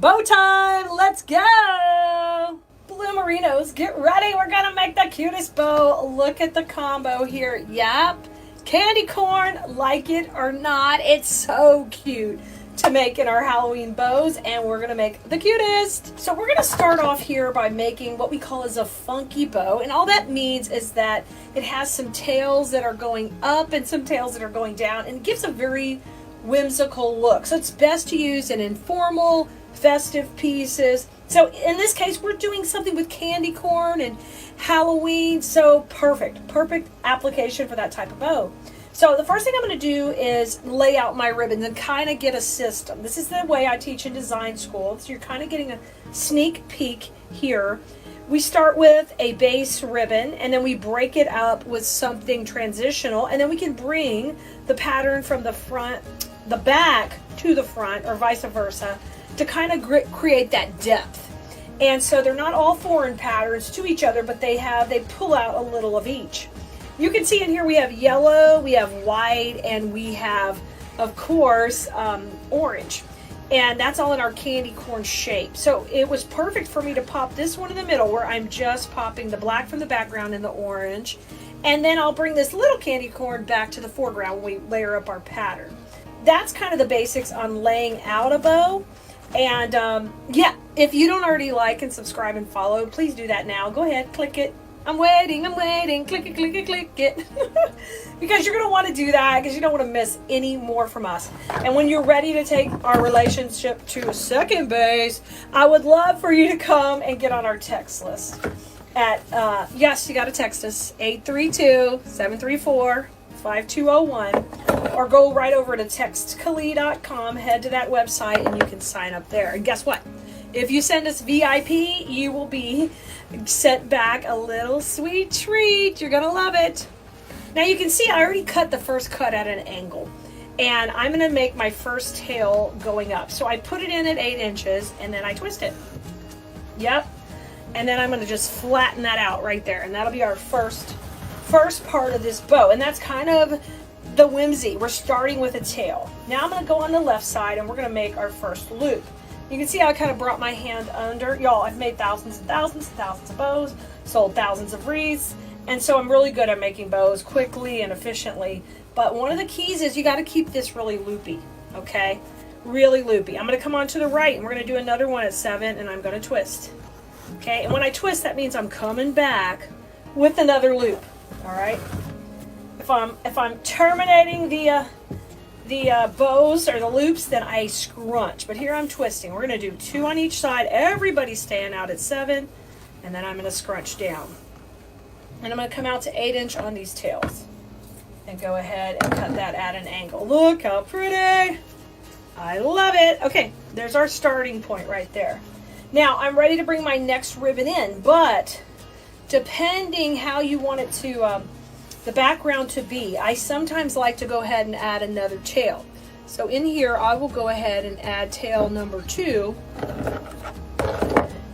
Bow time, let's go! Bloomerinos, get ready, we're gonna make the cutest bow. Look at the combo here, yep. Candy corn, like it or not, it's so cute to make in our Halloween bows, and we're gonna make the cutest. So we're gonna start off here by making what we call as a funky bow, and all that means is that it has some tails that are going up and some tails that are going down, and it gives a very whimsical look. So it's best to use in informal, festive pieces. So in this case, we're doing something with candy corn and Halloween, so perfect application for that type of bow. So the first thing I'm going to do is lay out my ribbons and kind of get a system. This is the way I teach in design school, so you're kind of getting a sneak peek here. We start with a base ribbon, and then we break it up with something transitional, and then we can bring the pattern from the back to the front, or vice versa, to kind of create that depth. And so they're not all foreign patterns to each other, but they pull out a little of each. You can see in here we have yellow, we have white, and we have, of course, orange. And that's all in our candy corn shape. So it was perfect for me to pop this one in the middle, where I'm just popping the black from the background and the orange. And then I'll bring this little candy corn back to the foreground when we layer up our pattern. That's kind of the basics on laying out a bow. And yeah, if you don't already like and subscribe and follow, please do that now. Go ahead, click it. I'm waiting, click it. Because you're going to want to do that because you don't want to miss any more from us. And when you're ready to take our relationship to second base, I would love for you to come and get on our text list. At, yes, you got to text us, 832-734-5201. Or go right over to textkele.com, head to that website, and you can sign up there. And guess what? If you send us VIP, you will be sent back a little sweet treat. You're going to love it. Now you can see I already cut the first cut at an angle. And I'm going to make my first tail going up. So I put it in at 8 inches, and then I twist it. Yep. And then I'm going to just flatten that out right there. And that'll be our first part of this bow. And that's kind of the whimsy. We're starting with a tail. Now I'm going to go on the left side, and we're going to make our first loop. You can see how I kind of brought my hand under. Y'all, I've made thousands and thousands and thousands of bows, sold thousands of wreaths, and so I'm really good at making bows quickly and efficiently. But one of the keys is you got to keep this really loopy, okay? Really loopy. I'm going to come on to the right, and we're going to do another one at 7, and I'm going to twist. Okay, and when I twist, that means I'm coming back with another loop, all right? If I'm terminating the bows or the loops, then I scrunch. But here I'm twisting. We're going to do 2 on each side. Everybody's staying out at 7. And then I'm going to scrunch down. And I'm going to come out to 8 inch on these tails. And go ahead and cut that at an angle. Look how pretty. I love it. Okay, there's our starting point right there. Now I'm ready to bring my next ribbon in. But depending how you want it to... the background to be, I sometimes like to go ahead and add another tail. So in here, I will go ahead and add tail number 2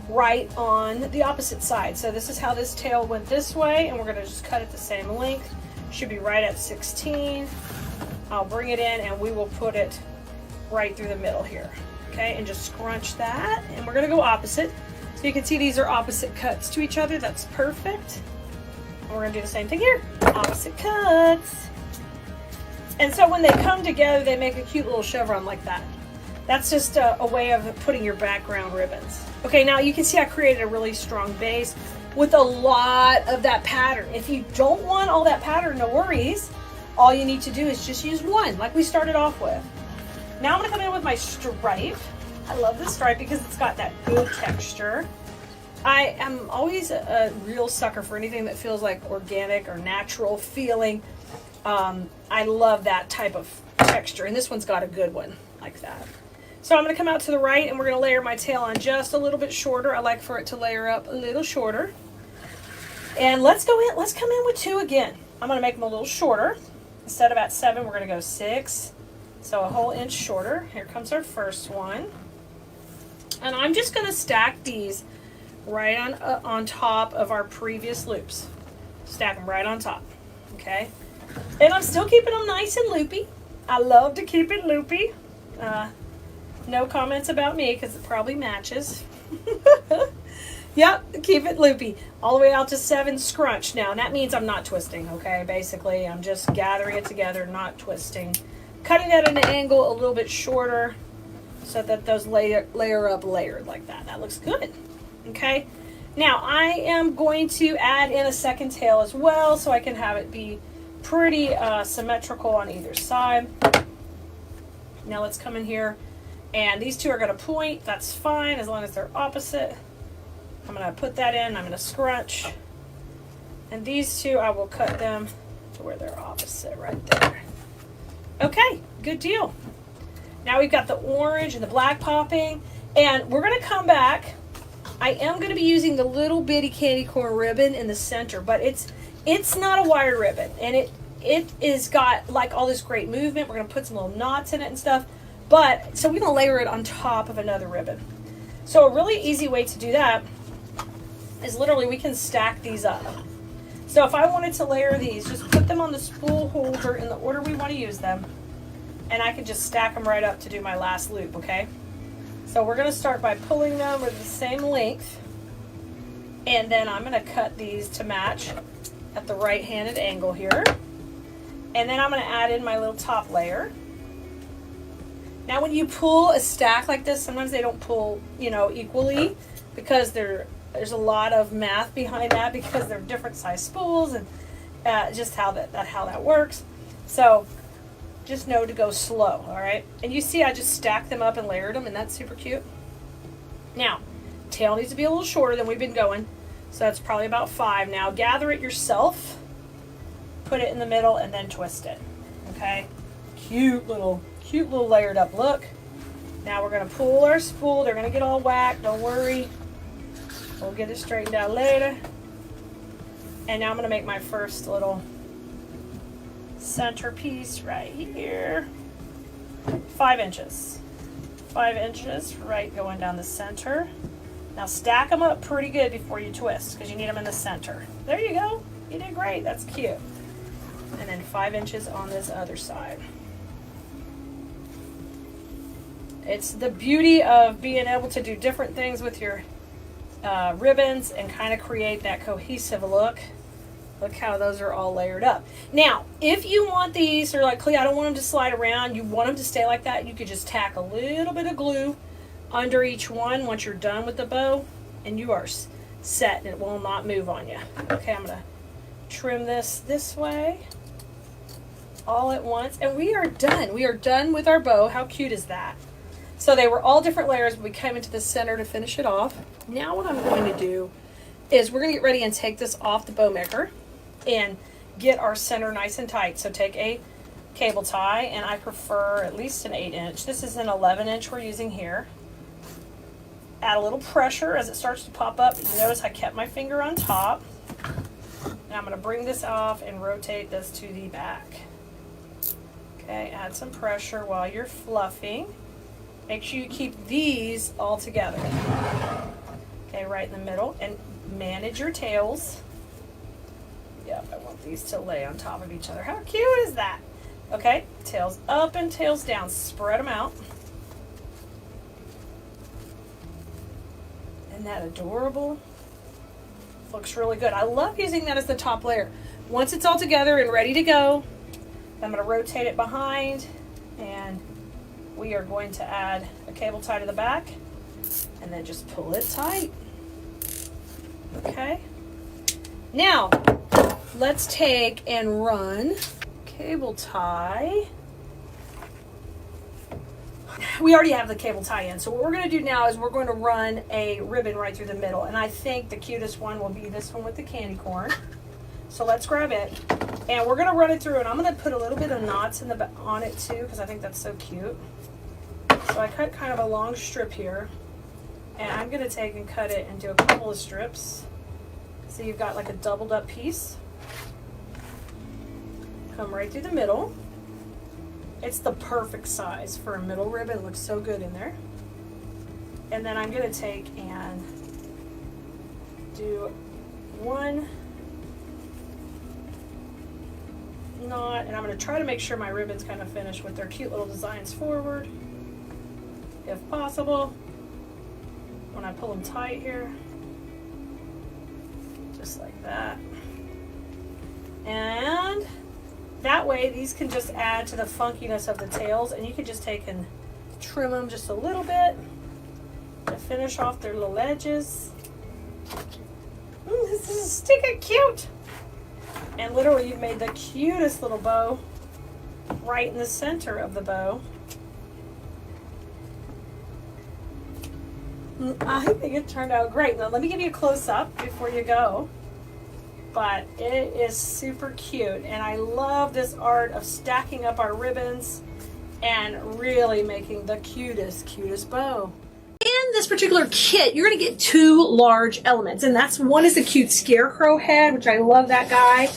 right on the opposite side. So this is how this tail went this way, and we're going to just cut it the same length. Should be right at 16. I'll bring it in, and we will put it right through the middle here. Okay, and just scrunch that, and we're going to go opposite. So you can see these are opposite cuts to each other. That's perfect. And we're going to do the same thing here. Opposite cuts. And so when they come together, they make a cute little chevron like that. That's just a way of putting your background ribbons. Okay, now you can see I created a really strong base with a lot of that pattern. If you don't want all that pattern, no worries. All you need to do is just use one, like we started off with. Now I'm going to come in with my stripe. I love this stripe because it's got that good texture. I am always a real sucker for anything that feels like organic or natural feeling. I love that type of texture, and this one's got a good one like that. So I'm going to come out to the right, and we're going to layer my tail on just a little bit shorter. I like for it to layer up a little shorter. And let's come in with 2 again. I'm going to make them a little shorter. Instead of at 7, we're going to go 6. So a whole inch shorter. Here comes our first one. And I'm just going to stack these right on top of our previous loops. Stack them right on top. Okay? And I'm still keeping them nice and loopy. I love to keep it loopy. No comments about me because it probably matches. Yep, keep it loopy. All the way out to 7 scrunch. Now, and that means I'm not twisting, okay? Basically, I'm just gathering it together, not twisting. Cutting it at an angle a little bit shorter so that those layer up layered like that. That looks good, okay? Now, I am going to add in a second tail as well so I can have it be pretty symmetrical on either side. Now, let's come in here, and these two are going to point. That's fine as long as they're opposite. I'm going to put that in. I'm going to scrunch. And these two, I will cut them to where they're opposite right there. Okay, good deal. Now we've got the orange and the black popping. And we're going to come back. I am going to be using the little bitty candy corn ribbon in the center. But it's not a wire ribbon. And it is got like all this great movement. We're going to put some little knots in it and stuff. But, so we're going to layer it on top of another ribbon. So a really easy way to do that is literally we can stack these up. So if I wanted to layer these, just put them on the spool holder in the order we want to use them, and I can just stack them right up to do my last loop, okay? So we're going to start by pulling them with the same length, and then I'm going to cut these to match at the right-handed angle here, and then I'm going to add in my little top layer. Now when you pull a stack like this, sometimes they don't pull, you know, equally because there's a lot of math behind that because they're different size spools and just how that works. So just know to go slow, all right? And you see I just stacked them up and layered them, and that's super cute. Now, tail needs to be a little shorter than we've been going, so that's probably about 5. Now gather it yourself, put it in the middle, and then twist it, okay? Cute little layered up look. Now we're going to pull our spool. They're going to get all whacked, don't worry. We'll get it straightened out later. And now I'm going to make my first little centerpiece right here. 5 inches. 5 inches, right, going down the center. Now stack them up pretty good before you twist because you need them in the center. There you go. You did great. That's cute. And then 5 inches on this other side. It's the beauty of being able to do different things with your ribbons and kind of create that cohesive look. Look how those are all layered up. Now, if you want these, or like, Clea, I don't want them to slide around, you want them to stay like that, you could just tack a little bit of glue under each one once you're done with the bow, and you are set, and it will not move on you. Okay, I'm going to trim this way all at once, and we are done. We are done with our bow. How cute is that? So they were all different layers, but we came into the center to finish it off. Now what I'm going to do is we're going to get ready and take this off the bow maker and get our center nice and tight. So take a cable tie, and I prefer at least an 8-inch. This is an 11-inch we're using here. Add a little pressure as it starts to pop up. You notice I kept my finger on top. And I'm going to bring this off and rotate this to the back. Okay, add some pressure while you're fluffing. Make sure you keep these all together. Okay, right in the middle. And manage your tails. Yep, I want these to lay on top of each other. How cute is that? Okay, tails up and tails down. Spread them out. Isn't that adorable? Looks really good. I love using that as the top layer. Once it's all together and ready to go, I'm going to rotate it behind, and we are going to add a cable tie to the back and then just pull it tight. Okay. Now, let's take and run cable tie. We already have the cable tie in, so what we're going to do now is we're going to run a ribbon right through the middle, and I think the cutest one will be this one with the candy corn. So let's grab it, and we're going to run it through, and I'm going to put a little bit of knots in on it too, because I think that's so cute. So I cut kind of a long strip here, and I'm going to take and cut it and do a couple of strips. So you've got like a doubled up piece. Come right through the middle. It's the perfect size for a middle ribbon. It looks so good in there. And then I'm going to take and do one knot, and I'm going to try to make sure my ribbons kind of finish with their cute little designs forward. if possible. When I pull them tight here, just like that. And that way these can just add to the funkiness of the tails, and you can just take and trim them just a little bit to finish off their little edges. This is stinking cute. And literally you've made the cutest little bow right in the center of the bow. I think it turned out great. Now let me give you a close-up before you go. But it is super cute, and I love this art of stacking up our ribbons and really making the cutest bow. In this particular kit, you're going to get 2 large elements, and that's one is the cute Scarecrow head, which I love that guy,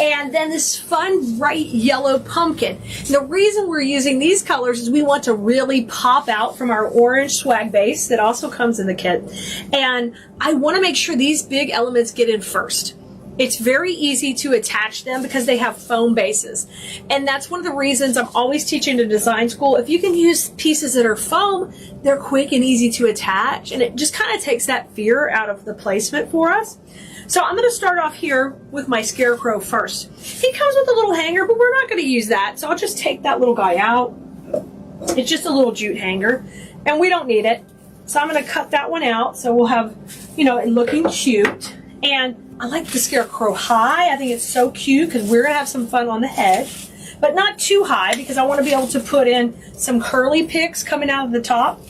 and then this fun bright yellow pumpkin. And the reason we're using these colors is we want to really pop out from our orange swag base that also comes in the kit, and I want to make sure these big elements get in first. It's very easy to attach them because they have foam bases. And that's one of the reasons I'm always teaching in design school. If you can use pieces that are foam, they're quick and easy to attach. And it just kind of takes that fear out of the placement for us. So I'm going to start off here with my Scarecrow first. He comes with a little hanger, but we're not going to use that. So I'll just take that little guy out. It's just a little jute hanger, and we don't need it. So I'm going to cut that one out. So we'll have, you know, it looking cute. And I like the Scarecrow high. I think it's so cute because we're going to have some fun on the head. But not too high because I want to be able to put in some curly picks coming out of the top.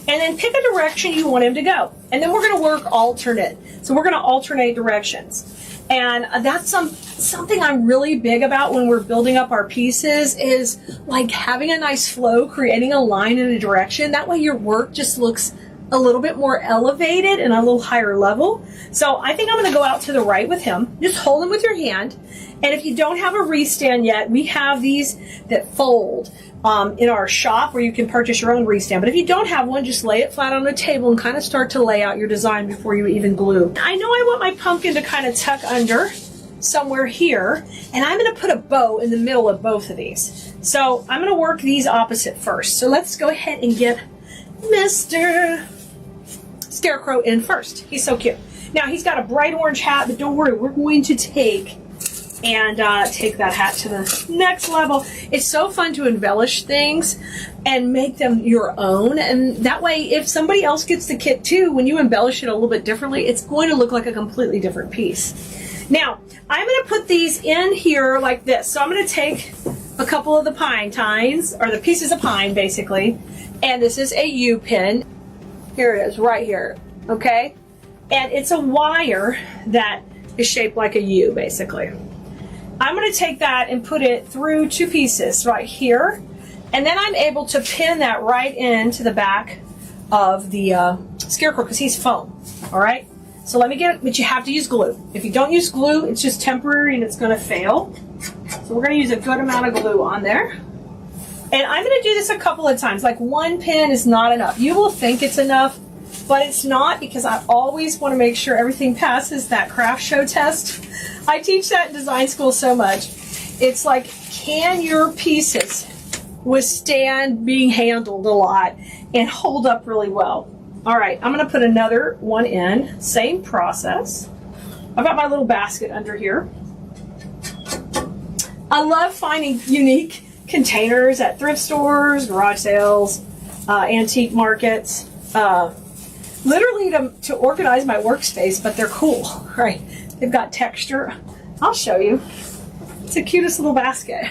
And then pick a direction you want him to go. And then we're going to work alternate. So we're going to alternate directions. And that's something I'm really big about when we're building up our pieces is like having a nice flow, creating a line in a direction. That way your work just looks a little bit more elevated and a little higher level. So I think I'm going to go out to the right with him. Just hold him with your hand. And if you don't have a wreath stand yet, we have these that fold in our shop where you can purchase your own wreath stand. But if you don't have one, just lay it flat on the table and kind of start to lay out your design before you even glue. I know I want my pumpkin to kind of tuck under somewhere here, and I'm going to put a bow in the middle of both of these. So I'm going to work these opposite first. So let's go ahead and get Mr. Scarecrow in first. He's so cute. Now he's got a bright orange hat, but don't worry, we're going to take that hat to the next level. It's so fun to embellish things and make them your own, and that way if somebody else gets the kit too, when you embellish it a little bit differently, it's going to look like a completely different piece. Now I'm going to put these in here like this. So I'm going to take a couple of the pine tines, or the pieces of pine basically, and this is a U pin. Here it is, right here, okay? And it's a wire that is shaped like a U, basically. I'm going to take that and put it through 2 pieces right here, and then I'm able to pin that right into the back of the Scarecrow because he's foam, all right? So let me get it, but you have to use glue. If you don't use glue, it's just temporary and it's going to fail. So we're going to use a good amount of glue on there. And I'm going to do this a couple of times. Like 1 pin is not enough. You will think it's enough, but it's not, because I always want to make sure everything passes that craft show test. I teach that in design school so much. It's like, can your pieces withstand being handled a lot and hold up really well? All right, I'm going to put another one in. Same process. I've got my little basket under here. I love finding unique containers at thrift stores, garage sales, antique markets, literally to organize my workspace, but they're cool, right? They've got texture. I'll show you. It's the cutest little basket.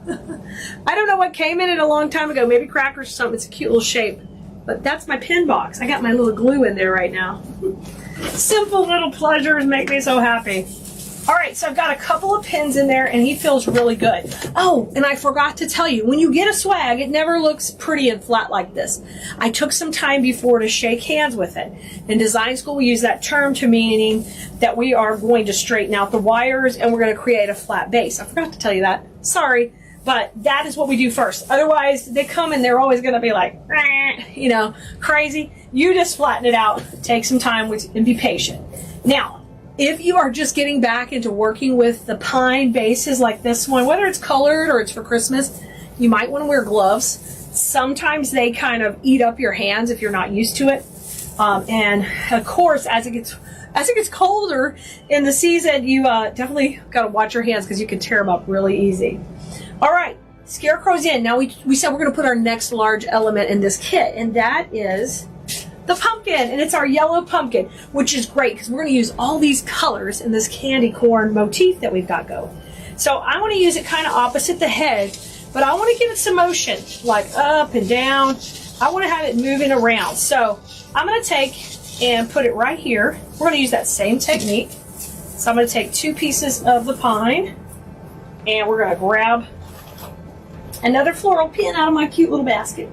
I don't know what came in it a long time ago, maybe crackers or something. It's a cute little shape, but that's my pin box. I got my little glue in there right now. Simple little pleasures make me so happy. All right, so I've got a couple of pins in there, and he feels really good. Oh, and I forgot to tell you, when you get a swag, it never looks pretty and flat like this. I took some time before to shake hands with it. In design school, we use that term to meaning that we are going to straighten out the wires, and we're going to create a flat base. I forgot to tell you that. Sorry, but that is what we do first. Otherwise, they come and they're always going to be like, you know, crazy. You just flatten it out, take some time and be patient. Now, if you are just getting back into working with the pine bases like this one, whether it's colored or it's for Christmas, you might want to wear gloves. sometimes they kind of eat up your hands if you're not used to it. And of course, as it gets colder in the season, you definitely got to watch your hands because you can tear them up really easy. All right, Scarecrow's in. Now we said we're going to put our next large element in this kit, and that is the pumpkin, and it's our yellow pumpkin, which is great because we're going to use all these colors in this candy corn motif that we've got going. So I want to use it kind of opposite the head, but I want to give it some motion, like up and down. I want to have it moving around. So I'm going to take and put it right here. We're going to use that same technique. So I'm going to take 2 pieces of the pine, and we're going to grab another floral pin out of my cute little basket.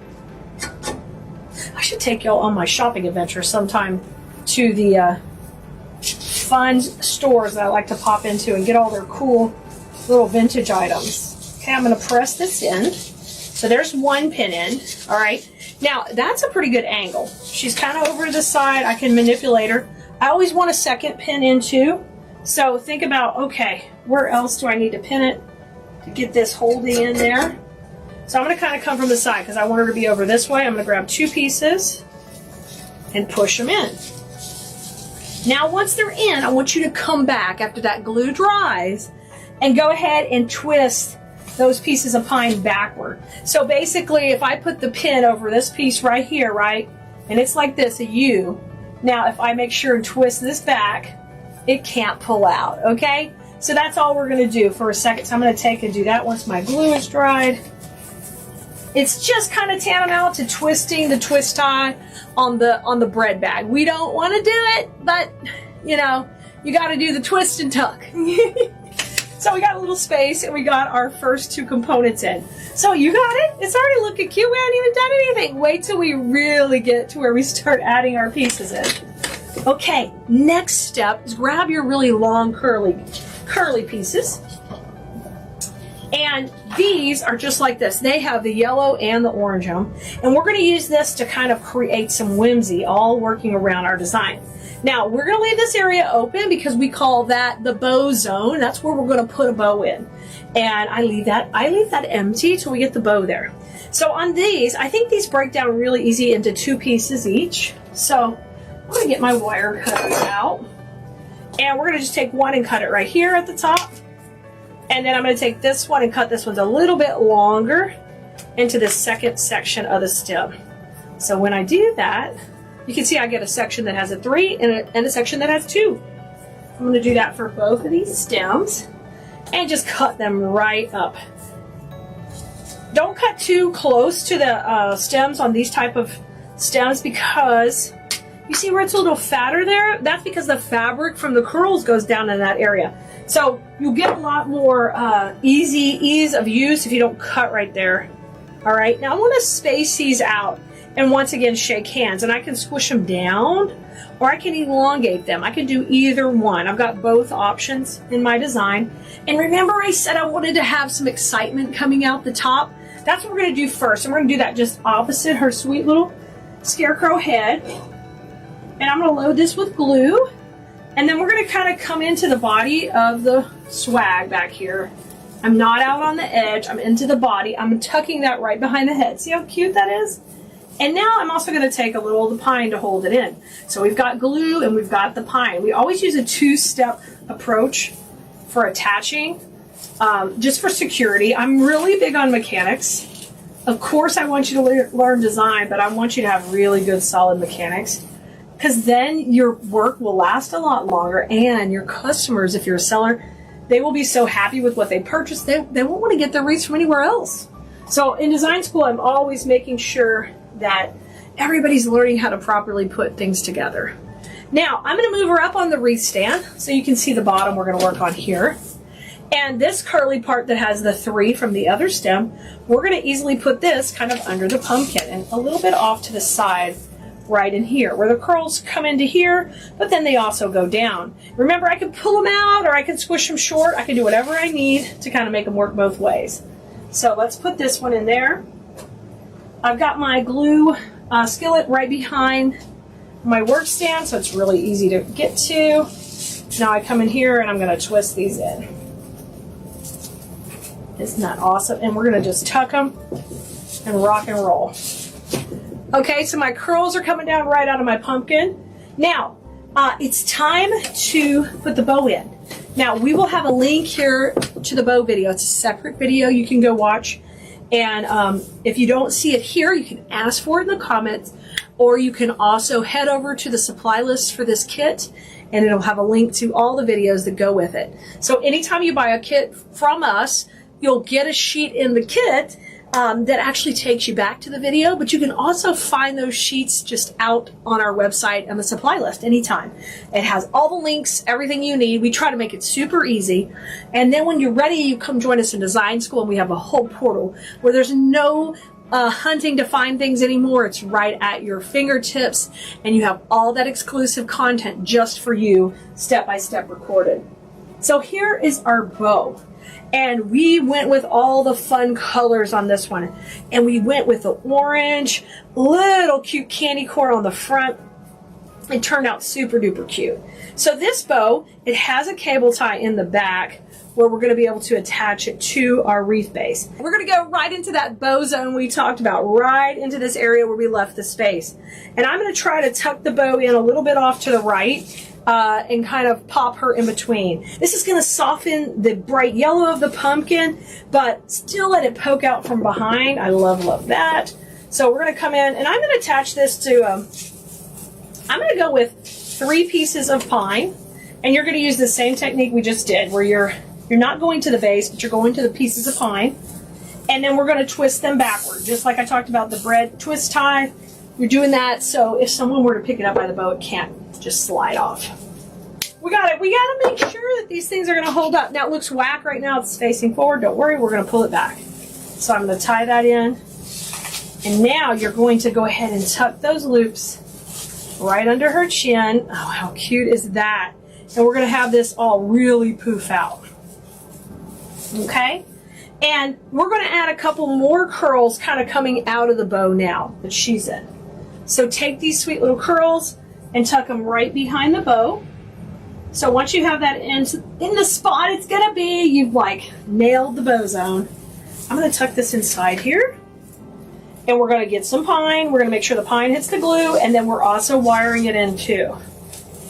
I should take y'all on my shopping adventure sometime to the fun stores that I like to pop into and get all their cool little vintage items. Okay, I'm going to press this in. So there's 1 pin in. All right. Now, that's a pretty good angle. She's kind of over to the side. I can manipulate her. I always want a second pin in too. So think about, okay, where else do I need to pin it to get this holding in there? So I'm going to kind of come from the side because I want her to be over this way. I'm going to grab 2 pieces and push them in. Now, once they're in, I want you to come back after that glue dries and go ahead and twist those pieces of pine backward. So basically, if I put the pin over this piece right here, right, and it's like this, a U, now if I make sure and twist this back, it can't pull out, okay? So that's all we're going to do for a second. So I'm going to take and do that once my glue is dried. It's just kind of tantamount to twisting the twist tie on the bread bag. We don't want to do it, but, you know, you got to do the twist and tuck. So we got a little space, and we got our first 2 components in. So you got it? It's already looking cute. We haven't even done anything. Wait till we really get to where we start adding our pieces in. Okay, next step is grab your really long curly pieces. And these are just like this. They have the yellow and the orange on them. And we're going to use this to kind of create some whimsy, all working around our design. Now, we're going to leave this area open because we call that the bow zone. That's where we're going to put a bow in. And I leave that empty till we get the bow there. So on these, I think these break down really easy into 2 pieces each. So I'm going to get my wire cutter out. And we're going to just take one and cut it right here at the top. And then I'm going to take this one and cut this one a little bit longer into the second section of the stem. So when I do that, you can see I get a section that has a 3 and a section that has 2. I'm going to do that for both of these stems and just cut them right up. Don't cut too close to the stems on these type of stems because you see where it's a little fatter there? That's because the fabric from the curls goes down in that area. So you'll get a lot more ease of use if you don't cut right there. All right, now I want to space these out and once again shake hands, and I can squish them down or I can elongate them. I can do either one. I've got both options in my design. And remember I said I wanted to have some excitement coming out the top? That's what we're going to do first. And we're going to do that just opposite her sweet little scarecrow head. And I'm going to load this with glue. And then we're going to kind of come into the body of the swag back here. I'm not out on the edge. I'm into the body. I'm tucking that right behind the head. See how cute that is? And now I'm also going to take a little of the pine to hold it in. So we've got glue and we've got the pine. We always use a 2-step approach for attaching, just for security. I'm really big on mechanics. Of course, I want you to learn design, but I want you to have really good, solid mechanics. Because then your work will last a lot longer, and your customers, if you're a seller, they will be so happy with what they purchased, they won't want to get their wreaths from anywhere else. So in design school, I'm always making sure that everybody's learning how to properly put things together. Now, I'm going to move her up on the wreath stand so you can see the bottom we're going to work on here. And this curly part that has the 3 from the other stem, we're going to easily put this kind of under the pumpkin and a little bit off to the side right in here where the curls come into here, but then they also go down. Remember, I can pull them out or I can squish them short. I can do whatever I need to kind of make them work both ways. So let's put this one in there. I've got my glue skillet right behind my work stand, so it's really easy to get to. Now I come in here and I'm going to twist these in. Isn't that awesome? And we're going to just tuck them and rock and roll. Okay, so my curls are coming down right out of my pumpkin. Now, it's time to put the bow in. Now, we will have a link here to the bow video. It's a separate video you can go watch. And if you don't see it here, you can ask for it in the comments, or you can also head over to the supply list for this kit, and it'll have a link to all the videos that go with it. So anytime you buy a kit from us, you'll get a sheet in the kit that actually takes you back to the video, but you can also find those sheets just out on our website and the supply list anytime. It has all the links, everything you need. We try to make it super easy. And then when you're ready, you come join us in design school, and we have a whole portal where there's no hunting to find things anymore. It's right at your fingertips, and you have all that exclusive content just for you, step-by-step recorded. So here is our bow. And we went with all the fun colors on this one. And we went with the orange, little cute candy corn on the front. It turned out super duper cute. So this bow, it has a cable tie in the back where we're going to be able to attach it to our wreath base. We're going to go right into that bow zone we talked about, right into this area where we left the space. And I'm going to try to tuck the bow in a little bit off to the right. And kind of pop her in between. This is going to soften the bright yellow of the pumpkin, but still let it poke out from behind. I love that. So we're going to come in, and I'm going to attach this to, I'm going to go with 3 pieces of pine, and you're going to use the same technique we just did, where you're not going to the base, but you're going to the pieces of pine, and then we're going to twist them backward, just like I talked about the bread twist tie. You're doing that so if someone were to pick it up by the bow, it can't just slide off. We gotta make sure that these things are gonna hold up. Now it looks whack right now, it's facing forward. Don't worry, we're gonna pull it back. So I'm gonna tie that in. And now you're going to go ahead and tuck those loops right under her chin. Oh, how cute is that? And we're gonna have this all really poof out. Okay? And we're gonna add a couple more curls kind of coming out of the bow now that she's in. So take these sweet little curls and tuck them right behind the bow. So once you have that in the spot it's gonna be, you've like nailed the bow zone. I'm gonna tuck this inside here, and we're gonna get some pine. We're gonna make sure the pine hits the glue, and then we're also wiring it in too.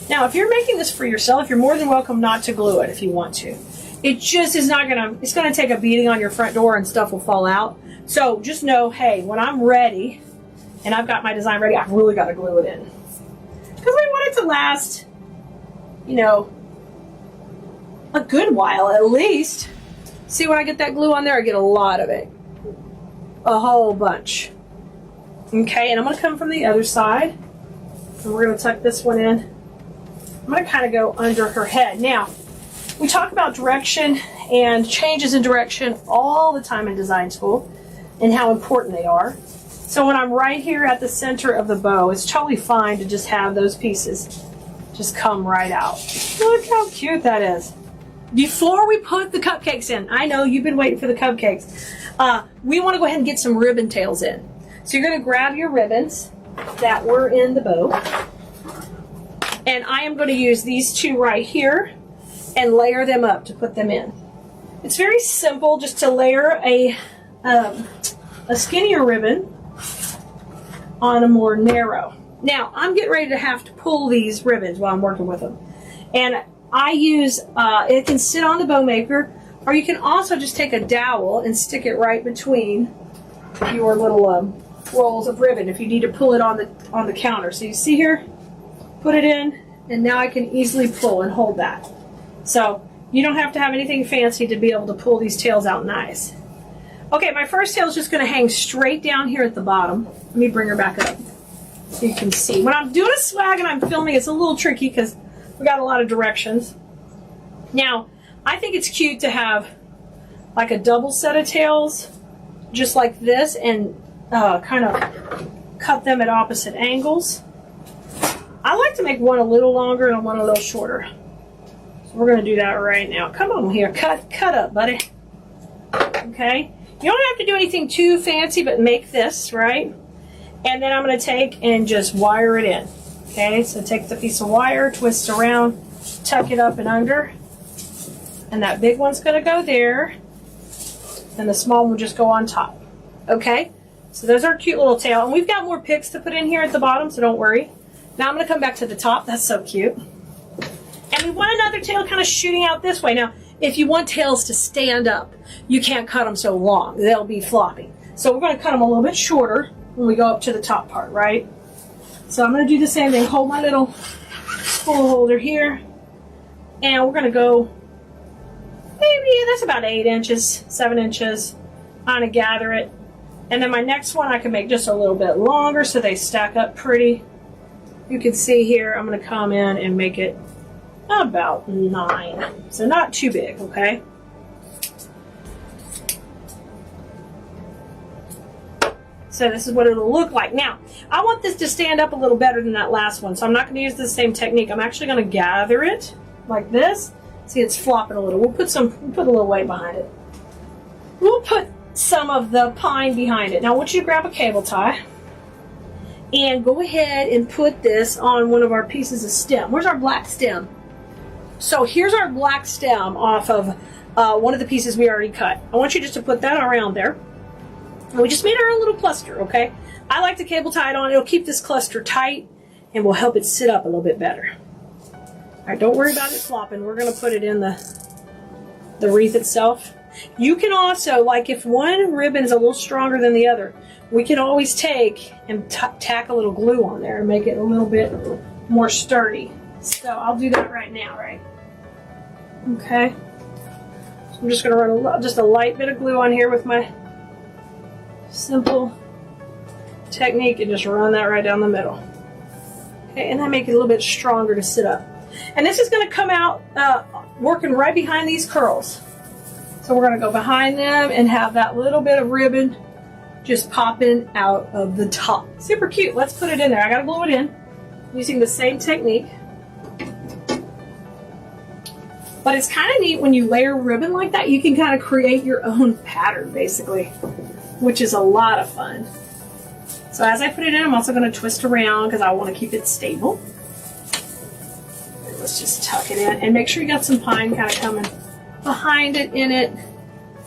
Now, if you're making this for yourself, you're more than welcome not to glue it if you want to. It just is not gonna, it's gonna take a beating on your front door and stuff will fall out. So just know, hey, when I'm ready, and I've got my design ready, I've really got to glue it in. Because we want it to last, you know, a good while at least. See, when I get that glue on there, I get a lot of it. A whole bunch. Okay, and I'm going to come from the other side. And we're going to tuck this one in. I'm going to kind of go under her head. Now, we talk about direction and changes in direction all the time in design school and how important they are. So when I'm right here at the center of the bow, it's totally fine to just have those pieces just come right out. Look how cute that is. Before we put the cupcakes in, I know you've been waiting for the cupcakes, we want to go ahead and get some ribbon tails in. So you're going to grab your ribbons that were in the bow, and I am going to use these 2 right here and layer them up to put them in. It's very simple just to layer a skinnier ribbon on a more narrow. Now, I'm getting ready to have to pull these ribbons while I'm working with them. And I use, it can sit on the bow maker, or you can also just take a dowel and stick it right between your little rolls of ribbon if you need to pull it on the counter. So you see here, put it in, and now I can easily pull and hold that. So you don't have to have anything fancy to be able to pull these tails out nice. Okay, my first tail is just going to hang straight down here at the bottom. Let me bring her back up so you can see. When I'm doing a swag and I'm filming, it's a little tricky because we got a lot of directions. Now, I think it's cute to have like a double set of tails, just like this, and kind of cut them at opposite angles. I like to make one a little longer and one a little shorter. So we're going to do that right now. Come on here, cut up, buddy. Okay. You don't have to do anything too fancy, but make this, right? And then I'm going to take and just wire it in. Okay, so take the piece of wire, twist around, tuck it up and under. And that big one's going to go there. And the small one will just go on top. Okay? So those are a cute little tail. And we've got more picks to put in here at the bottom, so don't worry. Now I'm going to come back to the top. That's so cute. And we want another tail kind of shooting out this way. Now, if you want tails to stand up, you can't cut them so long. They'll be floppy. So we're going to cut them a little bit shorter when we go up to the top part, right? So I'm going to do the same thing. Hold my little spool holder here. And we're going to go, maybe that's about 8 inches, 7 inches. I'm going to gather it. And then my next one I can make just a little bit longer so they stack up pretty. You can see here I'm going to come in and make it about 9. So not too big, okay? So this is what it'll look like. Now, I want this to stand up a little better than that last one, so I'm not going to use the same technique. I'm actually going to gather it like this. See, it's flopping a little. We'll put a little weight behind it. We'll put some of the pine behind it. Now, I want you to grab a cable tie and go ahead and put this on one of our pieces of stem. Where's our black stem? So here's our black stem off of one of the pieces we already cut. I want you just to put that around there. And we just made our own little cluster, okay? I like the cable tie it on. It'll keep this cluster tight and will help it sit up a little bit better. All right, don't worry about it flopping. We're going to put it in the wreath itself. You can also, like if one ribbon is a little stronger than the other, we can always take and tack a little glue on there and make it a little bit more sturdy. So I'll do that right now, right? Okay. So I'm just going to run just a light bit of glue on here with my simple technique and just run that right down the middle. Okay, and then make it a little bit stronger to sit up. And this is going to come out working right behind these curls. So we're going to go behind them and have that little bit of ribbon just popping out of the top. Super cute. Let's put it in there. I got to glue it in using the same technique. But it's kind of neat when you layer ribbon like that. You can kind of create your own pattern, basically, which is a lot of fun. So as I put it in, I'm also going to twist around because I want to keep it stable. And let's just tuck it in and make sure you got some pine kind of coming behind it, in it,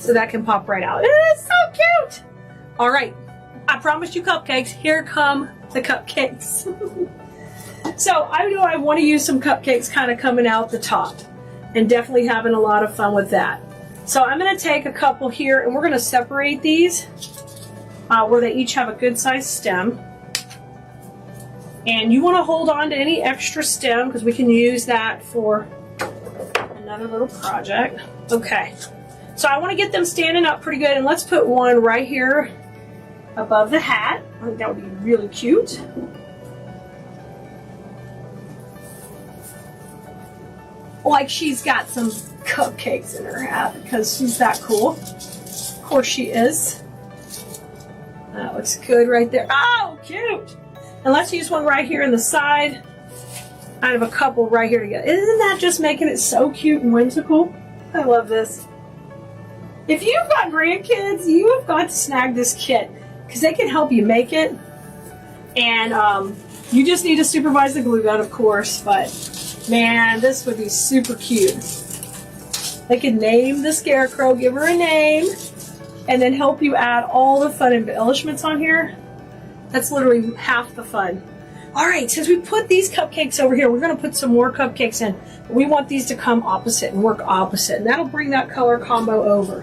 so that can pop right out. It is so cute. All right, I promised you cupcakes. Here come the cupcakes. So I know I want to use some cupcakes kind of coming out the top, and definitely having a lot of fun with that. So I'm going to take a couple here and we're going to separate these where they each have a good sized stem. And you want to hold on to any extra stem because we can use that for another little project. Okay, so I want to get them standing up pretty good, and let's put one right here above the hat. I think that would be really cute. Like she's got some cupcakes in her hat because she's that cool. Of course she is. That looks good right there. Oh, cute! And let's use one right here in the side. I have a couple right here together. Isn't that just making it so cute and whimsical? I love this. If you've got grandkids, you have got to snag this kit because they can help you make it. And you just need to supervise the glue gun, of course, but man, this would be super cute. They could name the Scarecrow, give her a name, and then help you add all the fun embellishments on here. That's literally half the fun. All right, since we put these cupcakes over here, we're going to put some more cupcakes in. We want these to come opposite and work opposite, and that'll bring that color combo over.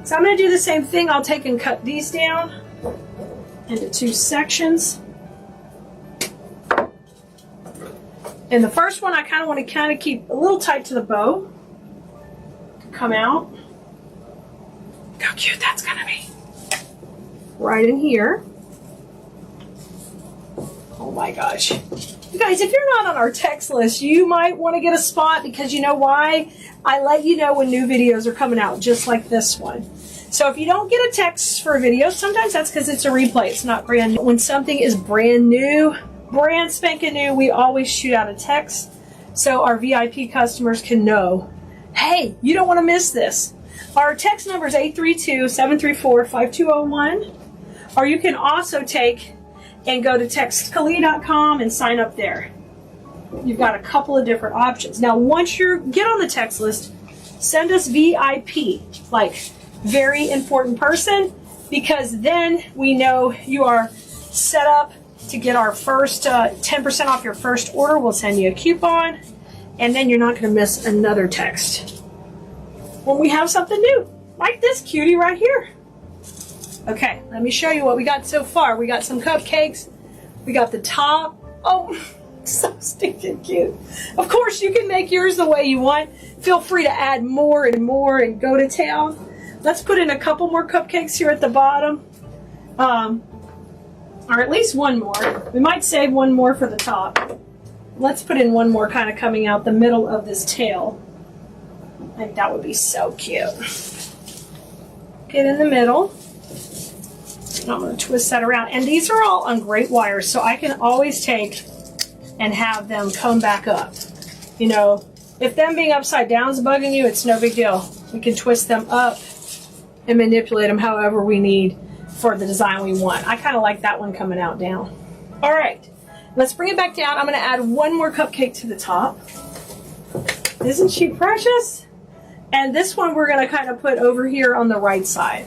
So I'm going to do the same thing. I'll take and cut these down into 2 sections. And the first one I kind of want to keep a little tight to the bow to come out. Look how cute that's going to be. Right in here. Oh my gosh. You guys, if you're not on our text list, you might want to get a spot because you know why? I let you know when new videos are coming out, just like this one. So if you don't get a text for a video, sometimes that's because it's a replay. It's not brand new. When something is brand new, brand spanking new, we always shoot out a text so our VIP customers can know, hey, you don't want to miss this. Our text number is 832-734-5201. Or you can also take and go to textkalia.com and sign up there. You've got a couple of different options. Now, once you get on the text list, send us VIP, like very important person, because then we know you are set up to get our first 10% off your first order. We'll send you a coupon, and then you're not going to miss another text when we have something new, like this cutie right here. Okay, let me show you what we got so far. We got some cupcakes. We got the top. Oh, so stinking cute. Of course, you can make yours the way you want. Feel free to add more and more and go to town. Let's put in a couple more cupcakes here at the bottom. Or at least one more. We might save one more for the top. Let's put in one more kind of coming out the middle of this tail. I think that would be so cute. Get in the middle. I'm going to twist that around. And these are all on great wires, so I can always take and have them come back up. You know, if them being upside down is bugging you, it's no big deal. We can twist them up and manipulate them however we need for the design we want. I kind of like that one coming out down. All right, let's bring it back down. I'm going to add one more cupcake to the top. Isn't she precious? And this one we're going to kind of put over here on the right side.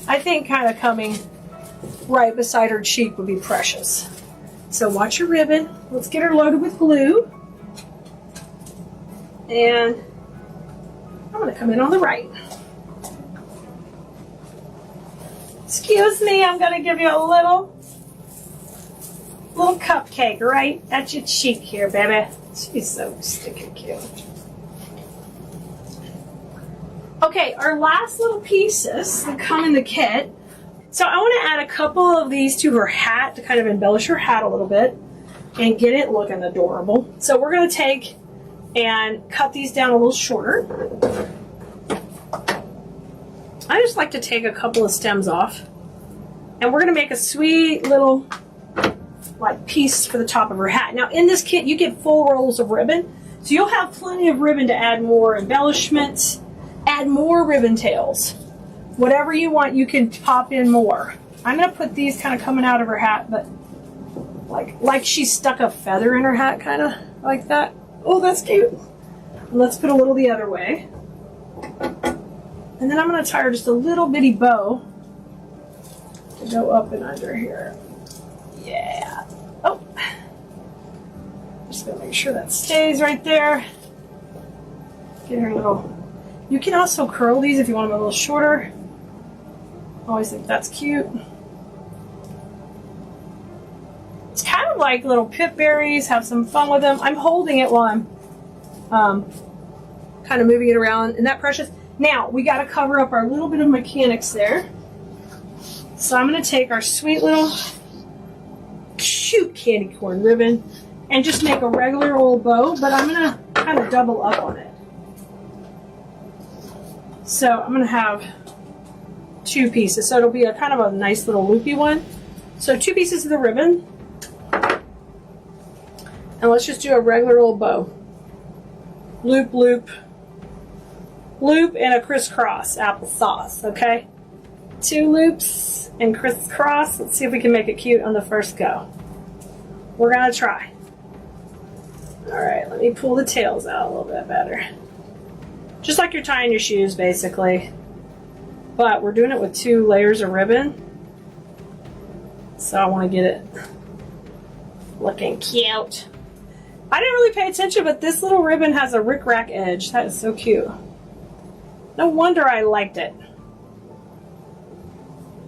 I think kind of coming right beside her cheek would be precious. So watch your ribbon. Let's get her loaded with glue. And I'm going to come in on the right. Excuse me, I'm going to give you a little cupcake right at your cheek here, baby. She's so stinking cute. Okay, our last little pieces that come in the kit. So I want to add a couple of these to her hat to kind of embellish her hat a little bit and get it looking adorable. So we're going to take and cut these down a little shorter. I just like to take a couple of stems off. And we're going to make a sweet little like piece for the top of her hat. Now in this kit you get full rolls of ribbon. So you'll have plenty of ribbon to add more embellishments. Add more ribbon tails. Whatever you want, you can pop in more. I'm going to put these kind of coming out of her hat, but like she stuck a feather in her hat, kind of like that. Oh, that's cute. And let's put a little the other way. And then I'm going to tie her just a little bitty bow to go up and under here. Yeah. Oh. Just going to make sure that stays right there. Get her a little... You can also curl these if you want them a little shorter. Always think that's cute. It's kind of like little pip berries. Have some fun with them. I'm holding it while I'm kind of moving it around. Isn't that precious? Now, we got to cover up our little bit of mechanics there. So I'm going to take our sweet little cute candy corn ribbon and just make a regular old bow, but I'm going to kind of double up on it. So I'm going to have two pieces. So it'll be a kind of a nice little loopy one. So 2 pieces of the ribbon. And let's just do a regular old bow. Loop, loop, loop, and a crisscross applesauce, okay? 2 loops and crisscross. Let's see if we can make it cute on the first go. We're going to try. All right, let me pull the tails out a little bit better. Just like you're tying your shoes, basically. But we're doing it with 2 layers of ribbon. So I want to get it looking cute. I didn't really pay attention, but this little ribbon has a rickrack edge. That is so cute. No wonder I liked it.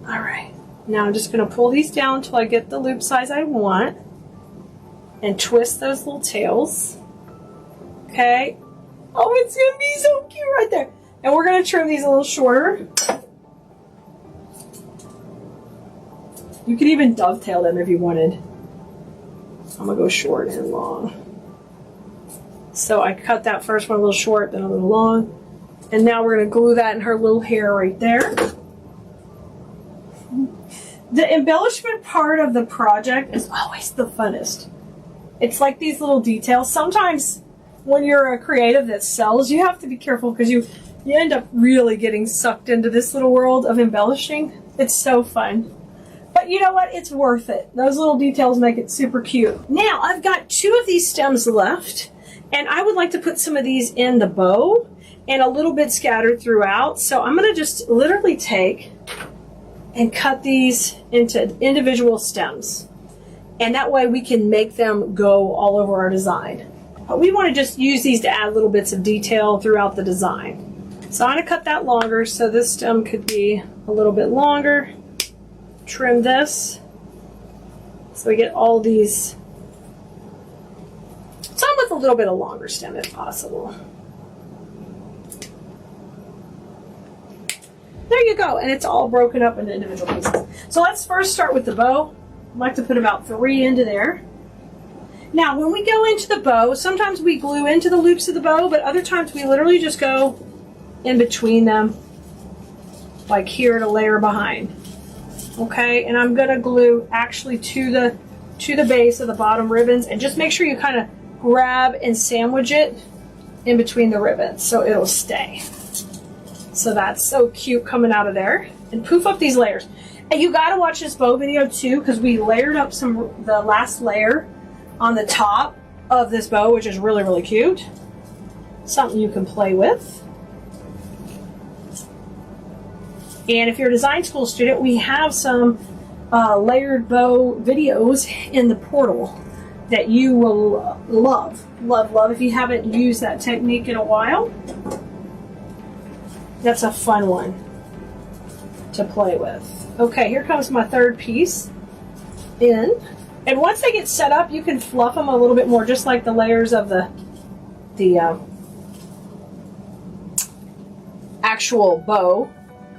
All right. Now I'm just going to pull these down until I get the loop size I want. And twist those little tails. Okay. Oh, it's going to be so cute right there. And we're going to trim these a little shorter. You could even dovetail them if you wanted. I'm going to go short and long. So I cut that first one a little short, then a little long. And now we're going to glue that in her little hair right there. The embellishment part of the project is always the funnest. It's like these little details. Sometimes when you're a creative that sells, you have to be careful because you end up really getting sucked into this little world of embellishing. It's so fun. But you know what? It's worth it. Those little details make it super cute. Now, I've got 2 of these stems left, and I would like to put some of these in the bow and a little bit scattered throughout. So I'm going to just literally take and cut these into individual stems. And that way we can make them go all over our design. But we want to just use these to add little bits of detail throughout the design. So I'm going to cut that longer so this stem could be a little bit longer. Trim this so we get all these, some with a little bit of longer stem if possible. There you go, and it's all broken up into individual pieces. So let's first start with the bow. I like to put about 3 into there. Now when we go into the bow, sometimes we glue into the loops of the bow, but other times we literally just go in between them, like here to layer behind. Okay, and I'm gonna glue actually to the base of the bottom ribbons, and just make sure you kind of grab and sandwich it in between the ribbons so it'll stay. So that's so cute coming out of there. And poof up these layers. And you gotta watch this bow video too, because we layered up the last layer on the top of this bow, which is really, really cute. Something you can play with. And if you're a design school student, we have some layered bow videos in the portal that you will love, love, love if you haven't used that technique in a while. That's a fun one to play with. Okay, here comes my third piece in. And once they get set up, you can fluff them a little bit more, just like the layers of the actual bow.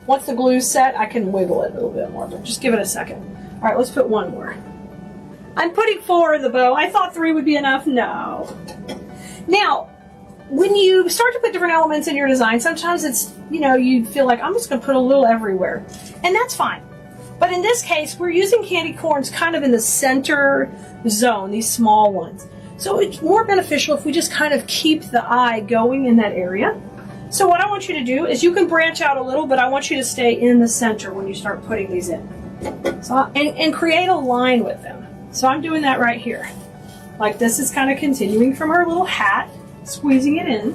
Once the glue's set, I can wiggle it a little bit more, but just give it a second. All right, let's put one more. I'm putting 4 in the bow. I thought 3 would be enough. No. Now, when you start to put different elements in your design, sometimes it's, you feel like I'm just going to put a little everywhere. And that's fine. But in this case, we're using candy corns kind of in the center zone, these small ones. So it's more beneficial if we just kind of keep the eye going in that area. So what I want you to do is you can branch out a little, but I want you to stay in the center when you start putting these in. So, and create a line with them. So I'm doing that right here. Like this is kind of continuing from her little hat, squeezing it in.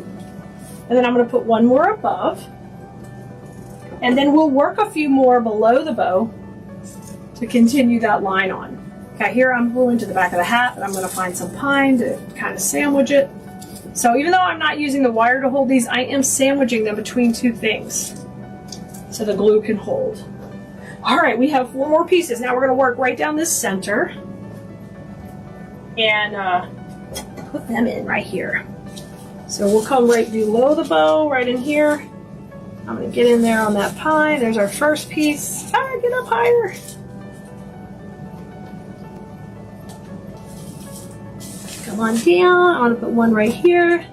And then I'm going to put one more above. And then we'll work a few more below the bow to continue that line on. Okay, here I'm gluing to the back of the hat, but I'm going to find some pine to kind of sandwich it. So even though I'm not using the wire to hold these, I am sandwiching them between 2 things so the glue can hold. All right, we have 4 more pieces. Now we're going to work right down this center and put them in right here. So we'll come right below the bow, right in here. I'm going to get in there on that pine. There's our first piece. Get up higher. Come on down. I want to put one right here.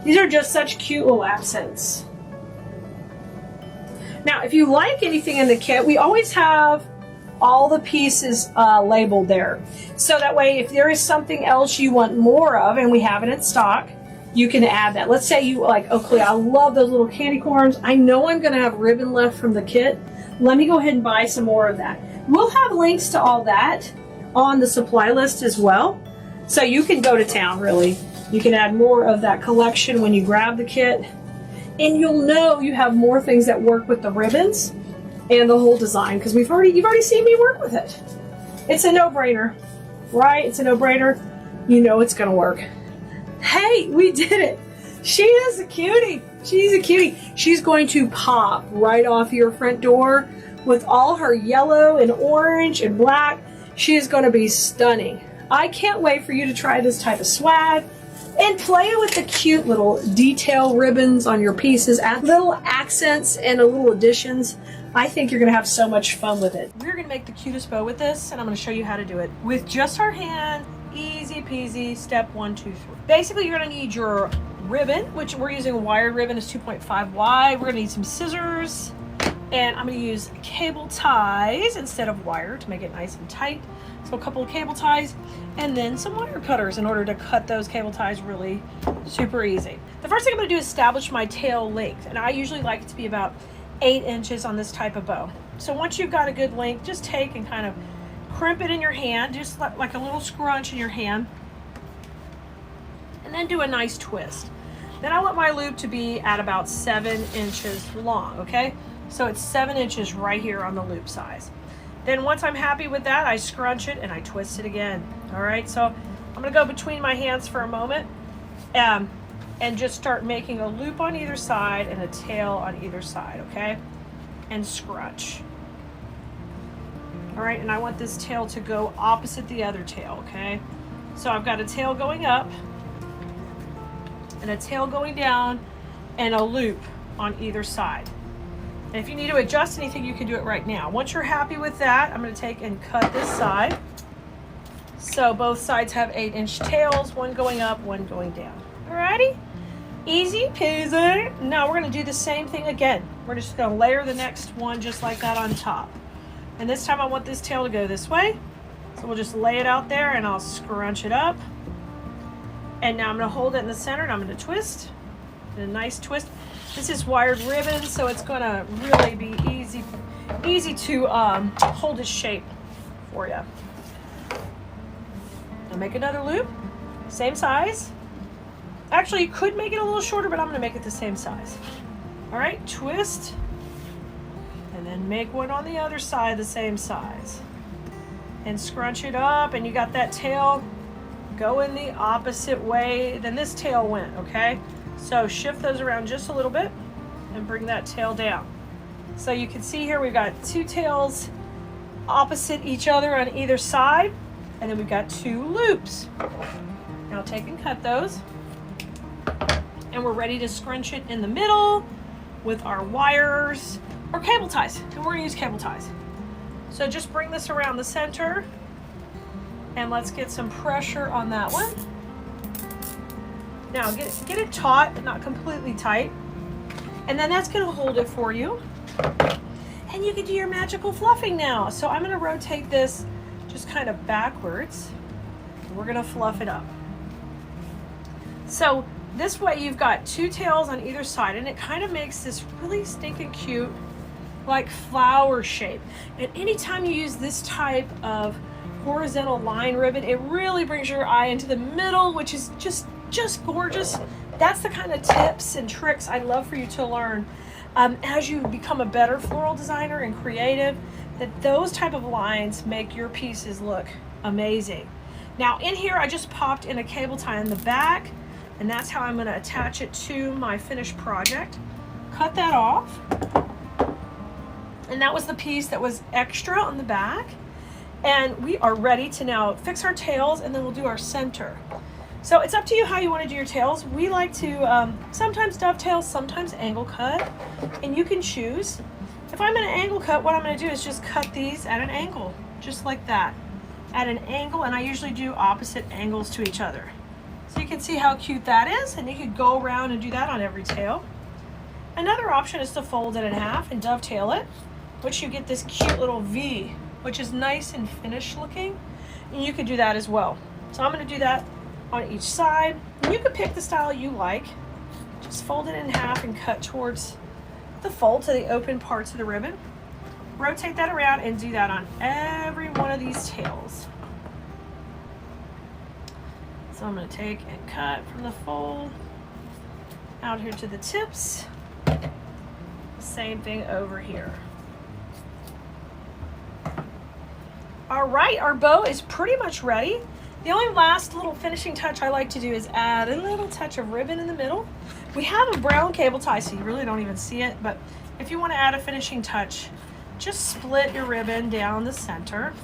These are just such cute little accents. Now, if you like anything in the kit, we always have all the pieces labeled there. So that way, if there is something else you want more of, and we have it in stock, you can add that. Let's say you like, okay, I love those little candy corns. I know I'm going to have ribbon left from the kit. Let me go ahead and buy some more of that. We'll have links to all that on the supply list as well. So you can go to town, really. You can add more of that collection when you grab the kit. And you'll know you have more things that work with the ribbons and the whole design, because you've already seen me work with it. It's a no-brainer, right? It's a no-brainer. You know it's going to work. Hey, we did it. She is a cutie. She's a cutie. She's going to pop right off your front door with all her yellow and orange and black. She is going to be stunning. I can't wait for you to try this type of swag and play with the cute little detail ribbons on your pieces, add little accents and little additions. I think you're going to have so much fun with it. We're going to make the cutest bow with this, and I'm going to show you how to do it with just our hand. Easy peasy. Step 1, 2, 3. Basically, you're going to need your ribbon, which we're using a wired ribbon. It's 2.5 wide. We're going to need some scissors, and I'm going to use cable ties instead of wire to make it nice and tight. So a couple of cable ties, and then some wire cutters in order to cut those cable ties really super easy. The first thing I'm going to do is establish my tail length, and I usually like it to be about 8 inches on this type of bow. So once you've got a good length, just take and kind of crimp it in your hand, just like a little scrunch in your hand, and then do a nice twist. Then I want my loop to be at about 7 inches long, okay? So it's 7 inches right here on the loop size. Then once I'm happy with that, I scrunch it and I twist it again. All right, so I'm gonna go between my hands for a moment and just start making a loop on either side and a tail on either side, okay? And scrunch. All right, and I want this tail to go opposite the other tail, okay? So I've got a tail going up and a tail going down and a loop on either side. And if you need to adjust anything, you can do it right now. Once you're happy with that, I'm going to take and cut this side. So both sides have 8-inch tails, one going up, one going down. Alrighty? Easy peasy. Now we're going to do the same thing again. We're just going to layer the next one just like that on top. And this time I want this tail to go this way. So we'll just lay it out there and I'll scrunch it up. And now I'm going to hold it in the center and I'm going to twist. And a nice twist. This is wired ribbon, so it's going to really be easy to hold its shape for you. I'll make another loop, same size. Actually, you could make it a little shorter, but I'm going to make it the same size. All right, twist, and then make one on the other side the same size. And scrunch it up, and you got that tail going the opposite way than this tail went, okay? So shift those around just a little bit and bring that tail down. So you can see here we've got 2 tails opposite each other on either side, and then we've got 2 loops. Now take and cut those. And we're ready to scrunch it in the middle with our wires or cable ties. And we're gonna use cable ties. So just bring this around the center and let's get some pressure on that one. Now get it taut, but not completely tight. And then that's gonna hold it for you. And you can do your magical fluffing now. So I'm gonna rotate this just kind of backwards. We're gonna fluff it up. So this way you've got 2 tails on either side and it kind of makes this really stinking cute like flower shape. And anytime you use this type of horizontal line ribbon, it really brings your eye into the middle, which is just gorgeous. That's the kind of tips and tricks I love for you to learn as you become a better floral designer and creative, that those type of lines make your pieces look amazing. Now in here I just popped in a cable tie in the back, and that's how I'm going to attach it to my finished project. Cut that off. And that was the piece that was extra on the back. And we are ready to now fix our tails, and then we'll do our center. So it's up to you how you want to do your tails. We like to sometimes dovetail, sometimes angle cut, and you can choose. If I'm going to angle cut, what I'm going to do is just cut these at an angle, just like that, at an angle, and I usually do opposite angles to each other. So you can see how cute that is, and you could go around and do that on every tail. Another option is to fold it in half and dovetail it, which you get this cute little V, which is nice and finished looking, and you could do that as well. So I'm going to do that on each side. And you could pick the style you like. Just fold it in half and cut towards the fold to the open parts of the ribbon. Rotate that around and do that on every one of these tails. So I'm going to take and cut from the fold out here to the tips. Same thing over here. All right, our bow is pretty much ready. The only last little finishing touch I like to do is add a little touch of ribbon in the middle. We have a brown cable tie, so you really don't even see it, but if you want to add a finishing touch, just split your ribbon down the center.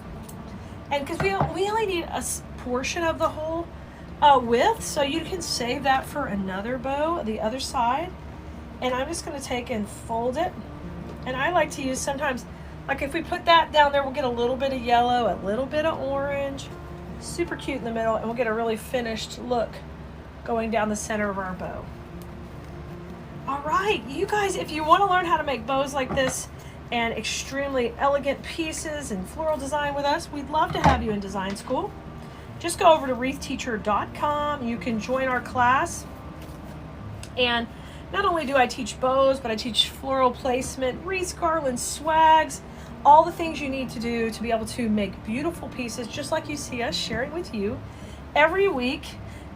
And because we only need a portion of the whole width, so you can save that for another bow, the other side. And I'm just going to take and fold it. And I like to use sometimes, like if we put that down there, we'll get a little bit of yellow, a little bit of orange. Super cute in the middle, and we'll get a really finished look going down the center of our bow. All right, you guys, if you want to learn how to make bows like this and extremely elegant pieces and floral design with us, we'd love to have you in design school. Just go over to wreathteacher.com. You can join our class. And not only do I teach bows, but I teach floral placement, wreaths, garlands, swags, all the things you need to do to be able to make beautiful pieces just like you see us sharing with you every week,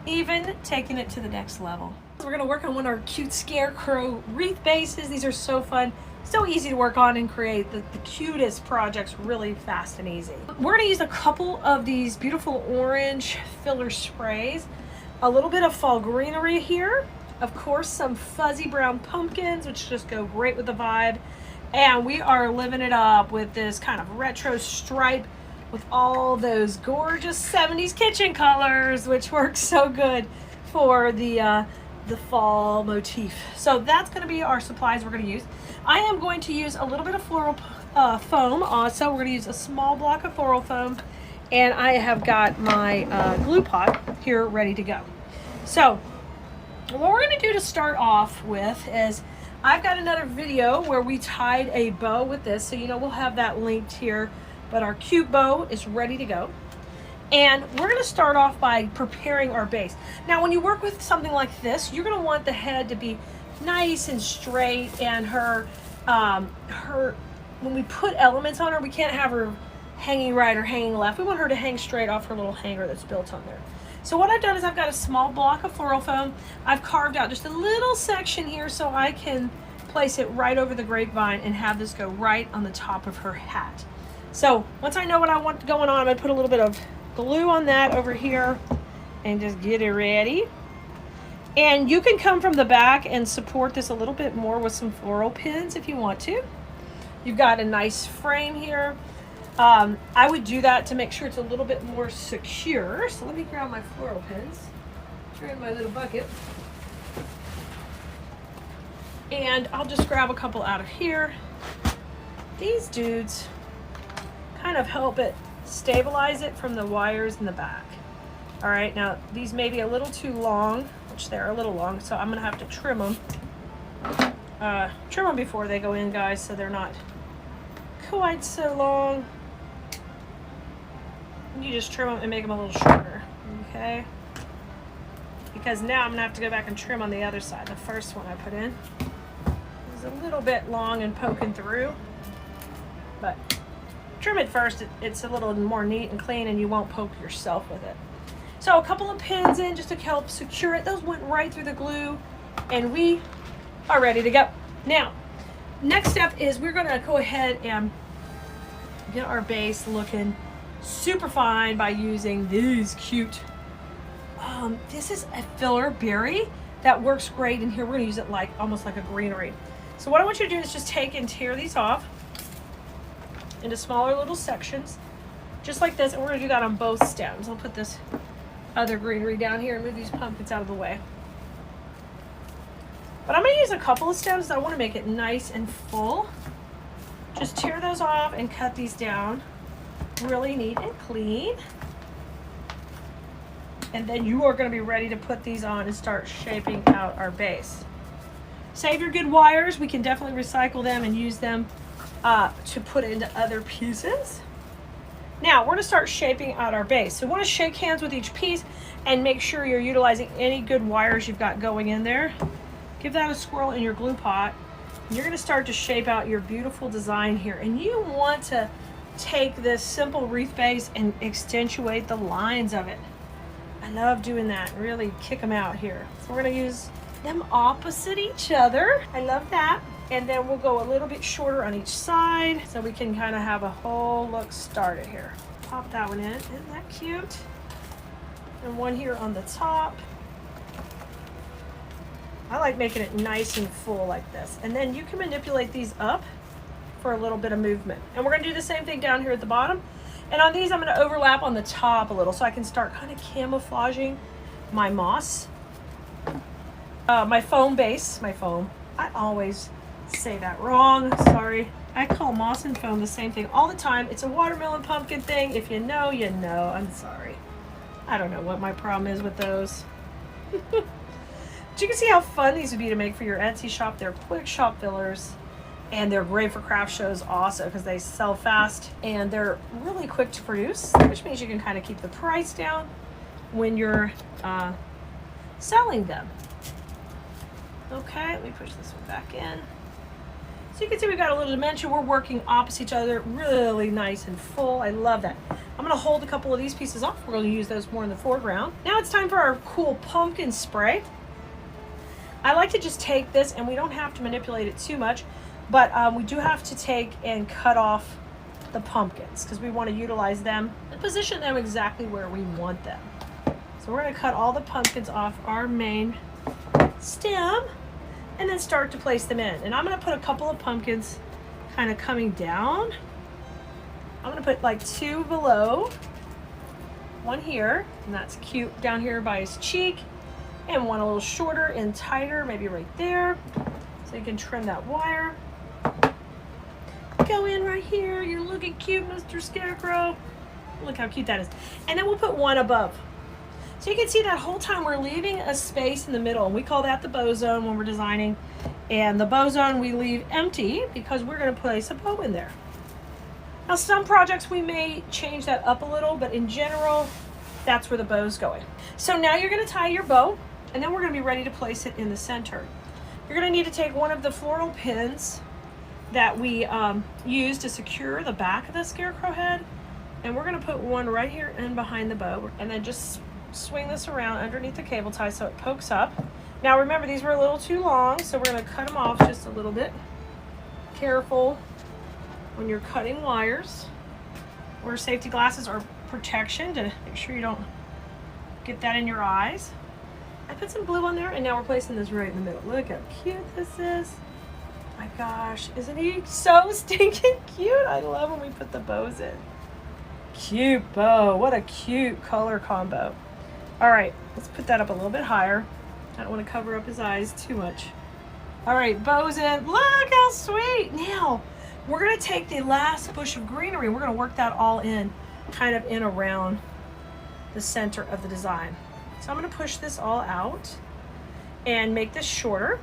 even taking it to the next level. We're going to work on one of our cute Scarecrow wreath bases. These are so fun. So easy to work on and create the cutest projects really fast and easy. We're gonna use a couple of these beautiful orange filler sprays, a little bit of fall greenery here, of course some fuzzy brown pumpkins, which just go great with the vibe, and we are living it up with this kind of retro stripe with all those gorgeous 70s kitchen colors, which works so good for the fall motif. So that's going to be our supplies we're going to use. I am going to use a little bit of floral foam also. We're going to use a small block of floral foam, and I have got my glue pot here ready to go. So what we're going to do to start off with is I've got another video where we tied a bow with this, so we'll have that linked here, but our cute bow is ready to go. And we're going to start off by preparing our base. Now, when you work with something like this, you're going to want the head to be nice and straight, and her when we put elements on her, we can't have her hanging right or hanging left. We want her to hang straight off her little hanger that's built on there. So what I've done is I've got a small block of floral foam. I've carved out just a little section here so I can place it right over the grapevine and have this go right on the top of her hat. So once I know what I want going on, I'm going to put a little bit of glue on that over here and just get it ready. And you can come from the back and support this a little bit more with some floral pins if you want to. You've got a nice frame here. I would do that to make sure it's a little bit more secure. So let me grab my floral pins. They're in my little bucket. And I'll just grab a couple out of here. These dudes kind of help it stabilize it from the wires in the back. All right, now these may be a little too long, which they're a little long, so I'm gonna have to trim them. Trim them before they go in, guys, so they're not quite so long. You just trim them and make them a little shorter, okay? Because now I'm gonna have to go back and trim on the other side. The first one I put in is a little bit long and poking through, but trim it first. It's a little more neat and clean, and you won't poke yourself with it. So a couple of pins in just to help secure it. Those went right through the glue, and we are ready to go. Now, next step is we're gonna go ahead and get our base looking super fine by using these cute, this is a filler berry that works great in here. We're gonna use it like almost like a greenery. So what I want you to do is just take and tear these off into smaller little sections, just like this, and we're gonna do that on both stems. I'll put this other greenery down here and move these pumpkins out of the way. But I'm gonna use a couple of stems. I wanna make it nice and full. Just tear those off and cut these down really neat and clean. And then you are gonna be ready to put these on and start shaping out our base. Save your good wires. We can definitely recycle them and use them to put into other pieces. Now we're going to start shaping out our base. So we want to shake hands with each piece and make sure you're utilizing any good wires you've got going in there. Give that a swirl in your glue pot. And you're going to start to shape out your beautiful design here. And you want to take this simple wreath base and accentuate the lines of it. I love doing that. Really kick them out here. So we're going to use them opposite each other. I love that. And then we'll go a little bit shorter on each side so we can kind of have a whole look started here. Pop that one in. Isn't that cute? And one here on the top. I like making it nice and full like this. And then you can manipulate these up for a little bit of movement. And we're going to do the same thing down here at the bottom. And on these, I'm going to overlap on the top a little so I can start kind of camouflaging my moss. My foam base. My foam. I always say that wrong. Sorry. I call moss and foam the same thing all the time. It's a watermelon pumpkin thing. If you know, you know. I'm sorry. I don't know what my problem is with those. But you can see how fun these would be to make for your Etsy shop. They're quick shop fillers, and they're great for craft shows also because they sell fast and they're really quick to produce, which means you can kind of keep the price down when you're selling them. Okay, let me push this one back in. So you can see we've got a little dimension. We're working opposite each other, really nice and full. I love that. I'm gonna hold a couple of these pieces off. We're gonna use those more in the foreground. Now it's time for our cool pumpkin spray. I like to just take this, and we don't have to manipulate it too much. But we do have to take and cut off the pumpkins because we want to utilize them and position them exactly where we want them. So we're going to cut all the pumpkins off our main stem and then start to place them in. And I'm going to put a couple of pumpkins kind of coming down. I'm going to put like 2 below, one here, and that's cute down here by his cheek, and one a little shorter and tighter, maybe right there. So you can trim that wire. Go in right here. You're looking cute, Mr. Scarecrow. Look how cute that is. And then we'll put one above. So you can see that whole time we're leaving a space in the middle. And we call that the bow zone when we're designing. And the bow zone we leave empty because we're going to place a bow in there. Now some projects we may change that up a little, but in general, that's where the bow's going. So now you're going to tie your bow, and then we're going to be ready to place it in the center. You're going to need to take one of the floral pins that we use to secure the back of the scarecrow head, and we're going to put one right here in behind the bow, and then just swing this around underneath the cable tie so it pokes up. Now remember, these were a little too long, so we're going to cut them off just a little bit. Careful when you're cutting wires. Wear safety glasses or protection to make sure you don't get that in your eyes. I put some glue on there, and now we're placing this right in the middle. Look how cute this is. My gosh, isn't he so stinking cute? I love when we put the bows in. Cute bow. What a cute color combo. All right, let's put that up a little bit higher. I don't want to cover up his eyes too much. All right, bows in. Look how sweet. Now, we're going to take the last bush of greenery. We're going to work that all in, kind of in around the center of the design. So I'm going to push this all out and make this shorter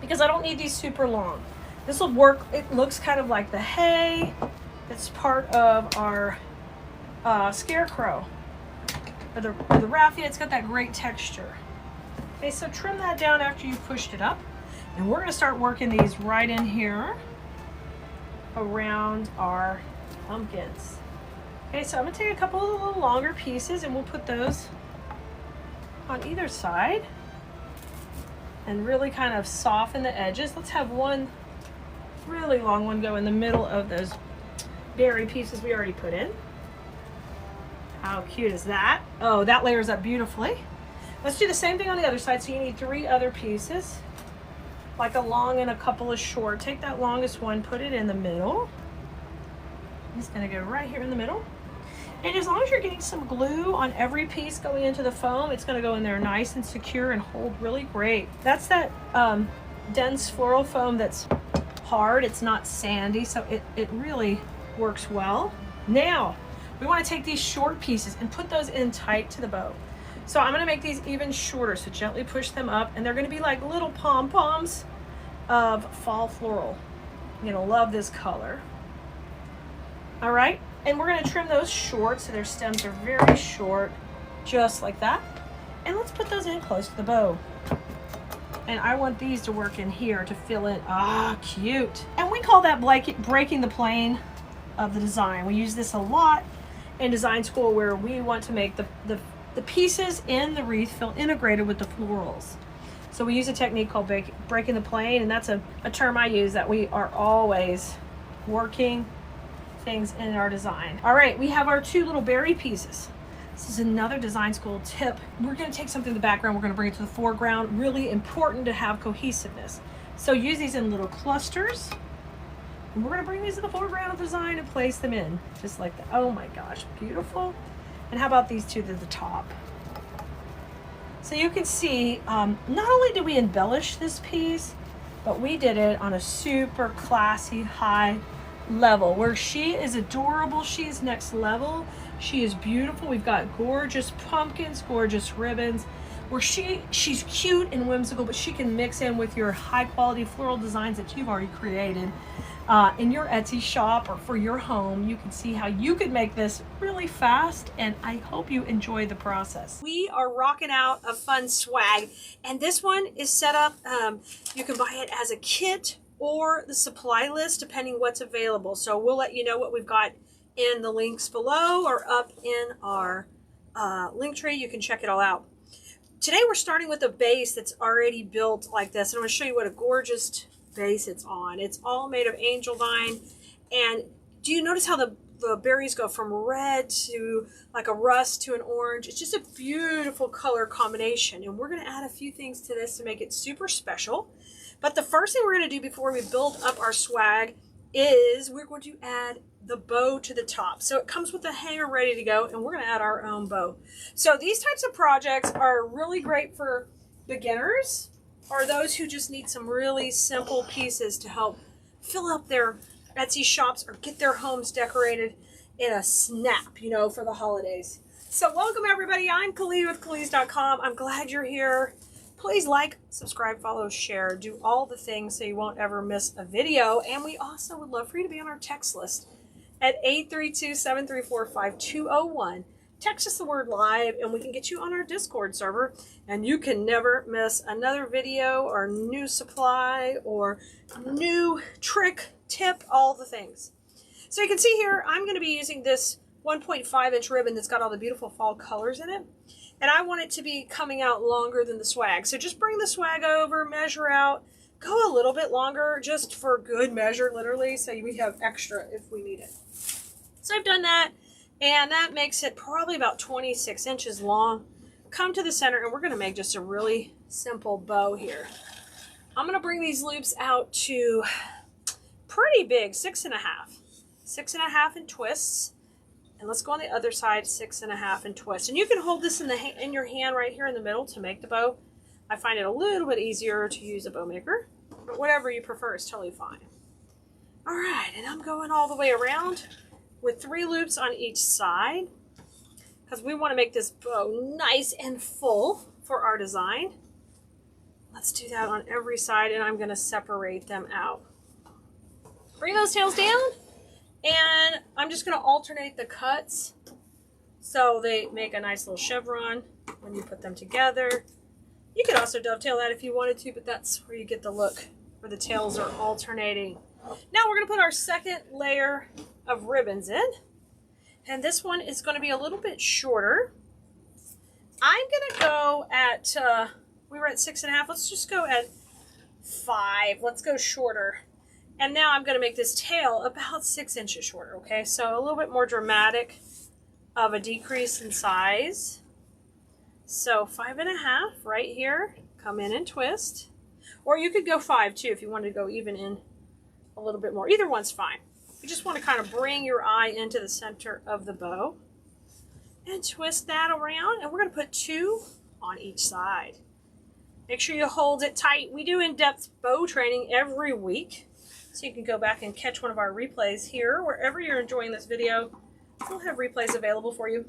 because I don't need these super long. This will work. It looks kind of like the hay that's part of our scarecrow or the raffia. It's got that great texture. Okay, so trim that down after you've pushed it up, and we're going to start working these right in here around our pumpkins. Okay, so I'm going to take a couple of the little longer pieces and we'll put those on either side and really kind of soften the edges. Let's have one really long one go in the middle of those berry pieces we already put in. How cute is that? Oh, that layers up beautifully. Let's do the same thing on the other side. So you need 3 other pieces, like a long and a couple of short. Take that longest one, put it in the middle. It's gonna go right here in the middle. And as long as you're getting some glue on every piece going into the foam, it's gonna go in there nice and secure and hold really great. That's that dense floral foam that's hard. It's not sandy, so it really works well. Now, we wanna take these short pieces and put those in tight to the bow. So I'm gonna make these even shorter, so gently push them up, and they're gonna be like little pom-poms of fall floral. You're gonna love this color. All right, and we're gonna trim those short so their stems are very short, just like that. And let's put those in close to the bow. And I want these to work in here to fill in. Ah, cute. And we call that breaking the plane of the design. We use this a lot in design school where we want to make the pieces in the wreath feel integrated with the florals. So we use a technique called breaking the plane, and that's a term I use, that we are always working things in our design. All right, we have our 2 little berry pieces. This is another design school tip. We're going to take something in the background, we're going to bring it to the foreground. Really important to have cohesiveness. So use these in little clusters. And we're going to bring these to the foreground of the design and place them in, just like that. Oh my gosh, beautiful. And how about these 2 to the top? So you can see, not only did we embellish this piece, but we did it on a super classy, high level where she is adorable. She is next level. She is beautiful. We've got gorgeous pumpkins, gorgeous ribbons, where she's cute and whimsical, but she can mix in with your high quality floral designs that you've already created in your Etsy shop or for your home. You can see how you could make this really fast, and I hope you enjoy the process. We are rocking out a fun swag, and this one is set up, you can buy it as a kit or the supply list depending what's available. So we'll let you know what we've got in the links below or up in our link tree. You can check it all out. Today we're starting with a base that's already built like this, and I'm going to show you what a gorgeous base it's on. It's all made of angel vine. And do you notice how the berries go from red to like a rust to an orange? It's just a beautiful color combination. And we're going to add a few things to this to make it super special. But the first thing we're going to do before we build up our swag is we're going to add the bow to the top. So it comes with a hanger ready to go, and we're going to add our own bow. So these types of projects are really great for beginners or those who just need some really simple pieces to help fill up their Etsy shops or get their homes decorated in a snap, you know, for the holidays. So welcome everybody. I'm Keleas with Keleas.com. I'm glad you're here. Please like, subscribe, follow, share, do all the things so you won't ever miss a video. And we also would love for you to be on our text list at 832-734-5201. Text us the word live and we can get you on our Discord server, and you can never miss another video or new supply or new trick, tip, all the things. So you can see here, I'm going to be using this 1.5 inch ribbon that's got all the beautiful fall colors in it. And I want it to be coming out longer than the swag. So just bring the swag over, measure out, go a little bit longer just for good measure, literally, so we have extra if we need it. So I've done that, and that makes it probably about 26 inches long. Come to the center, and we're going to make just a really simple bow here. I'm going to bring these loops out to pretty big, 6.5. 6.5 in twists. And let's go on the other side, 6.5 and twist. And you can hold this in your hand right here in the middle to make the bow. I find it a little bit easier to use a bow maker, but whatever you prefer is totally fine. All right, and I'm going all the way around with 3 loops on each side because we want to make this bow nice and full for our design. Let's do that on every side, and I'm going to separate them out. Bring those tails down. And I'm just going to alternate the cuts so they make a nice little chevron when you put them together. You could also dovetail that if you wanted to, but that's where you get the look where the tails are alternating. Now we're going to put our second layer of ribbons in. And this one is going to be a little bit shorter. I'm going to go at, we were at 6.5. Let's just go at 5. Let's go shorter. And now I'm going to make this tail about 6 inches shorter, okay? So a little bit more dramatic of a decrease in size. So 5.5 right here. Come in and twist. Or you could go 5 too if you wanted to go even in a little bit more. Either one's fine. You just want to kind of bring your eye into the center of the bow. And twist that around. And we're going to put 2 on each side. Make sure you hold it tight. We do in-depth bow training every week. So you can go back and catch one of our replays here. Wherever you're enjoying this video, we'll have replays available for you.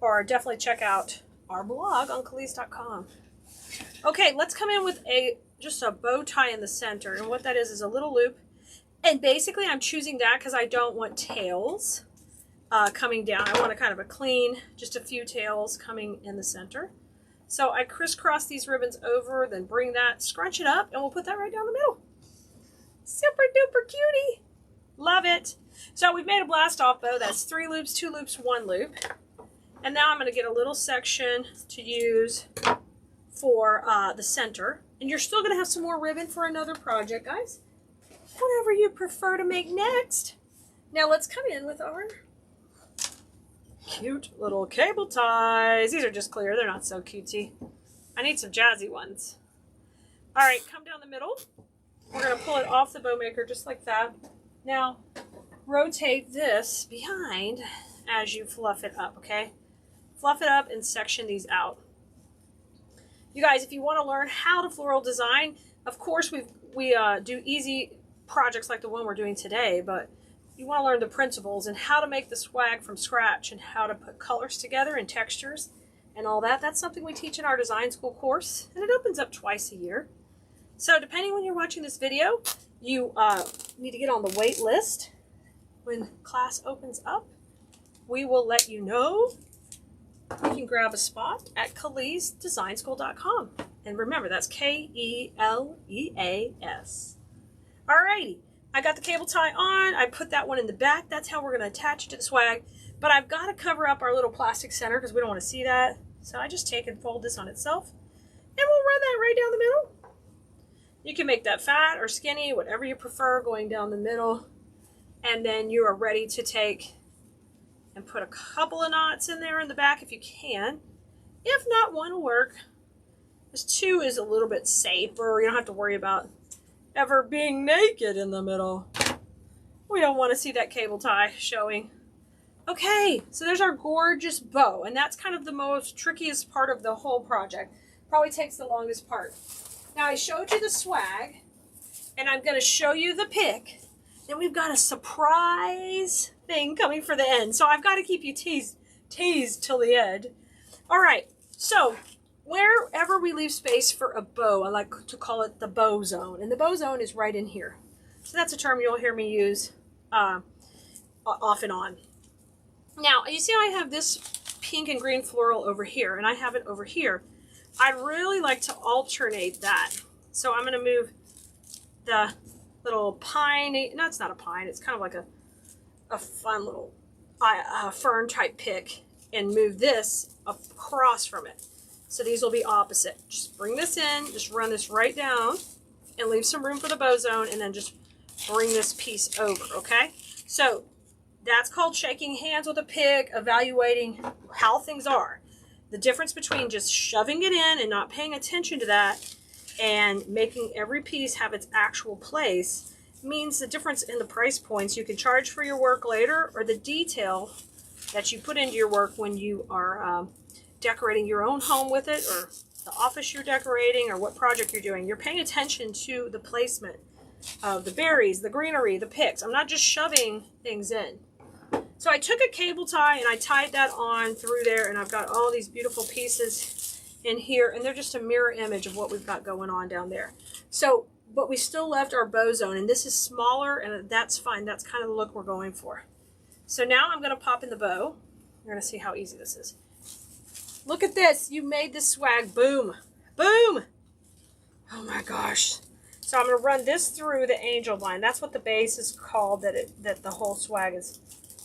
Or definitely check out our blog on Keleas.com. Okay, let's come in with just a bow tie in the center. And what that is a little loop. And basically I'm choosing that because I don't want tails coming down. I want a kind of a clean, just a few tails coming in the center. So I crisscross these ribbons over, then bring that, scrunch it up, and we'll put that right down the middle. Super duper cutie. Love it. So we've made a blast off bow. That's 3 loops, 2 loops, 1 loop. And now I'm going to get a little section to use for the center. And you're still going to have some more ribbon for another project, guys. Whatever you prefer to make next. Now let's come in with our cute little cable ties. These are just clear. They're not so cutesy. I need some jazzy ones. All right, come down the middle. We're going to pull it off the bow maker just like that. Now, rotate this behind as you fluff it up, okay? Fluff it up and section these out. You guys, if you want to learn how to floral design, of course we do easy projects like the one we're doing today, but you want to learn the principles and how to make the swag from scratch and how to put colors together and textures and all that. That's something we teach in our design school course, and it opens up twice a year. So depending when you're watching this video, you need to get on the wait list. When class opens up, we will let you know. You can grab a spot at KeleasDesignSchool.com. And remember, that's Keleas. Alrighty, I got the cable tie on. I put that one in the back. That's how we're going to attach it to the swag. But I've got to cover up our little plastic center because we don't want to see that. So I just take and fold this on itself. And we'll run that right down the middle. You can make that fat or skinny, whatever you prefer, going down the middle. And then you are ready to take and put a couple of knots in there in the back if you can. If not, one will work. This 2 is a little bit safer. You don't have to worry about ever being naked in the middle. We don't want to see that cable tie showing. Okay, so there's our gorgeous bow, and that's kind of the most trickiest part of the whole project. Probably takes the longest part. Now I showed you the swag, and I'm going to show you the pick. Then we've got a surprise thing coming for the end. So I've got to keep you teased till the end. All right, so wherever we leave space for a bow, I like to call it the bow zone. And the bow zone is right in here. So that's a term you'll hear me use off and on. Now, you see I have this pink and green floral over here, and I have it over here. I'd really like to alternate that. So I'm going to move the little pine, no, it's not a pine, it's kind of like a fun little fern type pick, and move this across from it. So these will be opposite. Just bring this in, just run this right down, and leave some room for the bow zone, and then just bring this piece over, okay? So that's called shaking hands with a pick, evaluating how things are. The difference between just shoving it in and not paying attention to that and making every piece have its actual place means the difference in the price points you can charge for your work later, or the detail that you put into your work when you are decorating your own home with it, or the office you're decorating, or what project you're doing. You're paying attention to the placement of the berries, the greenery, the picks. I'm not just shoving things in. So I took a cable tie and I tied that on through there, and I've got all these beautiful pieces in here, and they're just a mirror image of what we've got going on down there. So, but we still left our bow zone, and this is smaller, and that's fine. That's kind of the look we're going for. So now I'm going to pop in the bow. You're going to see how easy this is. Look at this. You made this swag. Boom. Boom. Oh my gosh. So I'm going to run this through the angel vine. That's what the base is called that the whole swag is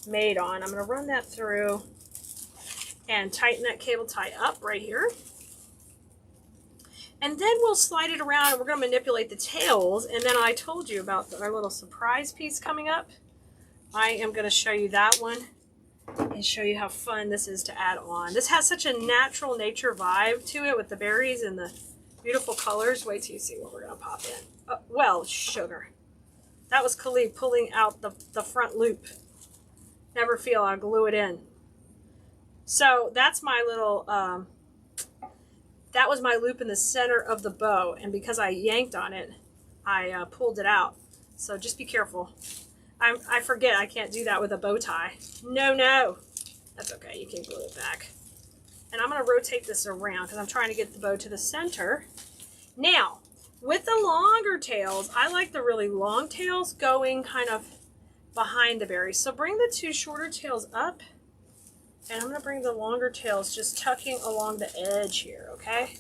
made on. I'm going to run that through and tighten that cable tie up right here. And then we'll slide it around, and we're going to manipulate the tails. And then I told you about our little surprise piece coming up. I am going to show you that one and show you how fun this is to add on. This has such a natural nature vibe to it with the berries and the beautiful colors. Wait till you see what we're going to pop in. Well, sugar. That was Keleas pulling out the front loop. Never feel, I'll glue it in. So that's my little, that was my loop in the center of the bow. And because I yanked on it, I pulled it out. So just be careful. I forget I can't do that with a bow tie. No. That's okay, you can glue it back. And I'm going to rotate this around because I'm trying to get the bow to the center. Now, with the longer tails, I like the really long tails going kind of behind the berries. So bring the 2 shorter tails up, and I'm going to bring the longer tails just tucking along the edge here, okay?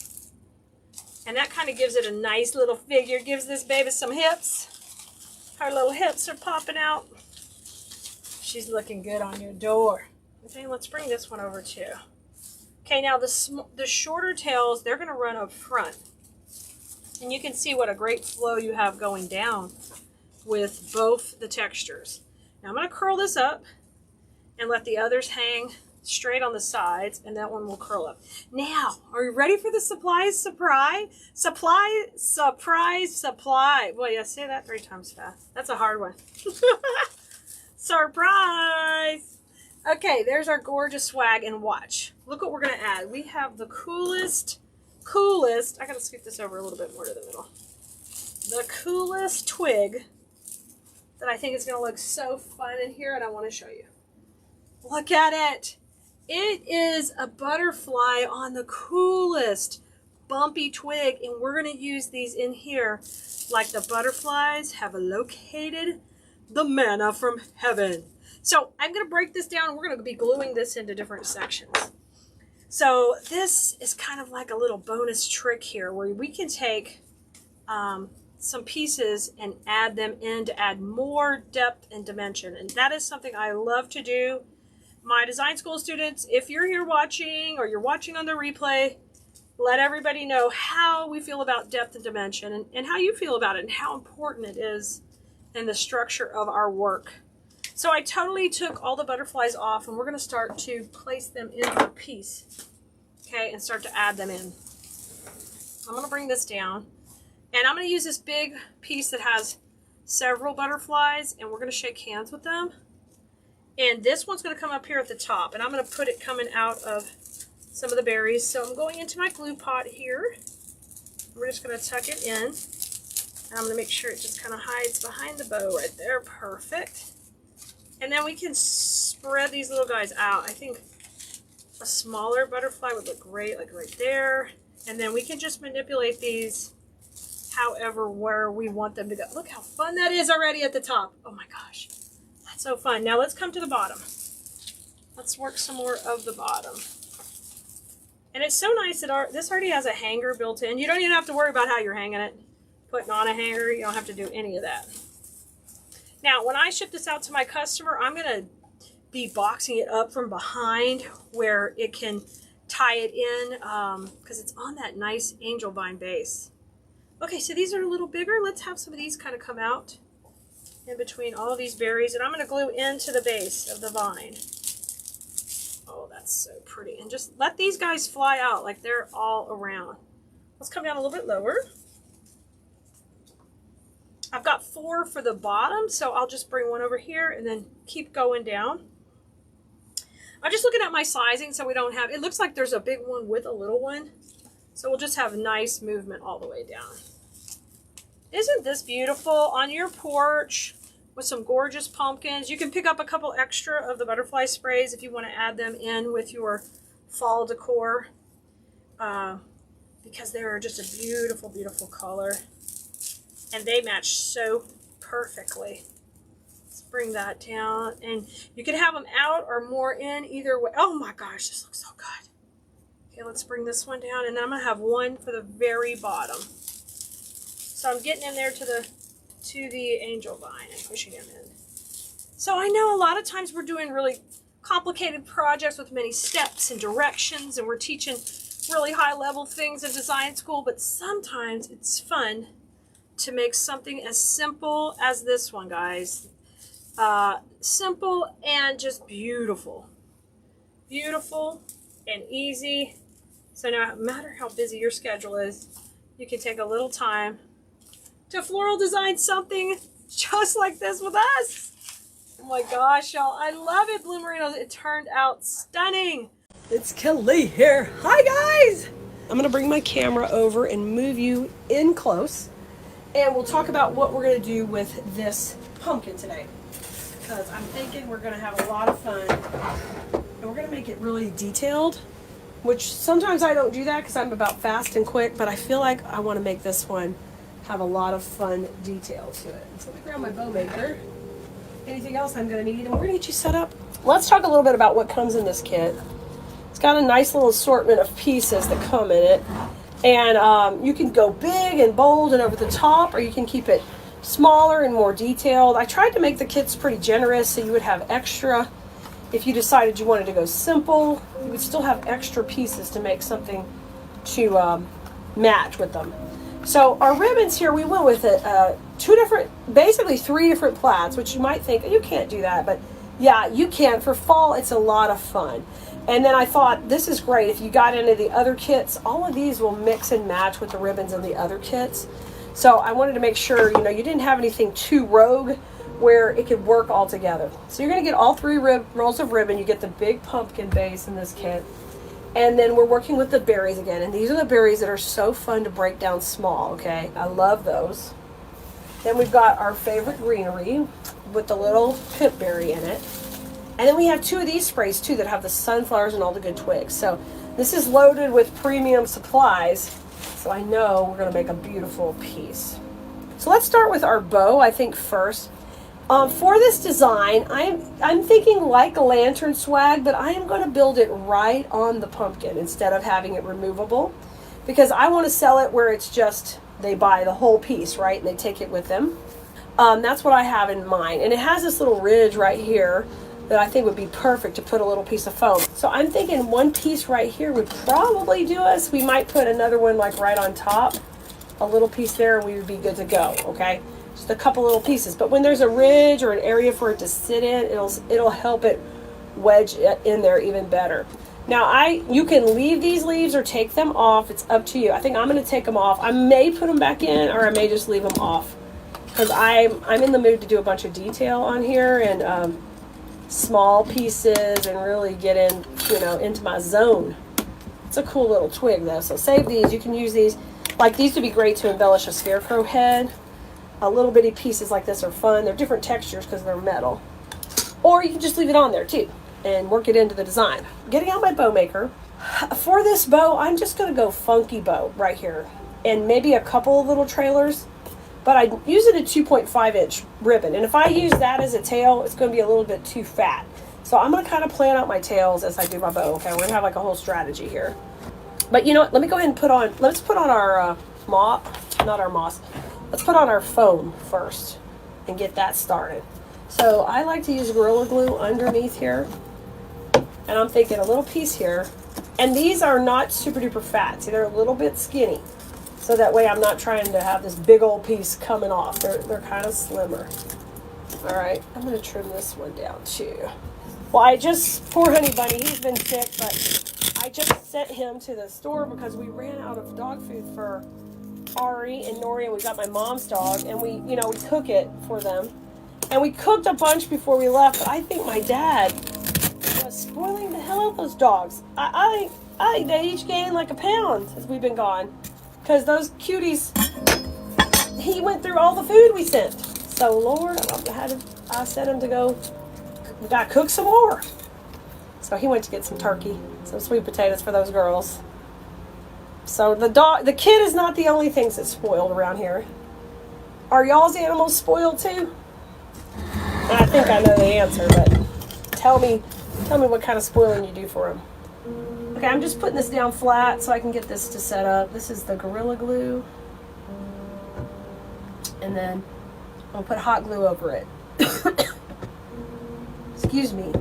And that kind of gives it a nice little figure, gives this baby some hips. Her little hips are popping out. She's looking good on your door. Okay, let's bring this one over too. Okay, now the shorter tails, they're going to run up front. And you can see what a great flow you have going down with both the textures. Now I'm going to curl this up and let the others hang straight on the sides, and that one will curl up. Now, are you ready for the surprise? Boy, yeah, say that 3 times fast. That's a hard one. Surprise! Okay, there's our gorgeous swag, and watch. Look what we're going to add. We have the coolest, I got to scoot this over a little bit more to the middle. The coolest twig that I think is going to look so fun in here, and I want to show you. Look at it. It is a butterfly on the coolest bumpy twig, and we're going to use these in here like the butterflies have located the manna from heaven. So I'm going to break this down, and we're going to be gluing this into different sections. So this is kind of like a little bonus trick here where we can take some pieces and add them in to add more depth and dimension. And that is something I love to do. My design school students, if you're here watching or you're watching on the replay, let everybody know how we feel about depth and dimension, and how you feel about it, and how important it is in the structure of our work. So I totally took all the butterflies off, and we're going to start to place them into a piece, okay, and start to add them in. I'm going to bring this down, and I'm going to use this big piece that has several butterflies, and we're going to shake hands with them. And this one's going to come up here at the top, and I'm going to put it coming out of some of the berries. So I'm going into my glue pot here. We're just going to tuck it in, and I'm going to make sure it just kind of hides behind the bow right there. Perfect. And then we can spread these little guys out. I think a smaller butterfly would look great, like right there. And then we can just manipulate these however, where we want them to go. Look how fun that is already at the top. Oh my gosh, that's so fun. Now let's come to the bottom. Let's work some more of the bottom. And it's so nice that this already has a hanger built in. You don't even have to worry about how you're hanging it. Putting on a hanger, you don't have to do any of that. Now, when I ship this out to my customer, I'm going to be boxing it up from behind where it can tie it in, because it's on that nice angel vine base. Okay, so these are a little bigger. Let's have some of these kind of come out in between all of these berries, and I'm going to glue into the base of the vine. Oh, that's so pretty. And just let these guys fly out like they're all around. Let's come down a little bit lower. I've got 4 for the bottom, so I'll just bring one over here and then keep going down. I'm just looking at my sizing so we don't have, it looks like there's a big one with a little one. So we'll just have nice movement all the way down. Isn't this beautiful on your porch with some gorgeous pumpkins? You can pick up a couple extra of the butterfly sprays if you want to add them in with your fall decor, because they're just a beautiful, beautiful color. And they match so perfectly. Let's bring that down. And you can have them out or more in either way. Oh my gosh, this looks so good. Okay, let's bring this one down. And then I'm going to have one for the very bottom. So I'm getting in there to the angel vine and pushing him in. So I know a lot of times we're doing really complicated projects with many steps and directions, and we're teaching really high level things in design school, but sometimes it's fun to make something as simple as this one, guys. Simple and just beautiful. Beautiful and easy. So no matter how busy your schedule is, you can take a little time to floral design something just like this with us. Oh my gosh, y'all. I love it, Blue Merinos. It turned out stunning. It's Kelly here. Hi, guys. I'm going to bring my camera over and move you in close. And we'll talk about what we're going to do with this pumpkin today. Because I'm thinking we're going to have a lot of fun. And we're going to make it really detailed. Which sometimes I don't do that because I'm about fast and quick. But I feel like I want to make this one have a lot of fun detail to it. So let me grab my bow maker. Anything else I'm going to need. And we're going to get you set up. Let's talk a little bit about what comes in this kit. It's got a nice little assortment of pieces that come in it. And you can go big and bold and over the top, or you can keep it smaller and more detailed. I tried to make the kits pretty generous so you would have extra. If you decided you wanted to go simple, you would still have extra pieces to make something to match with them. So our ribbons here, we went with it, basically 3 different plaids, which you might think, you can't do that. But yeah, you can. For fall, it's a lot of fun. And then I thought, this is great. If you got into the other kits, all of these will mix and match with the ribbons in the other kits. So I wanted to make sure, you didn't have anything too rogue where it could work all together. So you're going to get all 3 rolls of ribbon. You get the big pumpkin base in this kit. And then we're working with the berries again. And these are the berries that are so fun to break down small, okay? I love those. Then we've got our favorite greenery with the little pip berry in it. And then we have 2 of these sprays too that have the sunflowers and all the good twigs. So this is loaded with premium supplies. So I know we're going to make a beautiful piece. So let's start with our bow, I think, first. For this design, I'm thinking like a lantern swag, but I am going to build it right on the pumpkin instead of having it removable. Because I want to sell it where it's just, they buy the whole piece, right? And they take it with them. That's what I have in mind. And it has this little ridge right here that I think would be perfect to put a little piece of foam. So I'm thinking one piece right here would probably do us. We might put another one like right on top, a little piece there, and we would be good to go, okay? Just a couple little pieces. But when there's a ridge or an area for it to sit in, it'll help it wedge in there even better. Now you can leave these leaves or take them off. It's up to you. I think I'm going to take them off. I may put them back in, or I may just leave them off, because I'm in the mood to do a bunch of detail on here and small pieces and really get in, into my zone. It's a cool little twig though, so save these. You can use these, like these would be great to embellish a scarecrow head. A little bitty pieces like this are fun. They're different textures because they're metal. Or you can just leave it on there too and work it into the design. Getting out my bow maker. For this bow, I'm just going to go funky bow right here. And maybe a couple of little trailers. But I use it a 2.5 inch ribbon. And if I use that as a tail, it's going to be a little bit too fat. So I'm going to kind of plan out my tails as I do my bow. Okay, we're going to have like a whole strategy here. But you know what? Let me go ahead and let's put on our let's put on our foam first and get that started. So I like to use Gorilla Glue underneath here. And I'm thinking a little piece here. And these are not super duper fat. See, they're a little bit skinny. So that way I'm not trying to have this big old piece coming off. They're kind of slimmer. All right, I'm going to trim this one down too. Well, poor Honey Bunny, he's been sick, but I just sent him to the store because we ran out of dog food for Ari and Nori, and we got my mom's dog, and we cook it for them. And we cooked a bunch before we left, but I think my dad was spoiling the hell out of those dogs. I think they each gained like a pound since we've been gone. Because those cuties, he went through all the food we sent. So, Lord, I sent him to go, we got to cook some more. So he went to get some turkey, some sweet potatoes for those girls. So the kid is not the only things that's spoiled around here. Are y'all's animals spoiled too? And I think I know the answer, but tell me what kind of spoiling you do for them. Okay, I'm just putting this down flat so I can get this to set up. This is the Gorilla Glue. And then I'll put hot glue over it. Excuse me.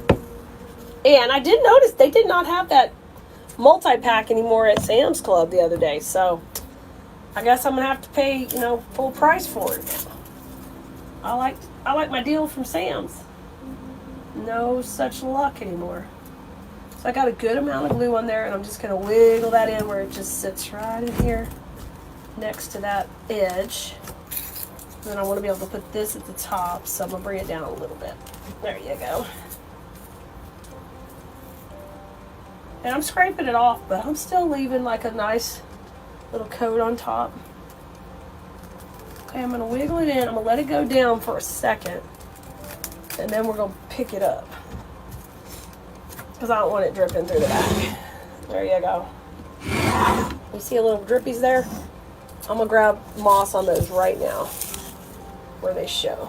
And I did notice they did not have that multi-pack anymore at Sam's Club the other day. So I guess I'm going to have to pay, full price for it. I like my deal from Sam's. No such luck anymore. So I got a good amount of glue on there, and I'm just going to wiggle that in where it just sits right in here next to that edge. And then I want to be able to put this at the top, so I'm going to bring it down a little bit. There you go. And I'm scraping it off, but I'm still leaving like a nice little coat on top. Okay, I'm going to wiggle it in. I'm going to let it go down for a second, and then we're going to pick it up, because I don't want it dripping through the back. There you go. You see a little drippies there? I'm going to grab moss on those right now where they show.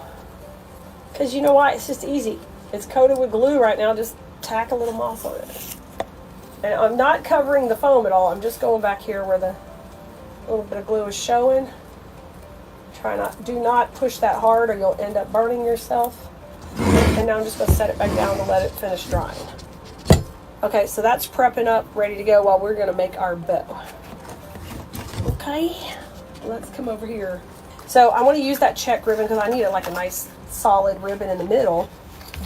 Because you know why? It's just easy. It's coated with glue right now. Just tack a little moss on it. And I'm not covering the foam at all. I'm just going back here where the little bit of glue is showing. Do not push that hard or you'll end up burning yourself. And now I'm just going to set it back down and let it finish drying. Okay, so that's prepping up, ready to go while we're going to make our bow. Okay, let's come over here. So I want to use that check ribbon because I need like a nice solid ribbon in the middle,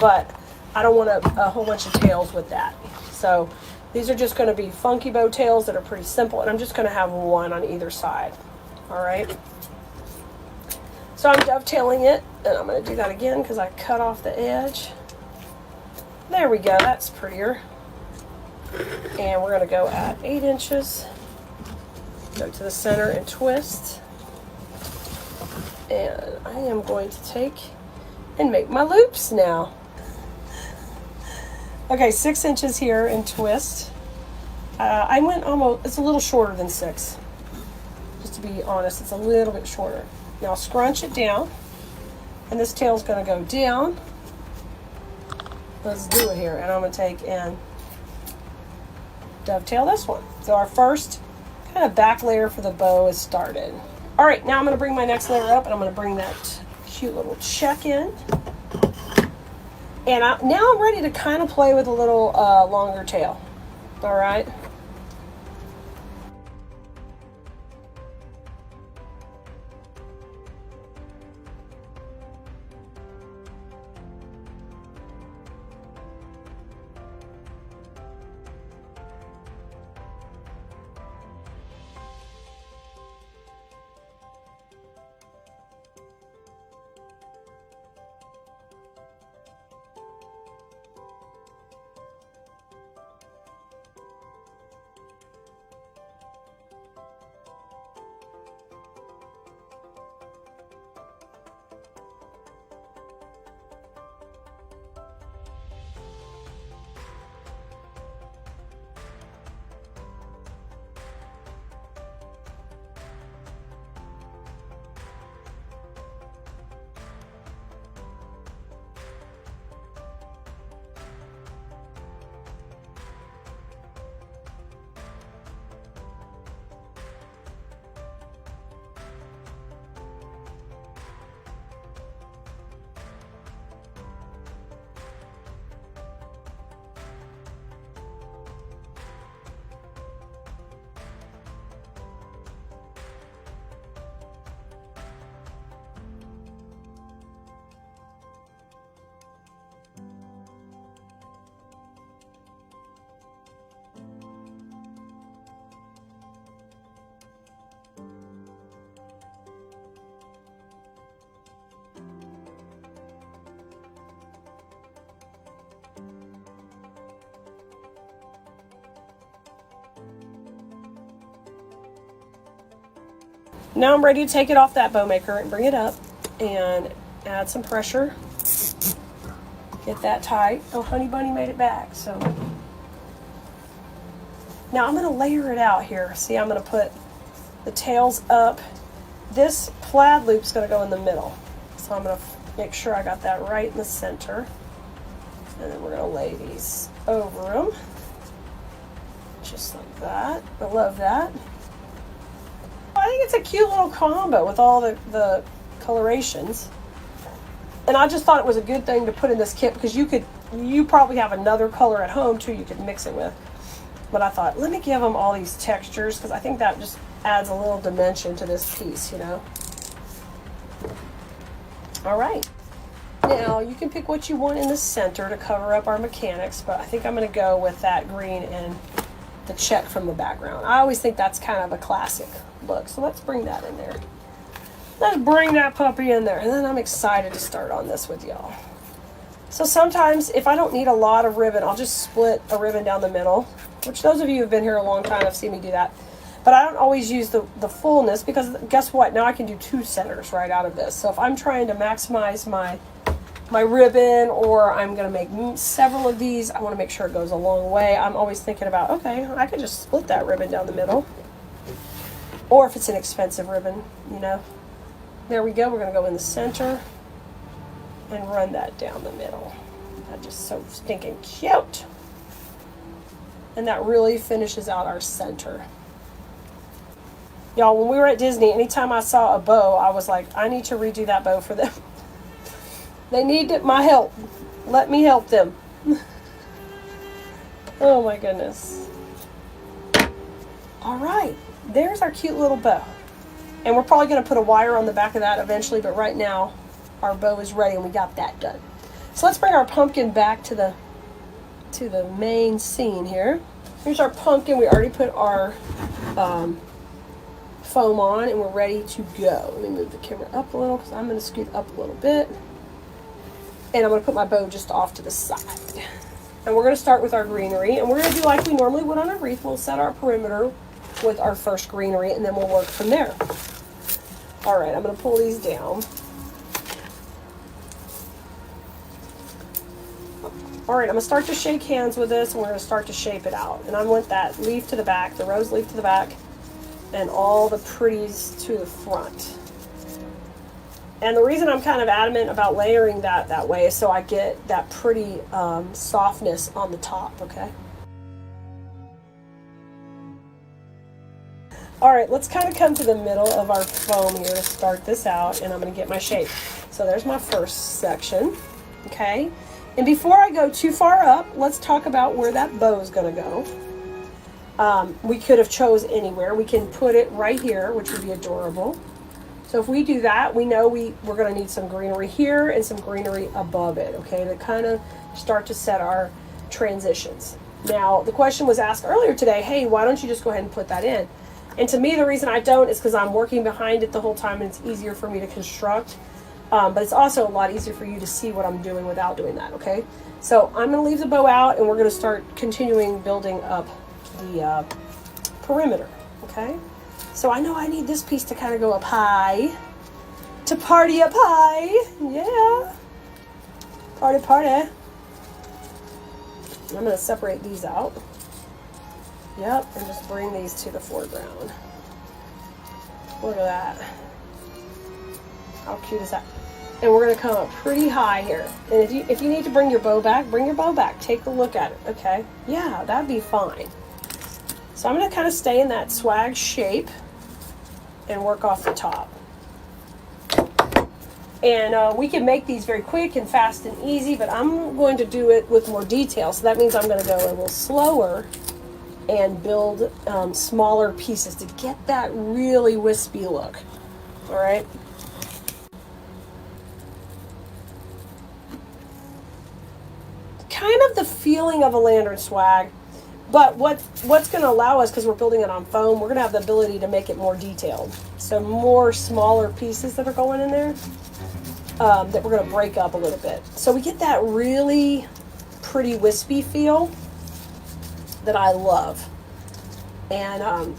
but I don't want a whole bunch of tails with that. So these are just going to be funky bow tails that are pretty simple, and I'm just going to have one on either side. All right. So I'm dovetailing it, and I'm going to do that again because I cut off the edge. There we go. That's prettier. And we're going to go at 8 inches. Go to the center and twist. And I am going to take and make my loops now. Okay, 6 inches here and twist. I went almost, it's a little shorter than 6. Just to be honest, it's a little bit shorter. Now scrunch it down. And this tail's going to go down. Let's do it here. And I'm going to take and dovetail this one. So our first kind of back layer for the bow is started. All right, now I'm going to bring my next layer up, and I'm going to bring that cute little check in. And now I'm ready to kind of play with a little longer tail. All right. Now I'm ready to take it off that bow maker and bring it up and add some pressure. Get that tight. Oh, Honey Bunny made it back. So now I'm going to layer it out here. See, I'm going to put the tails up. This plaid loop's going to go in the middle. So I'm going to make sure I got that right in the center. And then we're going to lay these over them. Just like that. I love that. I think it's a cute little combo with all the colorations. And I just thought it was a good thing to put in this kit because you probably have another color at home too you could mix it with. But I thought, let me give them all these textures because I think that just adds a little dimension to this piece, you know. All right. Now, you can pick what you want in the center to cover up our mechanics, but I think I'm going to go with that green and the check from the background. I always think that's kind of a classic look, so let's bring that in there. Let's bring that puppy in there, and then I'm excited to start on this with y'all. So sometimes, if I don't need a lot of ribbon, I'll just split a ribbon down the middle, which those of you who have been here a long time have seen me do that. But I don't always use the fullness because guess what? Now I can do 2 centers right out of this. So if I'm trying to maximize my ribbon, or I'm going to make several of these, I want to make sure it goes a long way. I'm always thinking about, okay, I could just split that ribbon down the middle. Or if it's an expensive ribbon, you know. There we go. We're going to go in the center and run that down the middle. That's just so stinking cute. And that really finishes out our center. Y'all, when we were at Disney, anytime I saw a bow, I was like, I need to redo that bow for them. They need my help. Let me help them. Oh my goodness. All right. There's our cute little bow. And we're probably going to put a wire on the back of that eventually, but right now our bow is ready and we got that done. So let's bring our pumpkin back to the main scene here. Here's our pumpkin. We already put our foam on and we're ready to go. Let me move the camera up a little because I'm going to scoot up a little bit. And I'm going to put my bow just off to the side. And we're going to start with our greenery. And we're going to do like we normally would on a wreath. We'll set our perimeter with our first greenery and then we'll work from there. All right, I'm going to pull these down. All right, I'm going to start to shake hands with this and we're going to start to shape it out. And I want that leaf to the back, the rose leaf to the back, and all the pretties to the front. And the reason I'm kind of adamant about layering that way is so I get that pretty softness on the top, okay? All right, let's kind of come to the middle of our foam here to start this out, and I'm going to get my shape. So there's my first section, okay? And before I go too far up, let's talk about where that bow is going to go. We could have chose anywhere. We can put it right here, which would be adorable. So if we do that, we know we're going to need some greenery here and some greenery above it, okay, to kind of start to set our transitions. Now, the question was asked earlier today, hey, why don't you just go ahead and put that in? And to me, the reason I don't is because I'm working behind it the whole time and it's easier for me to construct. But it's also a lot easier for you to see what I'm doing without doing that, okay? So I'm going to leave the bow out and we're going to start continuing building up the perimeter, okay? So I know I need this piece to kind of go up high. To party up high. Yeah. Party, party. I'm going to separate these out. Yep, and just bring these to the foreground. Look at that. How cute is that? And we're going to come up pretty high here. And if you need to bring your bow back, bring your bow back. Take a look at it, okay? Yeah, that'd be fine. So I'm going to kind of stay in that swag shape and work off the top. And we can make these very quick and fast and easy, but I'm going to do it with more detail. So that means I'm going to go a little slower and build smaller pieces to get that really wispy look. All right. Kind of the feeling of a lantern swag, but what's going to allow us, because we're building it on foam, we're going to have the ability to make it more detailed. So more smaller pieces that are going in there that we're going to break up a little bit. So we get that really pretty wispy feel that I love, and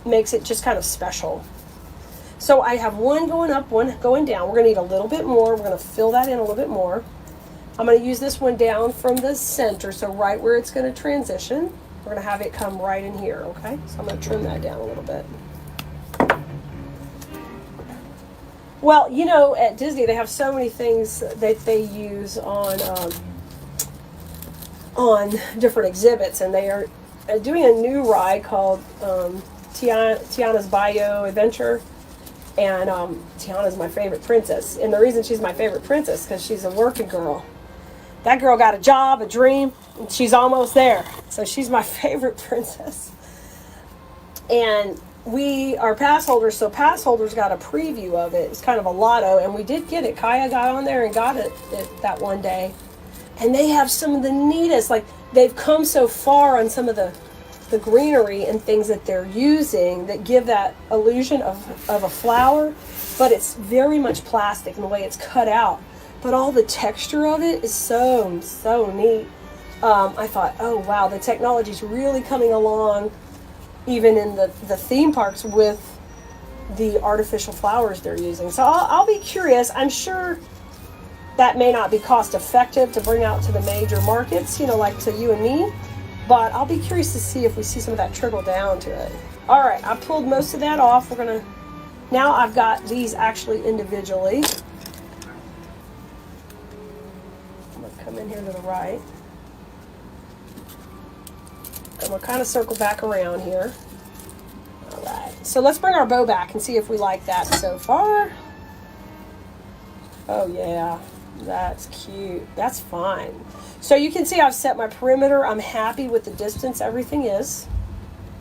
makes it just kind of special. So I have one going up, one going down. We're going to need a little bit more. We're going to fill that in a little bit more. I'm going to use this one down from the center, so right where it's going to transition. We're going to have it come right in here, okay? So I'm going to trim that down a little bit. Well, you know, at Disney, they have so many things that they use on different exhibits, and they are doing a new ride called Tiana's Bayou Adventure. And Tiana's my favorite princess. And the reason she's my favorite princess is because she's a working girl. That girl got a job, a dream, and she's almost there. So she's my favorite princess. And we are pass holders, so pass holders got a preview of it. It's kind of a lotto, and we did get it. Kaya got on there and got it that one day. And they have some of the neatest, like, they've come so far on some of the greenery and things that they're using that give that illusion of a flower, but it's very much plastic in the way it's cut out. But all the texture of it is so neat. I thought, oh wow, the technology's really coming along, even in the theme parks, with the artificial flowers they're using. So I'll be curious. I'm sure that may not be cost effective to bring out to the major markets, you know, like to you and me. But I'll be curious to see if we see some of that trickle down to it. All right, I pulled most of that off. Now I've got these actually individually. I'm gonna come in here to the right. And we'll kind of circle back around here. All right, so let's bring our bow back and see if we like that so far. Oh yeah, that's cute. That's fine. So you can see I've set my perimeter. I'm happy with the distance everything is.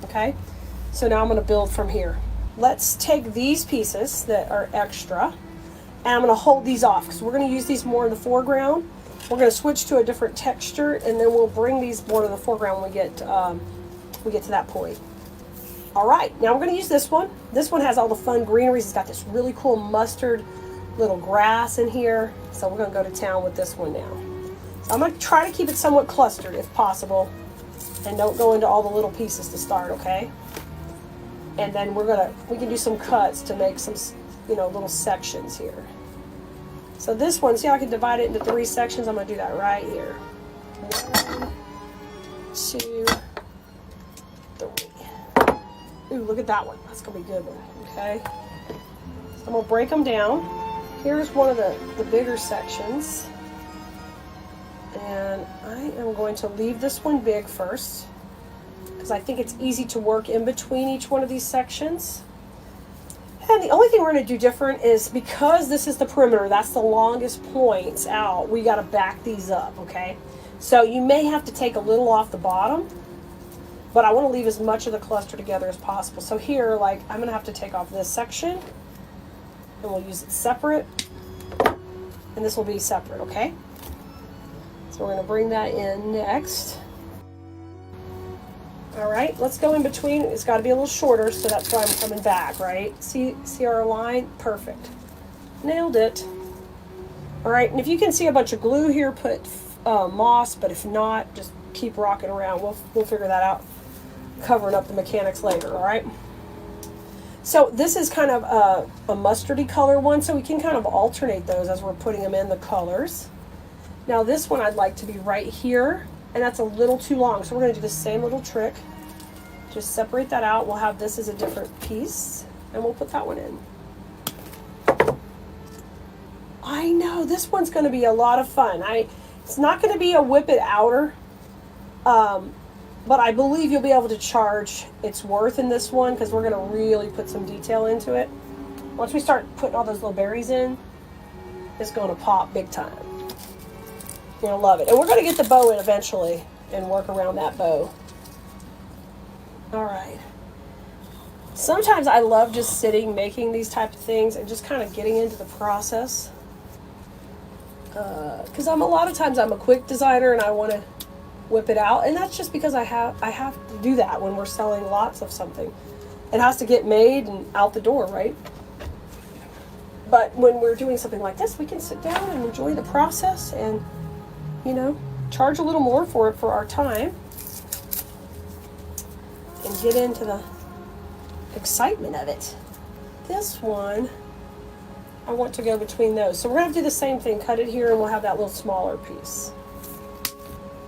Okay, so now I'm going to build from here. Let's take these pieces that are extra, and I'm going to hold these off because we're going to use these more in the foreground. We're going to switch to a different texture, and then we'll bring these more to the foreground when we get to that point. All right, now we're going to use this one. This one has all the fun greeneries. It's got this really cool mustard little grass in here, so we're going to go to town with this one now. So I'm going to try to keep it somewhat clustered if possible, and don't go into all the little pieces to start, okay? And then we can do some cuts to make some, you know, little sections here. So this one, see how I can divide it into 3 sections? I'm going to do that right here. 1, 2, 3. Ooh, look at that one. That's going to be a good one, okay? So I'm going to break them down. Here's one of the bigger sections. And I am going to leave this one big first, because I think it's easy to work in between each one of these sections. And the only thing we're going to do different is because this is the perimeter, that's the longest points out, we got to back these up, okay? So you may have to take a little off the bottom, but I want to leave as much of the cluster together as possible. So here, like, I'm going to have to take off this section, and we'll use it separate, and this will be separate, okay? So we're going to bring that in next. All right, let's go in between. It's got to be a little shorter, so that's why I'm coming back, right? See our line? Perfect. Nailed it. All right, and if you can see a bunch of glue here, put moss, but if not, just keep rocking around. We'll figure that out, covering up the mechanics later, all right? So this is kind of a mustardy color one, so we can kind of alternate those as we're putting them in the colors. Now this one I'd like to be right here, and that's a little too long, so we're going to do the same little trick. Just separate that out. We'll have this as a different piece, and we'll put that one in. I know, this one's going to be a lot of fun. It's not going to be a whip it outer, but I believe you'll be able to charge its worth in this one because we're going to really put some detail into it. Once we start putting all those little berries in, it's going to pop big time. You're going to love it. And we're going to get the bow in eventually and work around that bow. All right. Sometimes I love just sitting, making these type of things and just kind of getting into the process. Because a lot of times I'm a quick designer and I want to whip it out, and that's just because I have to do that when we're selling lots of something. It has to get made and out the door, right? But when we're doing something like this, we can sit down and enjoy the process and, you know, charge a little more for it for our time and get into the excitement of it. This one, I want to go between those. So we're going to do the same thing, cut it here, and we'll have that little smaller piece.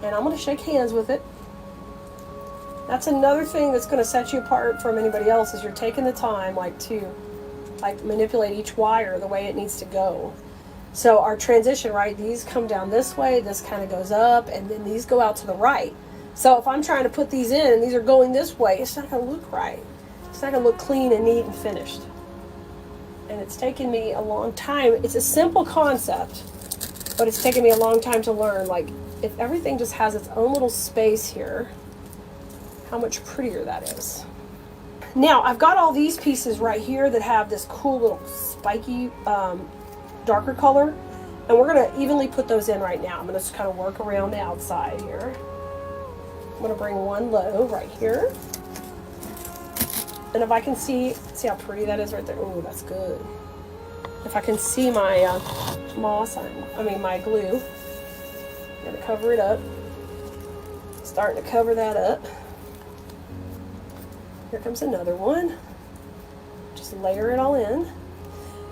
And I'm going to shake hands with it. That's another thing that's going to set you apart from anybody else is you're taking the time to manipulate each wire the way it needs to go. So our transition, right, these come down this way, this kind of goes up, and then these go out to the right. So if I'm trying to put these in and these are going this way, it's not going to look right. It's not going to look clean and neat and finished. And it's taken me a long time. It's a simple concept, but it's taken me a long time to learn. Like, if everything just has its own little space here, how much prettier that is. Now, I've got all these pieces right here that have this cool little spiky, darker color, and we're going to evenly put those in right now. I'm going to just kind of work around the outside here. I'm going to bring one low right here. And if I can see how pretty that is right there. Oh, that's good. If I can see my my glue, I'm going to cover it up. Starting to cover that up. Here comes another one. Just layer it all in.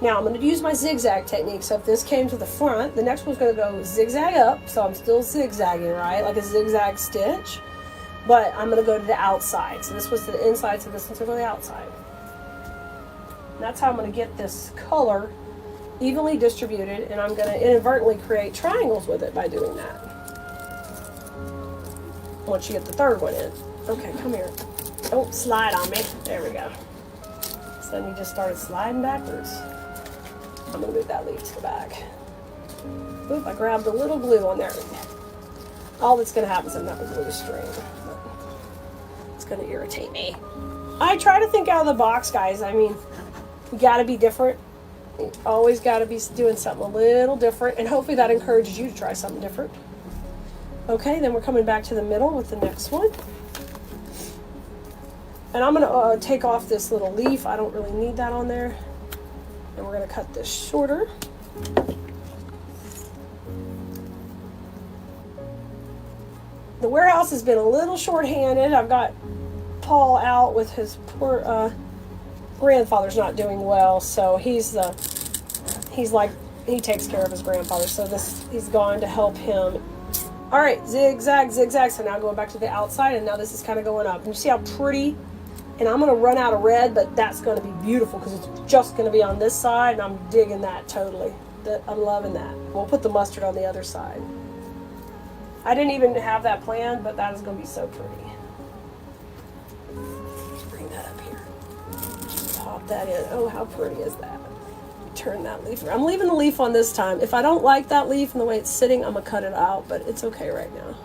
Now I'm going to use my zigzag technique. So if this came to the front, the next one's going to go zigzag up. So I'm still zigzagging, right? Like a zigzag stitch. But I'm going to go to the outside. So this was the inside, so this one's going to go to the outside. And that's how I'm going to get this color evenly distributed, and I'm going to inadvertently create triangles with it by doing that. Once you get the third one in. Okay, come here. Don't slide on me. There we go. So then you just started sliding backwards. I'm going to move that leaf to the back. Oop, I grabbed a little glue on there. All that's going to happen is I'm not going to glue string. It's going to irritate me. I try to think out of the box, guys. I mean, you got to be different. You always got to be doing something a little different, and hopefully that encourages you to try something different. Okay, then we're coming back to the middle with the next one. And I'm going to take off this little leaf. I don't really need that on there. And we're going to cut this shorter. The warehouse has been a little short-handed. I've got Paul out with his poor grandfather's not doing well, so he takes care of his grandfather. So he's gone to help him. All right, zigzag, zigzag. So now going back to the outside, and now this is kind of going up. And you see how pretty? And I'm going to run out of red, but that's going to be beautiful because it's just going to be on this side, and I'm digging that totally. I'm loving that. We'll put the mustard on the other side. I didn't even have that planned, but that is going to be so pretty. Let's bring that up here. Just pop pop that in. Oh, how pretty is that? Turn that leaf around. I'm leaving the leaf on this time. If I don't like that leaf and the way it's sitting, I'm gonna cut it out, but it's okay right now.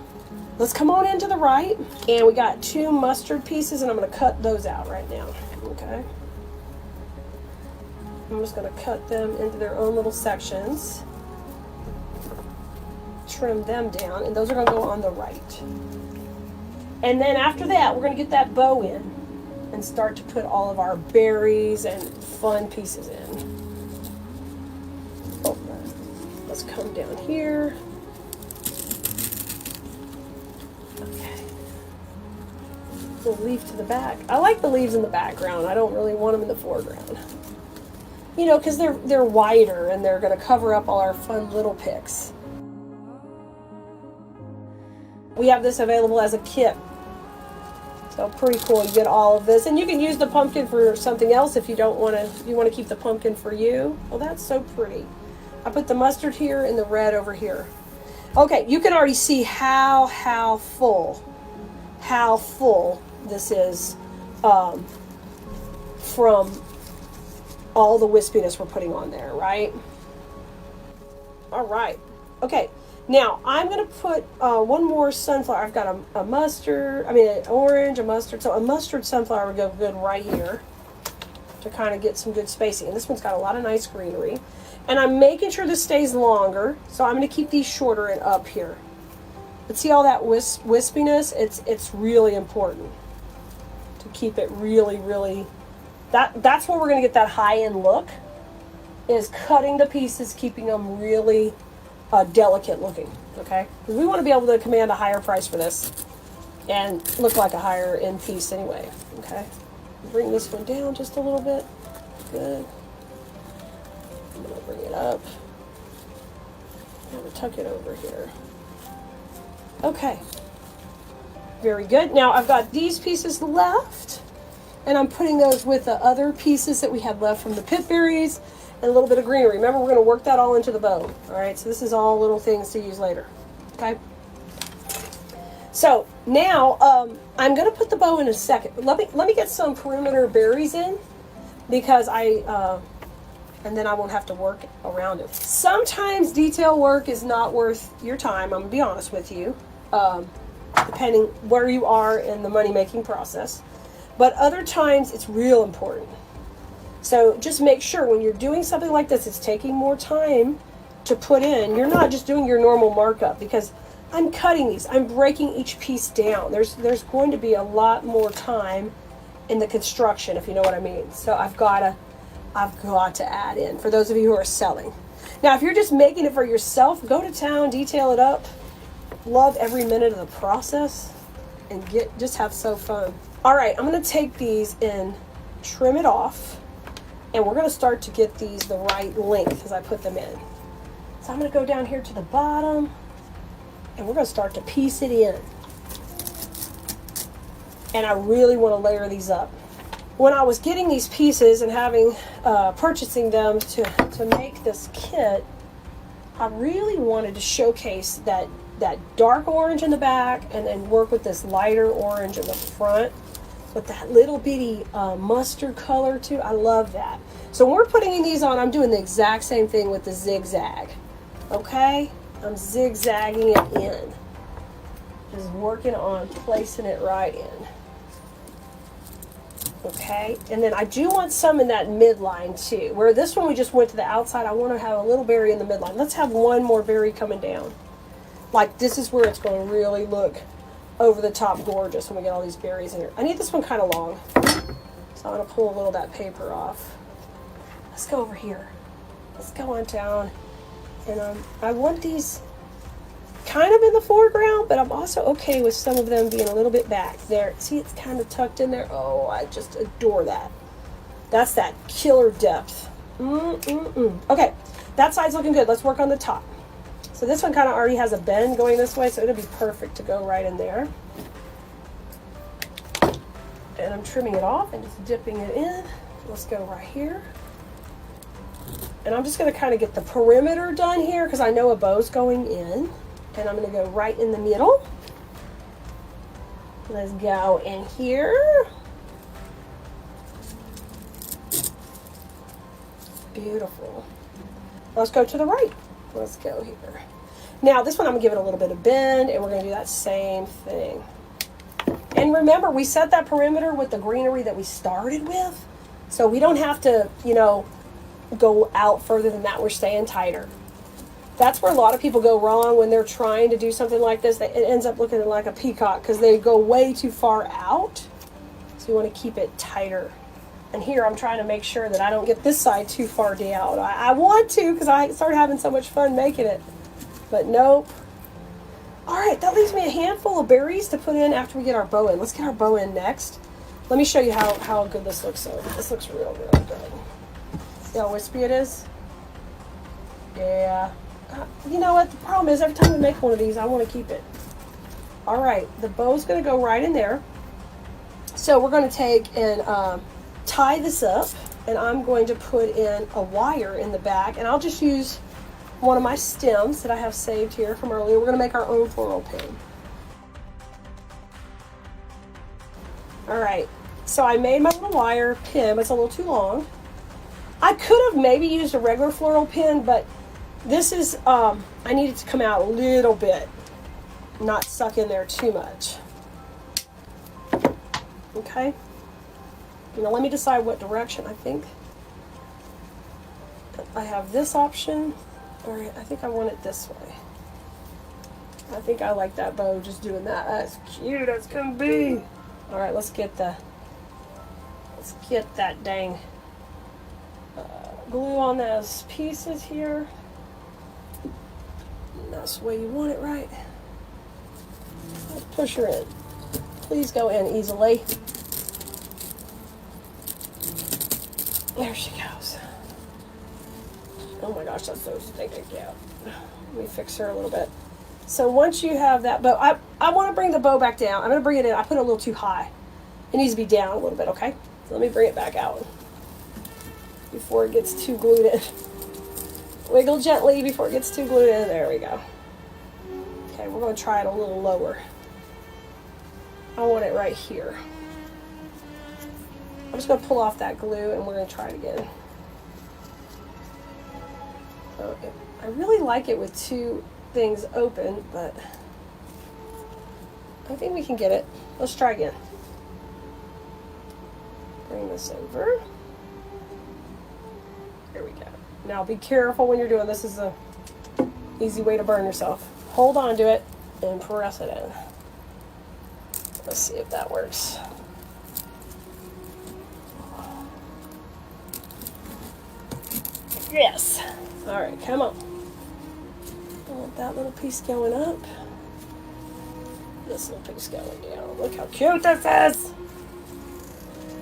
Let's come on into the right, and we got 2 mustard pieces, and I'm gonna cut those out right now, okay? I'm just gonna cut them into their own little sections, trim them down, and those are gonna go on the right. And then after that, we're gonna get that bow in and start to put all of our berries and fun pieces in. Oh, let's come down here. Okay. The leaf to the back. I like the leaves in the background. I don't really want them in the foreground. You know, because they're wider and they're going to cover up all our fun little picks. We have this available as a kit. So pretty cool. You get all of this, and you can use the pumpkin for something else if you don't want to. If you want to keep the pumpkin for you. Well, that's so pretty. I put the mustard here and the red over here. Okay, you can already see how full this is from all the wispiness we're putting on there, right? All right. Okay. Now, I'm going to put one more sunflower. I've got a mustard, an orange, a mustard. So a mustard sunflower would go good right here to kind of get some good spacing. And this one's got a lot of nice greenery. And I'm making sure this stays longer. So I'm going to keep these shorter and up here. But see all that wispiness? It's really important to keep it really, really... That's where we're going to get that high-end look, is cutting the pieces, keeping them really... delicate looking, okay? Because we want to be able to command a higher price for this and look like a higher end piece anyway, okay? Bring this one down just a little bit. Good. I'm going to bring it up. I'm going to tuck it over here. Okay. Very good. Now I've got these pieces left, and I'm putting those with the other pieces that we had left from the pit berries. And a little bit of greenery. Remember, we're going to work that all into the bow. All right, so this is all little things to use later. Okay. So now I'm going to put the bow in a second. Let me get some perimeter berries in, because and then I won't have to work around it. Sometimes detail work is not worth your time. I'm going to be honest with you, depending where you are in the money making process. But other times it's real important. So just make sure when you're doing something like this, it's taking more time to put in. You're not just doing your normal markup, because I'm cutting these. I'm breaking each piece down. There's going to be a lot more time in the construction, if you know what I mean. So I've got to add in for those of you who are selling. Now, if you're just making it for yourself, go to town, detail it up, love every minute of the process, and just have so fun. All right, I'm going to take these and trim it off. And we're going to start to get these the right length as I put them in. So I'm going to go down here to the bottom, and we're going to start to piece it in. And I really want to layer these up. When I was getting these pieces and purchasing them to make this kit, I really wanted to showcase that dark orange in the back and then work with this lighter orange in the front. With that little bitty mustard color too. I love that. So when we're putting these on, I'm doing the exact same thing with the zigzag. Okay? I'm zigzagging it in. Just working on placing it right in. Okay? And then I do want some in that midline too. Where this one we just went to the outside, I want to have a little berry in the midline. Let's have one more berry coming down. Like this is where it's going to really look over the top gorgeous when we get all these berries in here. I need this one kind of long, so I'm going to pull a little of that paper off. Let's go over here. Let's go on down. And I want these kind of in the foreground, but I'm also okay with some of them being a little bit back. There, see, it's kind of tucked in there. Oh, I just adore that. That's that killer depth. Okay, that side's looking good. Let's work on the top. So this one kind of already has a bend going this way, so it'll be perfect to go right in there. And I'm trimming it off and just dipping it in. Let's go right here. And I'm just going to kind of get the perimeter done here because I know a bow's going in. And I'm going to go right in the middle. Let's go in here. Beautiful. Let's go to the right. Let's go here. Now this one I'm going to give it a little bit of bend, and we're going to do that same thing. And remember, we set that perimeter with the greenery that we started with, so we don't have to, you know, go out further than that. We're staying tighter. That's where a lot of people go wrong when they're trying to do something like this. It ends up looking like a peacock because they go way too far out. So you want to keep it tighter. And here I'm trying to make sure that I don't get this side too far down. I want to because I started having so much fun making it. But nope. All right, that leaves me a handful of berries to put in after we get our bow in. Let's get our bow in next. Let me show you how good this looks. So this looks real good. See how wispy it is? Yeah. You know what? The problem is every time we make one of these, I want to keep it. All right, the bow's going to go right in there. So we're going to take and tie this up, and I'm going to put in a wire in the back, and I'll just use one of my stems that I have saved here from earlier. We're going to make our own floral pin. All right, so I made my little wire pin, but it's a little too long. I could have maybe used a regular floral pin, but this is, I need it to come out a little bit, not suck in there too much. Okay. You know, let me decide what direction. I think I have this option. All right, I think I want it this way. I think I like that bow just doing that. That's cute as can be. All right, let's get that dang glue on those pieces here. And that's the way you want it, right? Let's push her in. Please go in easily. There she goes. Oh my gosh, that's so stinking cute. Let me fix her a little bit. So once you have that bow, I want to bring the bow back down. I'm going to bring it in. I put it a little too high. It needs to be down a little bit, okay? So let me bring it back out before it gets too glued in. Wiggle gently before it gets too glued in. There we go. Okay, we're going to try it a little lower. I want it right here. I'm just going to pull off that glue and we're going to try it again. Okay. I really like it with two things open, but I think we can get it. Let's try again. Bring this over. There we go. Now be careful when you're doing this. This is an easy way to burn yourself. Hold on to it and press it in. Let's see if that works. Yes. All right, come on. I want that little piece going up. This little piece going down. Look how cute this is.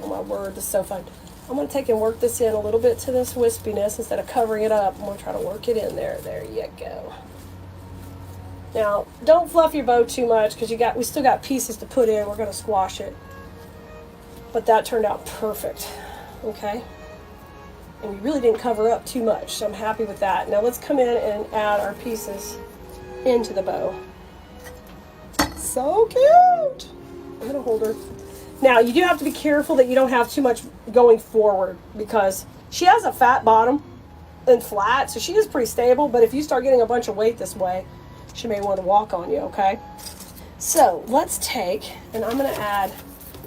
Oh my word, this is so fun. I'm going to take and work this in a little bit to this wispiness instead of covering it up. I'm going to try to work it in there. There you go. Now, don't fluff your bow too much because we still got pieces to put in. We're going to squash it. But that turned out perfect. Okay? And we really didn't cover up too much, so I'm happy with that. Now let's come in and add our pieces into the bow. So cute! I'm going to hold her. Now, you do have to be careful that you don't have too much going forward because she has a fat bottom and flat, so she is pretty stable, but if you start getting a bunch of weight this way, she may want to walk on you, okay? So, let's take, and I'm going to add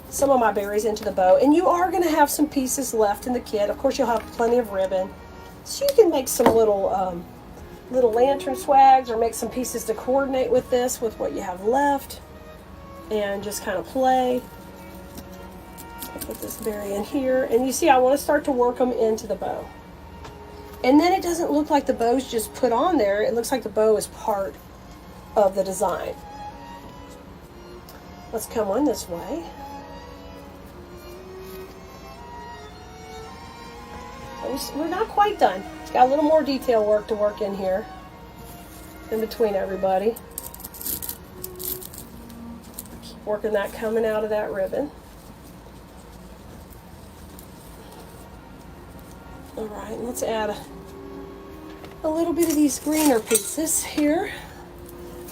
some of my berries into the bow, and you are going to have some pieces left in the kit. Of course, you'll have plenty of ribbon, so you can make some little lantern swags or make some pieces to coordinate with this, with what you have left, and just kind of play. I'll put this berry in here, and you see I want to start to work them into the bow, and then it doesn't look like the bow's just put on there. It looks like the bow is part of the design. Let's come on this way. We're not quite done. It's got a little more detail work to work in here, in between everybody. Keep working that coming out of that ribbon. All right, let's add a little bit of these greener pieces here.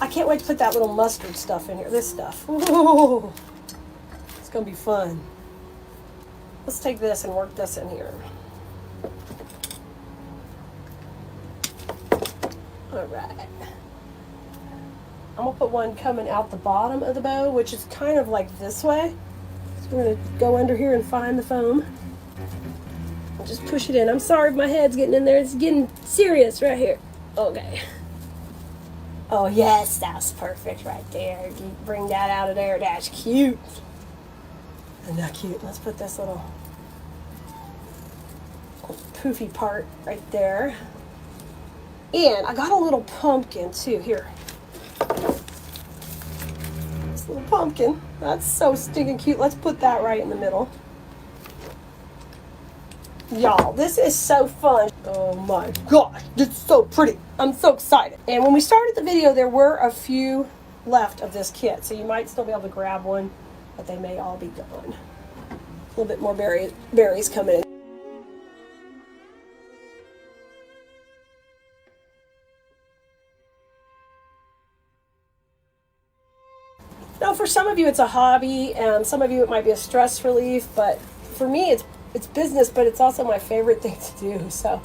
I can't wait to put that little mustard stuff in here, this stuff. Ooh, it's gonna be fun. Let's take this and work this in here. All right. I'm gonna put one coming out the bottom of the bow, which is kind of like this way. So we're gonna go under here and find the foam. And just push it in. I'm sorry if my head's getting in there. It's getting serious right here. Okay. Oh yes, that's perfect right there. You bring that out of there. That's cute. Isn't that cute? Let's put this little poofy part right there. And I got a little pumpkin too. Here. This little pumpkin. That's so stinking cute. Let's put that right in the middle. Y'all, this is so fun. Oh my gosh, it's so pretty. I'm so excited. And when we started the video, there were a few left of this kit. So you might still be able to grab one, but they may all be gone. A little bit more berries coming in. Now, for some of you, it's a hobby, and some of you, it might be a stress relief, but for me, it's business, but it's also my favorite thing to do. So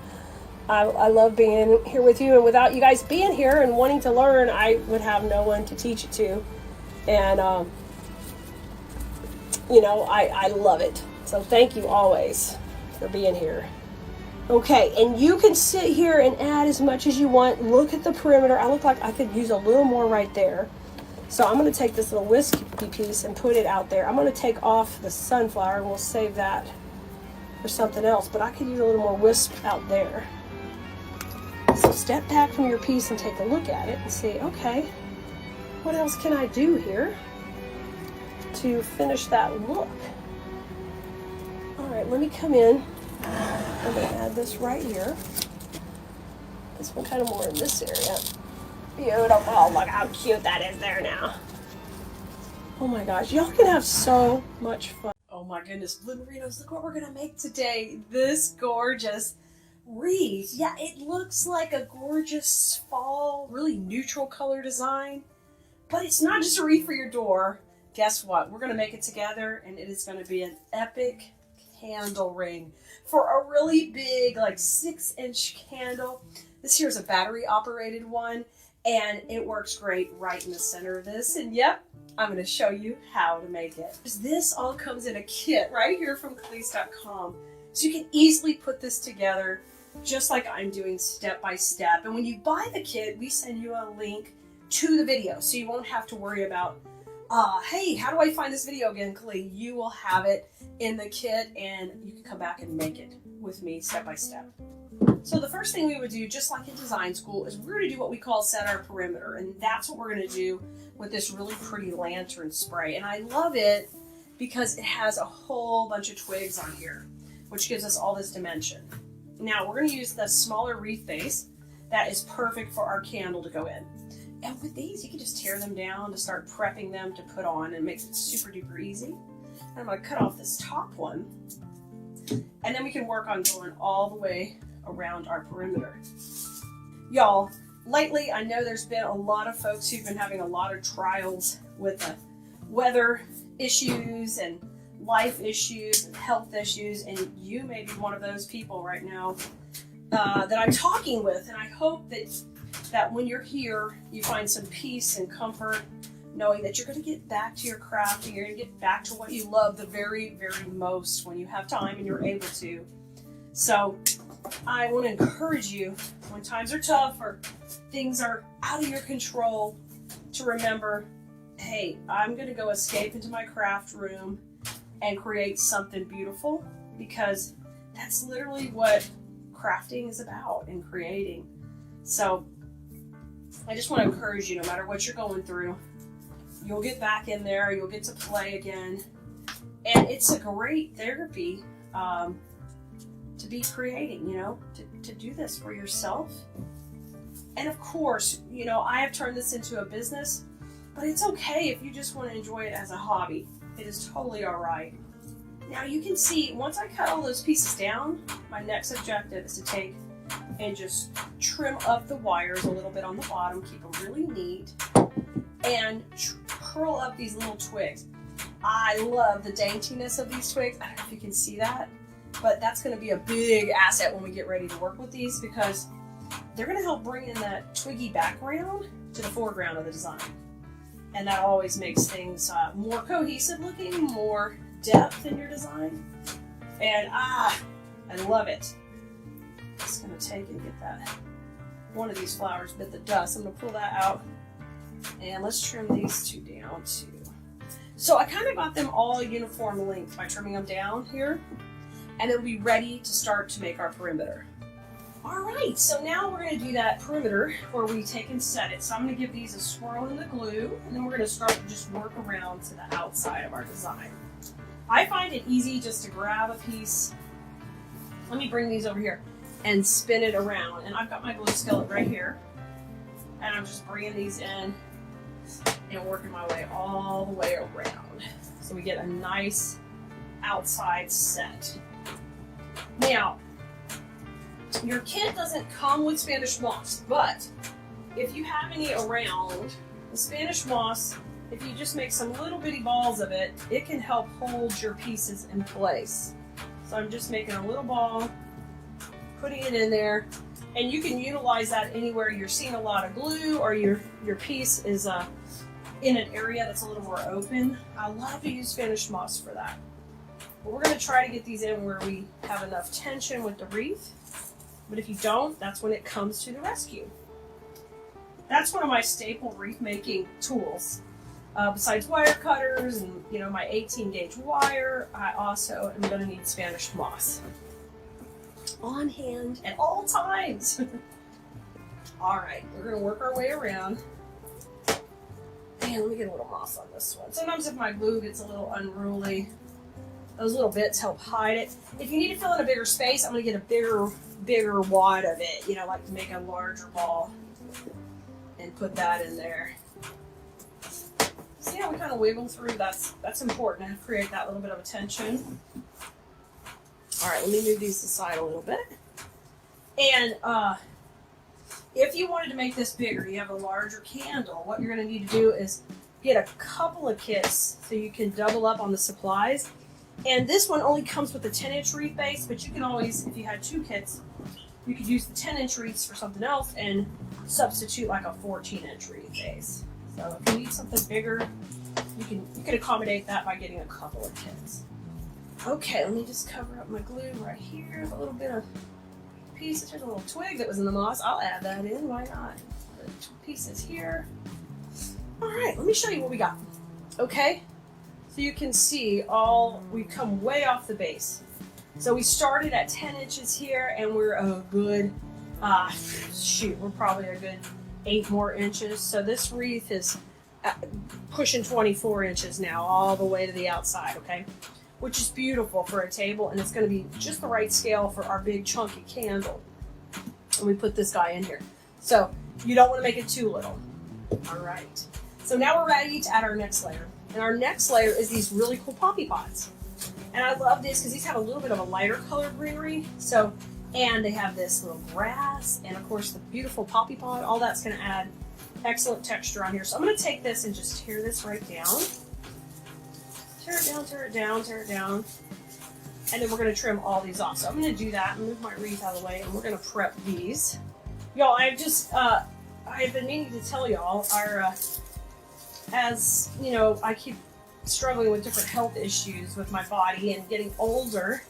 I love being here with you, and without you guys being here and wanting to learn, I would have no one to teach it to. And, you know, I love it. So thank you always for being here. Okay, and you can sit here and add as much as you want. Look at the perimeter. I look like I could use a little more right there. So I'm going to take this little wispy piece and put it out there. I'm going to take off the sunflower, and we'll save that for something else. But I could use a little more wisp out there. So step back from your piece and take a look at it and see, okay, what else can I do here to finish that look? All right, let me come in. I'm going to add this right here. This one kind of more in this area. Beautiful. Look how cute that is there now. Oh my gosh, y'all can have so much fun. Oh my goodness, Blue Merinos, look what we're gonna make today. This gorgeous wreath. Yeah, it looks like a gorgeous fall, really neutral color design, but it's not just a wreath for your door. Guess what? We're gonna make it together, and it is gonna be an epic candle ring for a really big, like 6-inch candle. This here is a battery operated one. And it works great right in the center of this. And yep, I'm going to show you how to make it. This all comes in a kit right here from Keleas.com. So you can easily put this together just like I'm doing step by step. And when you buy the kit, we send you a link to the video. So you won't have to worry about, hey, how do I find this video again, Keleas? You will have it in the kit, and you can come back and make it with me step by step. So the first thing we would do, just like in design school, is we're going to do what we call set our perimeter. And that's what we're going to do with this really pretty lantern spray. And I love it because it has a whole bunch of twigs on here, which gives us all this dimension. Now we're going to use the smaller wreath base. That is perfect for our candle to go in. And with these, you can just tear them down to start prepping them to put on, and it makes it super duper easy. And I'm going to cut off this top one. And then we can work on going all the way around our perimeter. Y'all, lately I know there's been a lot of folks who've been having a lot of trials with the weather issues and life issues and health issues, and you may be one of those people right now that I'm talking with. And I hope that when you're here, you find some peace and comfort knowing that you're going to get back to your craft, and you're going to get back to what you love the very, very most when you have time and you're able to. So I want to encourage you, when times are tough or things are out of your control, to remember, hey, I'm going to go escape into my craft room and create something beautiful, because that's literally what crafting is about and creating. So I just want to encourage you, no matter what you're going through, you'll get back in there, you'll get to play again. And it's a great therapy to be creating, you know, to do this for yourself. And of course, you know, I have turned this into a business, but it's okay if you just want to enjoy it as a hobby. It is totally all right. Now you can see, once I cut all those pieces down, my next objective is to take and just trim up the wires a little bit on the bottom, keep them really neat, and curl up these little twigs. I love the daintiness of these twigs. I don't know if you can see that, but that's going to be a big asset when we get ready to work with these, because they're going to help bring in that twiggy background to the foreground of the design. And that always makes things more cohesive looking, more depth in your design. And I love it. Just going to take and get that. One of these flowers bit the dust. I'm going to pull that out. And let's trim these two down too. So I kind of got them all uniform length by trimming them down here. And it'll be ready to start to make our perimeter. All right, so now we're going to do that perimeter where we take and set it. So I'm going to give these a swirl in the glue, and then we're going to start to just work around to the outside of our design. I find it easy just to grab a piece. Let me bring these over here and spin it around. And I've got my glue skillet right here, and I'm just bringing these in and working my way all the way around. So we get a nice outside set. Now, your kit doesn't come with Spanish moss, but if you have any around, the Spanish moss, if you just make some little bitty balls of it, it can help hold your pieces in place. So I'm just making a little ball, putting it in there, and you can utilize that anywhere you're seeing a lot of glue or your piece is in an area that's a little more open. I love to use Spanish moss for that. But we're going to try to get these in where we have enough tension with the wreath. But if you don't, that's when it comes to the rescue. That's one of my staple wreath making tools. Besides wire cutters and my 18 gauge wire, I also am going to need Spanish moss on hand at all times. All right, we're going to work our way around. And let me get a little moss on this one. Sometimes if my glue gets a little unruly, those little bits help hide it. If you need to fill in a bigger space, I'm going to get a bigger wad of it, like to make a larger ball and put that in there. See how we kind of wiggle through? That's important to create that little bit of a tension. All right, let me move these aside a little bit. And if you wanted to make this bigger, you have a larger candle, what you're going to need to do is get a couple of kits so you can double up on the supplies. And this one only comes with a 10-inch wreath base, but you can always, if you had 2 kits, you could use the 10-inch wreaths for something else and substitute like a 14-inch wreath base. So if you need something bigger, you can accommodate that by getting a couple of kits. Okay, let me just cover up my glue right here. A little bit of pieces. Here's a little twig that was in the moss. I'll add that in. Why not? The pieces here. All right, let me show you what we got. Okay. So you can see we've come way off the base. So we started at 10 inches here and we're a good, we're probably a good 8 more inches. So this wreath is pushing 24 inches now all the way to the outside, okay? Which is beautiful for a table, and it's gonna be just the right scale for our big chunky candle. And we put this guy in here. So you don't wanna make it too little. All right. So now we're ready to add our next layer. And our next layer is these really cool poppy pods. And I love this because these have a little bit of a lighter colored greenery. And they have this little grass and of course the beautiful poppy pod. All that's gonna add excellent texture on here. So I'm gonna take this and just tear this right down. Tear it down, tear it down, tear it down. And then we're gonna trim all these off. So I'm gonna do that and move my wreath out of the way and we're gonna prep these. Y'all, I've been meaning to tell y'all, as you know, I keep struggling with different health issues with my body and getting older.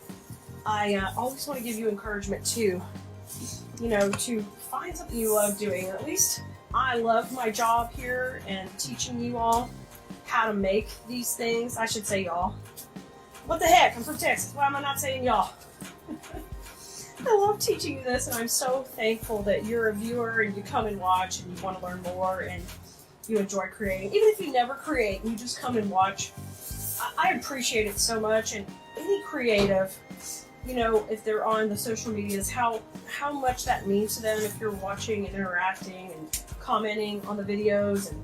I always want to give you encouragement to find something you love doing. At least I love my job here and teaching you all how to make these things. I should say y'all. What the heck? I'm from Texas. Why am I not saying y'all? I love teaching you this, and I'm so thankful that you're a viewer and you come and watch and you want to learn more and you enjoy creating. Even if you never create and you just come and watch, I appreciate it so much. And any creative, if they're on the social medias, how much that means to them if you're watching and interacting and commenting on the videos and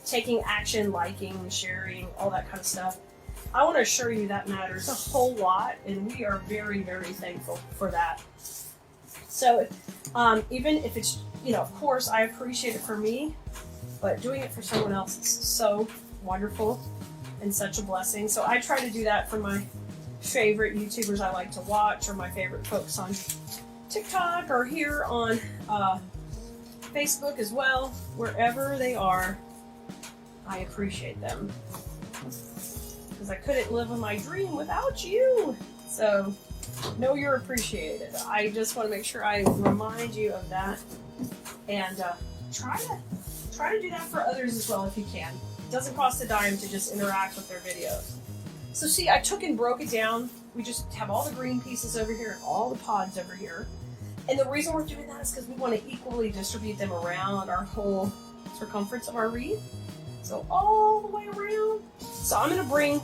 taking action, liking, sharing, all that kind of stuff. I want to assure you that matters a whole lot, and we are very, very thankful for that. So even if it's, of course, I appreciate it for me, but doing it for someone else is so wonderful and such a blessing. So I try to do that for my favorite YouTubers I like to watch, or my favorite folks on TikTok or here on Facebook as well, wherever they are. I appreciate them. Because I couldn't live in my dream without you. So, know you're appreciated. I just want to make sure I remind you of that. And try to do that for others as well if you can. It doesn't cost a dime to just interact with their videos. So see, I took and broke it down. We just have all the green pieces over here and all the pods over here. And the reason we're doing that is because we want to equally distribute them around our whole circumference of our wreath. So all the way around. So I'm going to bring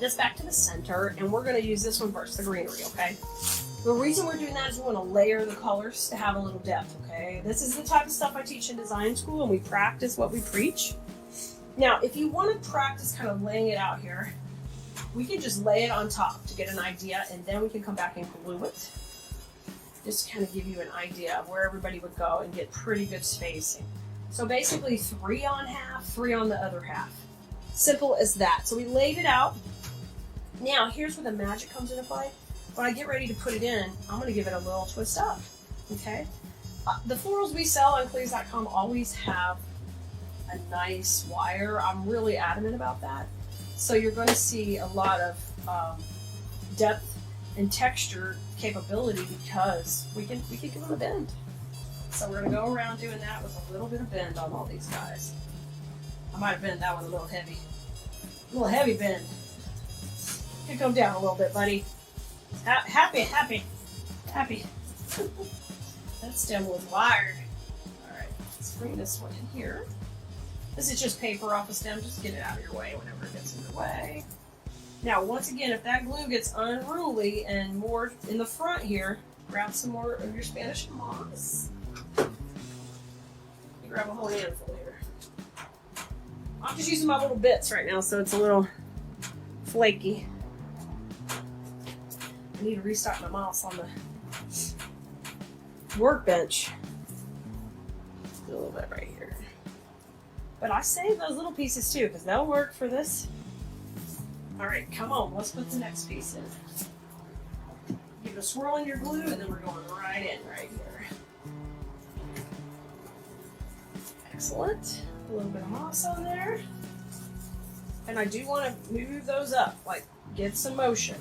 this back to the center, and we're going to use this one first, the greenery, okay? The reason we're doing that is we want to layer the colors to have a little depth, okay? This is the type of stuff I teach in design school, and we practice what we preach. Now, if you want to practice kind of laying it out here, we can just lay it on top to get an idea, and then we can come back and glue it. Just to kind of give you an idea of where everybody would go and get pretty good spacing. So basically 3 on half, 3 on the other half. Simple as that. So we laid it out. Now, here's where the magic comes into play. When I get ready to put it in, I'm going to give it a little twist up, okay? The florals we sell on Keleas.com always have a nice wire. I'm really adamant about that. So you're going to see a lot of depth and texture capability because we can give them a bend. So we're going to go around doing that with a little bit of bend on all these guys. I might have bent that one a little heavy. A little heavy bend. You come down a little bit, buddy. Happy. That stem was wired. Alright, let's bring this one in here. This is just paper off a stem. Just get it out of your way whenever it gets in your way. Now, once again, if that glue gets unruly and more in the front here, grab some more of your Spanish moss. You grab a whole handful here. I'm just using my little bits right now, so it's a little flaky. I need to restock my moss on the workbench. A little bit right here. But I saved those little pieces too, because they'll work for this. Alright, come on, let's put the next piece in. Give it a swirl in your glue, and then we're going right in right here. Excellent. A little bit of moss on there. And I do want to move those up, like get some motion.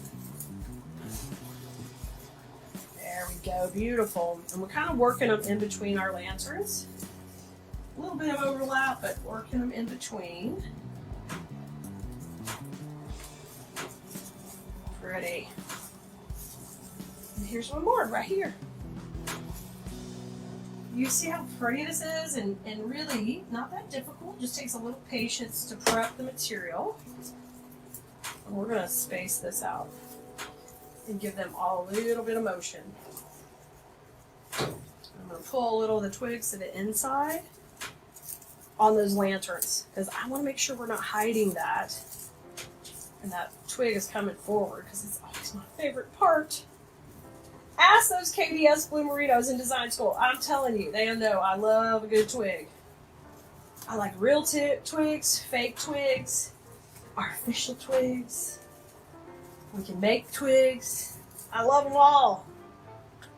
There we go, beautiful. And we're kind of working them in between our lanterns. A little bit of overlap, but working them in between. Pretty. And here's one more right here. You see how pretty this is, and really not that difficult. Just takes a little patience to prep the material. And we're gonna space this out and give them all a little bit of motion. I'm gonna pull a little of the twigs to the inside on those lanterns, because I want to make sure we're not hiding that. And that twig is coming forward, because it's always my favorite part. Ask those KDS Blue Merinos in design school. I'm telling you, they know I love a good twig. I like real twigs, fake twigs, artificial twigs. We can make twigs. I love them all.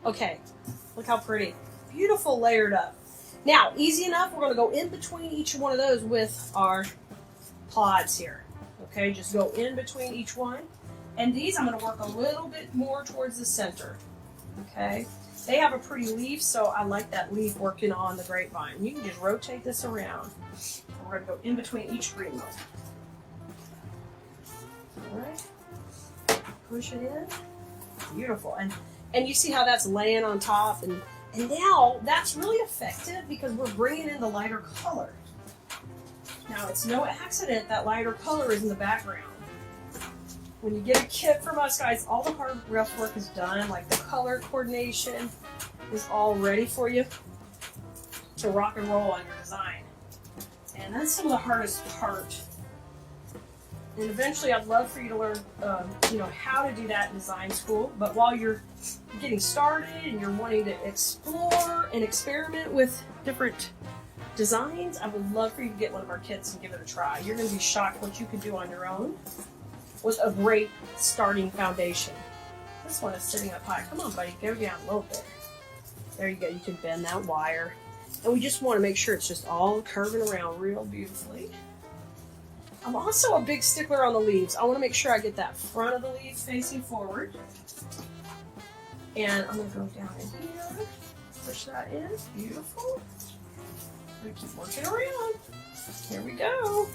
Okay, look how pretty. Beautiful layered up. Now, easy enough, we're going to go in between each one of those with our pods here. Okay, just go in between each one. And these I'm going to work a little bit more towards the center. Okay, they have a pretty leaf, so I like that leaf working on the grapevine. You can just rotate this around. We're going to go in between each green one. All right, push it in. Beautiful. And you see how that's laying on top, and now that's really effective because we're bringing in the lighter color. Now, it's no accident that lighter color is in the background. When you get a kit from us, guys, all the hard rough work is done. Like the color coordination is all ready for you to rock and roll on your design. And that's some of the hardest part. And eventually, I'd love for you to learn, how to do that in design school. But while you're getting started and you're wanting to explore and experiment with different designs, I would love for you to get one of our kits and give it a try. You're going to be shocked what you can do on your own with a great starting foundation. This one is sitting up high. Come on, buddy, go down a little bit. There you go. You can bend that wire. And we just want to make sure it's just all curving around real beautifully. I'm also a big stickler on the leaves. I want to make sure I get that front of the leaf facing forward. And I'm going to go down in here. Push that in. Beautiful. I'm going to keep working around. Here we go.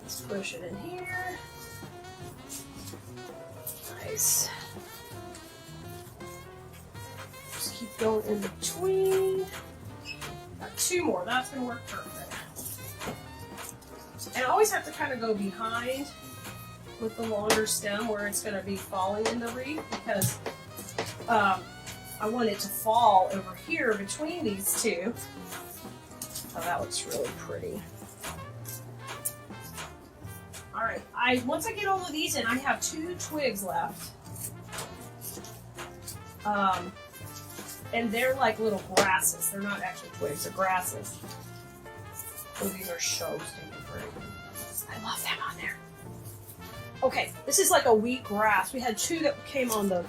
Let's push it in here. Nice. Just keep going in between. Got 2 more. That's going to work perfect. And I always have to kind of go behind with the longer stem where it's going to be falling in the wreath, because I want it to fall over here between these 2. Oh, that looks really pretty. All right, once I get all of these in, I have 2 twigs left. And they're like little grasses. They're not actually twigs, they're grasses. Oh, these are so stinking pretty. I love them on there. Okay, this is like a wheat grass. We had 2 that came on the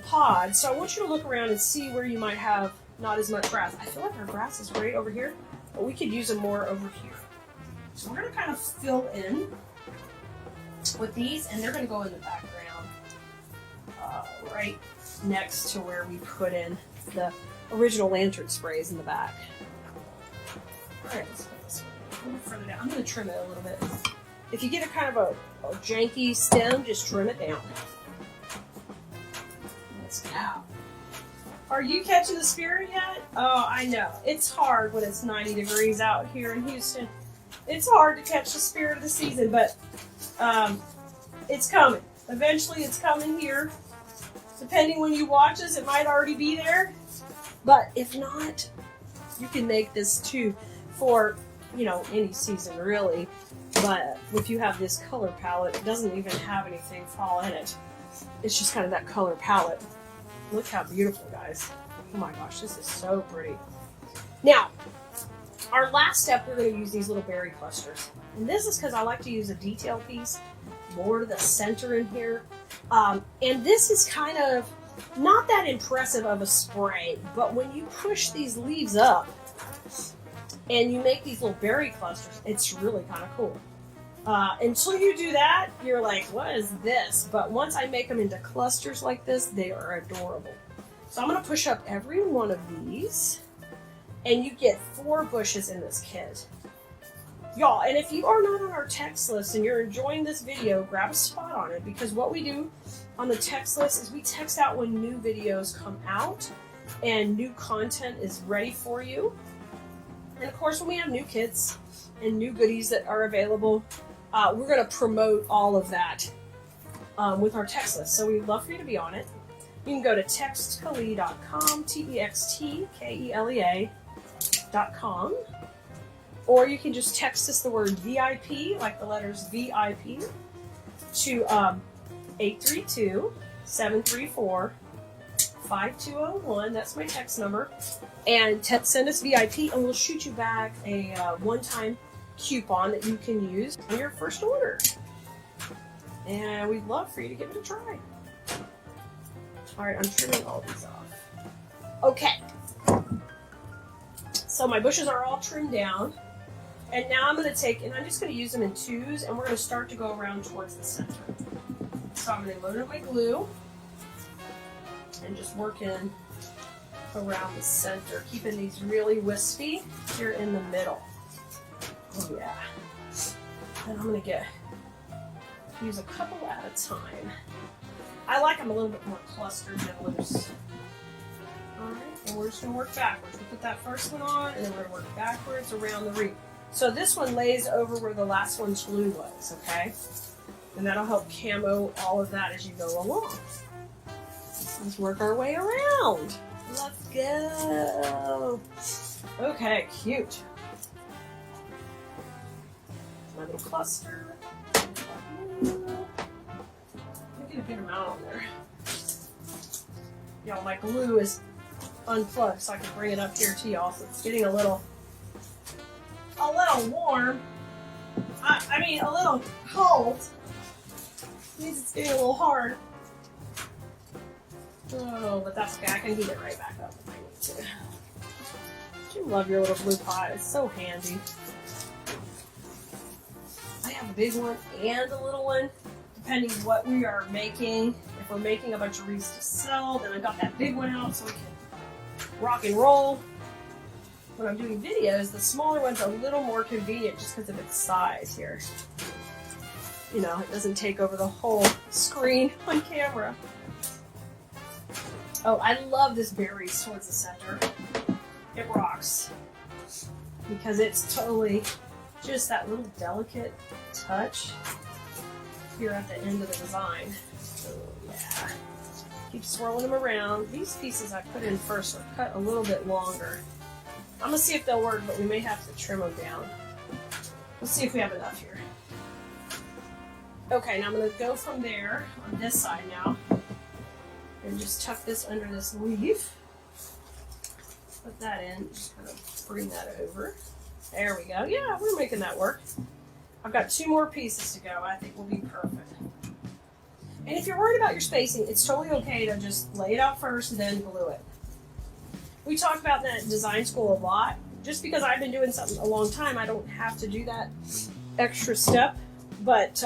pod, so I want you to look around and see where you might have not as much grass. I feel like our grass is great over here, but we could use them more over here. So we're going to kind of fill in with these, and they're going to go in the background right next to where we put in the original lantern sprays in the back. Alright, let's put this one a little further down. I'm going to trim it a little bit. If you get a kind of a janky stem, just trim it down. Let's go. Are you catching the spirit yet? Oh, I know. It's hard when it's 90 degrees out here in Houston. It's hard to catch the spirit of the season, but it's coming. Eventually it's coming here. Depending when you watch this, it might already be there. But if not, you can make this too for, you know, any season really. But if you have this color palette, it doesn't even have anything fall in it. It's just kind of that color palette. Look how beautiful, guys. Oh my gosh, this is so pretty. Now, our last step, we're going to use these little berry clusters. And this is because I like to use a detail piece more to the center in here. And this is kind of not that impressive of a spray, but when you push these leaves up and you make these little berry clusters, it's really kind of cool. Until you do that, you're like, what is this? But once I make them into clusters like this, they are adorable. So I'm going to push up every one of these, and you get 4 bushes in this kit. Y'all, and if you are not on our text list and you're enjoying this video, grab a spot on it, because what we do on the text list is we text out when new videos come out and new content is ready for you. And of course, when we have new kits and new goodies that are available, we're going to promote all of that with our text list. So we'd love for you to be on it. You can go to textkelea.com, textkelea.com, or you can just text us the word VIP, like the letters VIP, to 832-734-5201. That's my text number. And send us VIP, and we'll shoot you back a one-time coupon that you can use for your first order. And we'd love for you to give it a try. Alright, I'm trimming all these off. Okay. So my bushes are all trimmed down. And now I'm going to take, and I'm just going to use them in 2s, and we're going to start to go around towards the center. So I'm going to load up my glue and just work in around the center, keeping these really wispy here in the middle. Oh yeah. And I'm going to use a couple at a time. I like them a little bit more clustered than loose. Alright, and we're just going to work backwards. We put that first one on, and then we're going to work backwards around the wreath. So this one lays over where the last one's glue was, okay? And that'll help camo all of that as you go along. Let's work our way around. Let's go. Okay, cute. My little cluster. Get a good amount on there. Y'all, my glue is unplugged, so I can bring it up here to y'all. So it's getting a little warm. I mean, a little cold. It means it's getting a little hard. Oh, but that's okay. I can heat it right back up if I need to. You love your little blue pot. It's so handy. I have a big one and a little one, depending what we are making. If we're making a bunch of wreaths to sell, then I got that big one out so we can rock and roll. When I'm doing videos, the smaller one's a little more convenient just because of its size here. You know, it doesn't take over the whole screen on camera. Oh, I love this berries towards the center. It rocks. Because it's totally just that little delicate touch here at the end of the design. So yeah. Keep swirling them around. These pieces I put in first are cut a little bit longer. I'm gonna see if they'll work, but we may have to trim them down. Let's see if we have enough here. Okay, now I'm gonna go from there on this side now and just tuck this under this leaf. Put that in, just kind of bring that over. There we go. Yeah, we're making that work. I've got 2 more pieces to go. I think we'll be perfect. And if you're worried about your spacing, it's totally okay to just lay it out first and then glue it. We talk about that in design school a lot. Just because I've been doing something a long time, I don't have to do that extra step. But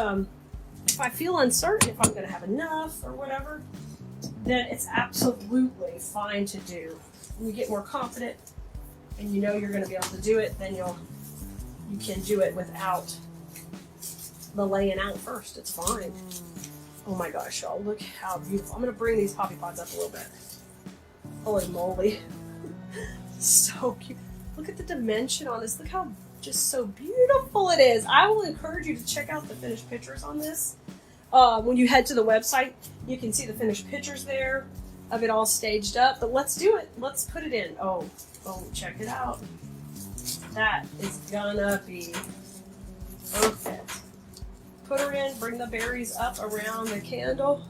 if I feel uncertain if I'm going to have enough or whatever, then it's absolutely fine to do. When you get more confident and you know you're going to be able to do it, then you can do it without the laying out first. It's fine. Oh my gosh, y'all, look how beautiful. I'm going to bring these poppy pods up a little bit. Holy moly. So cute. Look at the dimension on this. Look how just so beautiful it is. I will encourage you to check out the finished pictures on this. When you head to the website, you can see the finished pictures there of it all staged up. But let's do it. Let's put it in. Oh, check it out. That is gonna be perfect. Put her in, bring the berries up around the candle.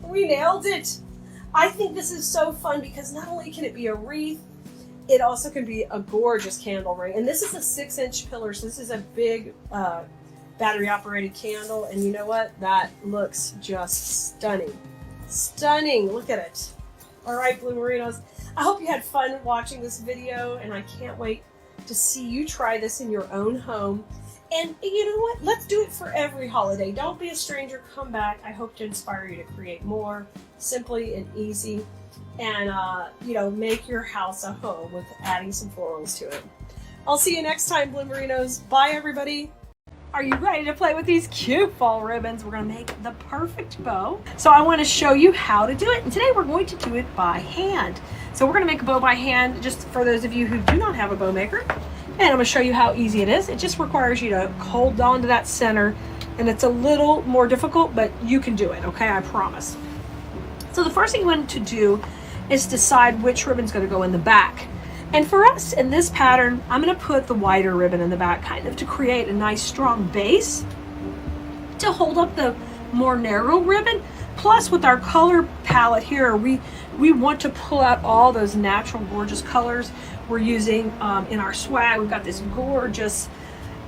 We nailed it. I think this is so fun because not only can it be a wreath, it also can be a gorgeous candle ring. And this is a 6-inch pillar, so this is a big battery operated candle. And you know what? That looks just stunning. Stunning. Look at it. All right, Blue Merinos. I hope you had fun watching this video, and I can't wait to see you try this in your own home. And you know what? Let's do it for every holiday. Don't be a stranger. Come back. I hope to inspire you to create more simply and easy, and you know, make your house a home with adding some florals to it. I'll see you next time, Blue Merinos. Bye, everybody. Are you ready to play with these cute fall ribbons? We're going to make the perfect bow. So I want to show you how to do it. And today we're going to do it by hand. So we're going to make a bow by hand, just for those of you who do not have a bow maker. And I'm going to show you how easy it is. It just requires you to hold on to that center. And it's a little more difficult, but you can do it, okay? I promise. So the first thing you want to do is decide which ribbon's going to go in the back. And for us in this pattern, I'm going to put the wider ribbon in the back, kind of to create a nice strong base to hold up the more narrow ribbon. Plus with our color palette here, we want to pull out all those natural gorgeous colors we're using in our swag. We've got this gorgeous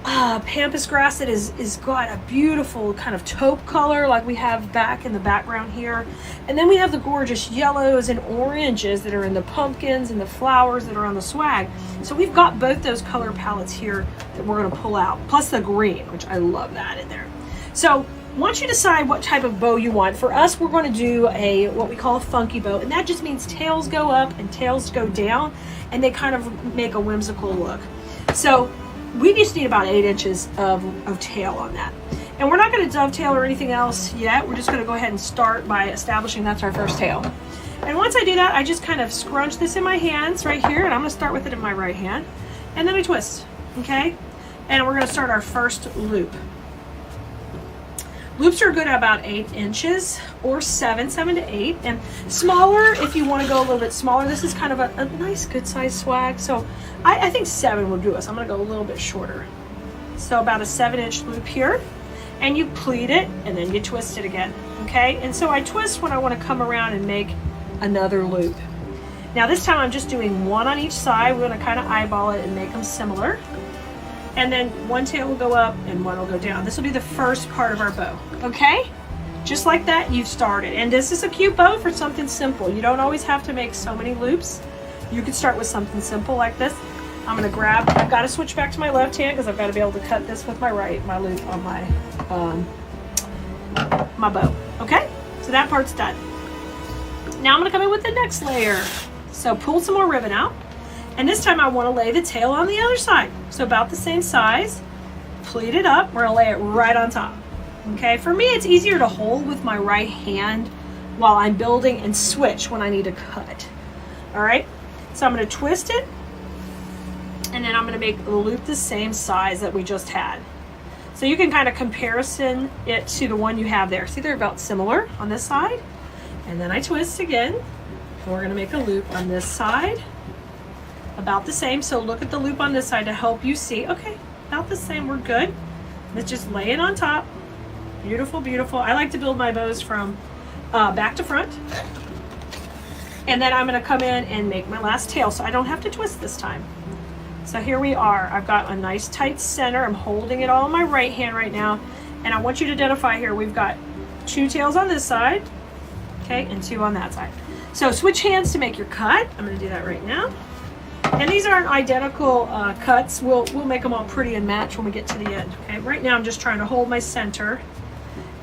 pampas grass that is got a beautiful kind of taupe color like we have back in the background here. And then we have the gorgeous yellows and oranges that are in the pumpkins and the flowers that are on the swag. So we've got both those color palettes here that we're going to pull out, plus the green, which I love that in there. So once you decide what type of bow you want, for us we're going to do what we call a funky bow, and that just means tails go up and tails go down, and they kind of make a whimsical look. So we just need about 8 inches of tail on that. And we're not going to dovetail or anything else yet. We're just going to go ahead and start by establishing that's our first tail. And once I do that, I just kind of scrunch this in my hands right here, and I'm going to start with it in my right hand. And then I twist, okay? And we're going to start our first loop. Loops are good at about 8 inches or 7 to 8, and smaller if you want to go a little bit smaller. This is kind of a nice good size swag, so I think 7 will do us. I'm going to go a little bit shorter. So about a 7-inch loop here, and you pleat it and then you twist it again, okay? And so I twist when I want to come around and make another loop. Now this time I'm just doing one on each side. We're going to kind of eyeball it and make them similar. And then one tail will go up and one will go down. This will be the first part of our bow, okay? Just like that, you've started. And this is a cute bow for something simple. You don't always have to make so many loops. You could start with something simple like this. I'm gonna grab, I've got to switch back to my left hand because I've got to be able to cut this with my right, my loop on my bow. Okay, so that part's done. Now I'm gonna come in with the next layer. So pull some more ribbon out. And this time I want to lay the tail on the other side. So about the same size, pleat it up. We're gonna lay it right on top. Okay, for me it's easier to hold with my right hand while I'm building and switch when I need to cut. All right, so I'm gonna twist it and then I'm gonna make the loop the same size that we just had. So you can kind of comparison it to the one you have there. See, they're about similar on this side. And then I twist again. And we're gonna make a loop on this side. About the same, so look at the loop on this side to help you see. Okay, about the same, we're good. Let's just lay it on top. Beautiful, beautiful. I like to build my bows from back to front. And then I'm gonna come in and make my last tail so I don't have to twist this time. So here we are. I've got a nice tight center. I'm holding it all in my right hand right now. And I want you to identify here, we've got 2 tails on this side, okay, and 2 on that side. So switch hands to make your cut. I'm gonna do that right now. And these aren't identical cuts. We'll make them all pretty and match when we get to the end. Okay, right now I'm just trying to hold my center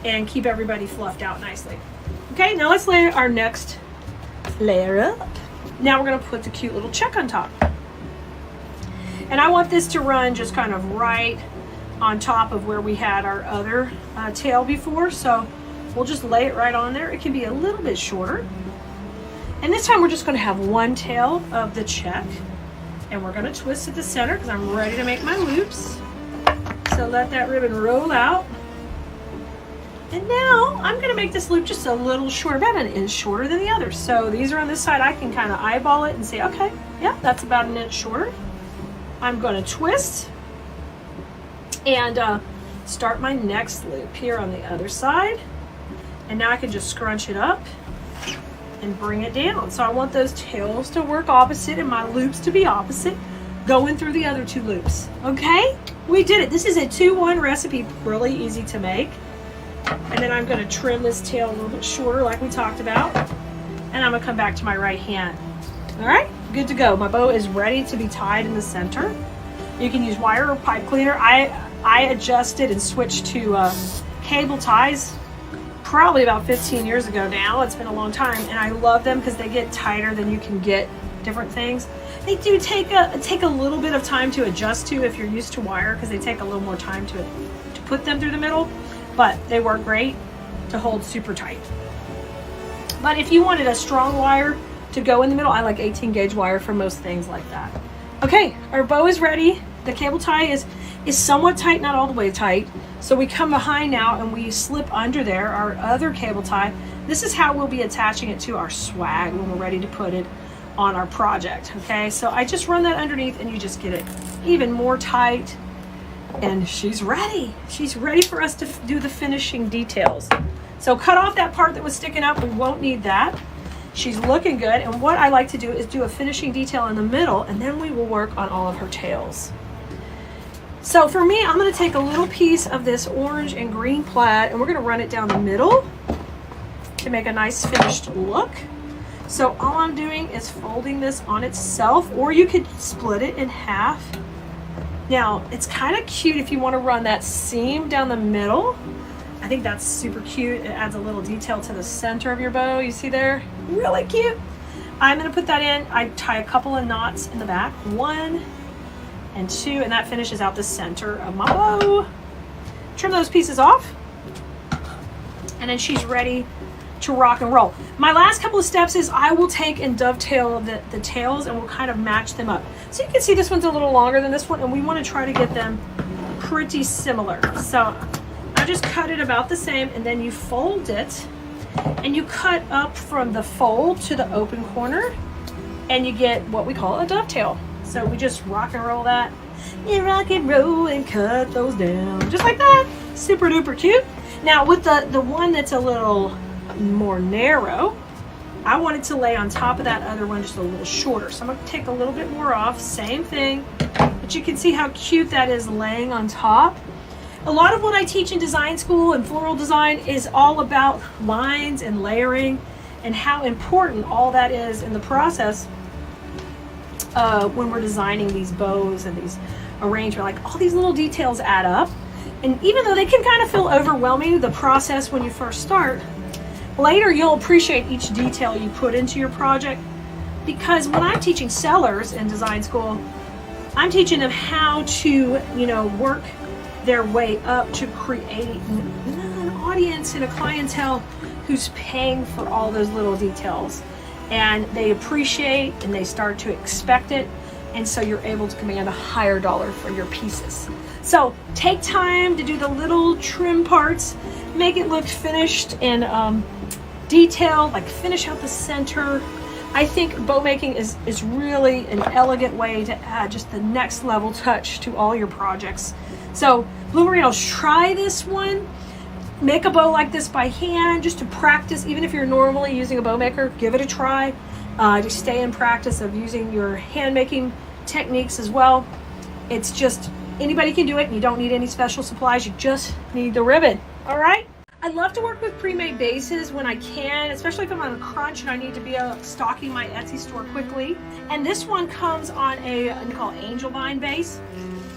and keep everybody fluffed out nicely. Okay, now let's lay our next layer up. Now we're gonna put the cute little check on top. And I want this to run just kind of right on top of where we had our other tail before. So we'll just lay it right on there. It can be a little bit shorter. And this time we're just gonna have 1 tail of the check. And we're gonna twist at the center because I'm ready to make my loops. So let that ribbon roll out. And now I'm gonna make this loop just a little short, about 1 inch shorter than the others. So these are on this side, I can kind of eyeball it and say, okay, yeah, that's about 1 inch shorter. I'm gonna twist and start my next loop here on the other side. And now I can just scrunch it up and bring it down. So I want those tails to work opposite and my loops to be opposite, going through the other 2 loops. Okay, we did it. This is a 2-1 recipe, really easy to make. And then I'm gonna trim this tail a little bit shorter like we talked about. And I'm gonna come back to my right hand. All right, good to go. My bow is ready to be tied in the center. You can use wire or pipe cleaner. I adjusted and switched to cable ties probably about 15 years ago now. It's been a long time, and I love them because they get tighter than you can get different things. They do take a little bit of time to adjust to if you're used to wire, because they take a little more time to put them through the middle, but they work great to hold super tight. But if you wanted a strong wire to go in the middle, I like 18 gauge wire for most things like that. Okay, our bow is ready. The cable tie is somewhat tight, not all the way tight. So we come behind now and we slip under there our other cable tie. This is how we'll be attaching it to our swag when we're ready to put it on our project, okay? So I just run that underneath and you just get it even more tight, and she's ready. She's ready for us to do the finishing details. So cut off that part that was sticking up. We won't need that. She's looking good, and what I like to do is do a finishing detail in the middle, and then we will work on all of her tails. So for me, I'm gonna take a little piece of this orange and green plaid, and we're gonna run it down the middle to make a nice finished look. So all I'm doing is folding this on itself, or you could split it in half. Now, it's kind of cute if you want to run that seam down the middle. I think that's super cute. It adds a little detail to the center of your bow. You see there? Really cute. I'm going to put that in. I tie a couple of knots in the back. 1 and 2, and that finishes out the center of my bow. Trim those pieces off, and then she's ready to rock and roll. My last couple of steps is I will take and dovetail the tails, and we'll kind of match them up. So you can see this one's a little longer than this one, and we want to try to get them pretty similar. So I just cut it about the same, and then you fold it, and you cut up from the fold to the open corner, and you get what we call a dovetail. So we just rock and roll that, and rock and roll and cut those down, just like that. Super duper cute. Now with the one that's a little more narrow, I want it to lay on top of that other one just a little shorter. So I'm going to take a little bit more off, same thing, but you can see how cute that is laying on top. A lot of what I teach in design school and floral design is all about lines and layering and how important all that is in the process when we're designing these bows and these arrangements. Like all these little details add up. And even though they can kind of feel overwhelming, the process when you first start, later you'll appreciate each detail you put into your project. Because when I'm teaching sellers in design school, I'm teaching them how to, work their way up to create an audience and a clientele who's paying for all those little details. And they appreciate and they start to expect it. And so you're able to command a higher dollar for your pieces. So take time to do the little trim parts, make it look finished and detailed, like finish out the center. I think bow making is really an elegant way to add just the next level touch to all your projects. So Blue Merinos, try this one. Make a bow like this by hand just to practice. Even if you're normally using a bow maker, give it a try. Just stay in practice of using your hand making techniques as well. It's just, anybody can do it and you don't need any special supplies. You just need the ribbon. All right. I love to work with pre-made bases when I can, especially if I'm on a crunch and I need to be stocking my Etsy store quickly. And this one comes on what we call angel vine base.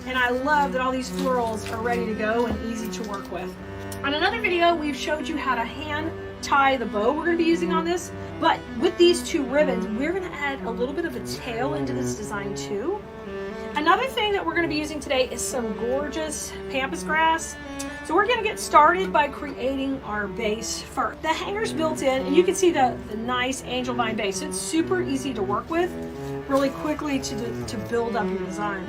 And I love that all these florals are ready to go and easy to work with. On another video, we've showed you how to hand tie the bow we're going to be using on this. But with these two ribbons, we're going to add a little bit of a tail into this design too. Another thing that we're going to be using today is some gorgeous pampas grass. So we're going to get started by creating our base first. The hanger's built in and you can see the nice angel vine base. It's super easy to work with, really quickly to build up your design.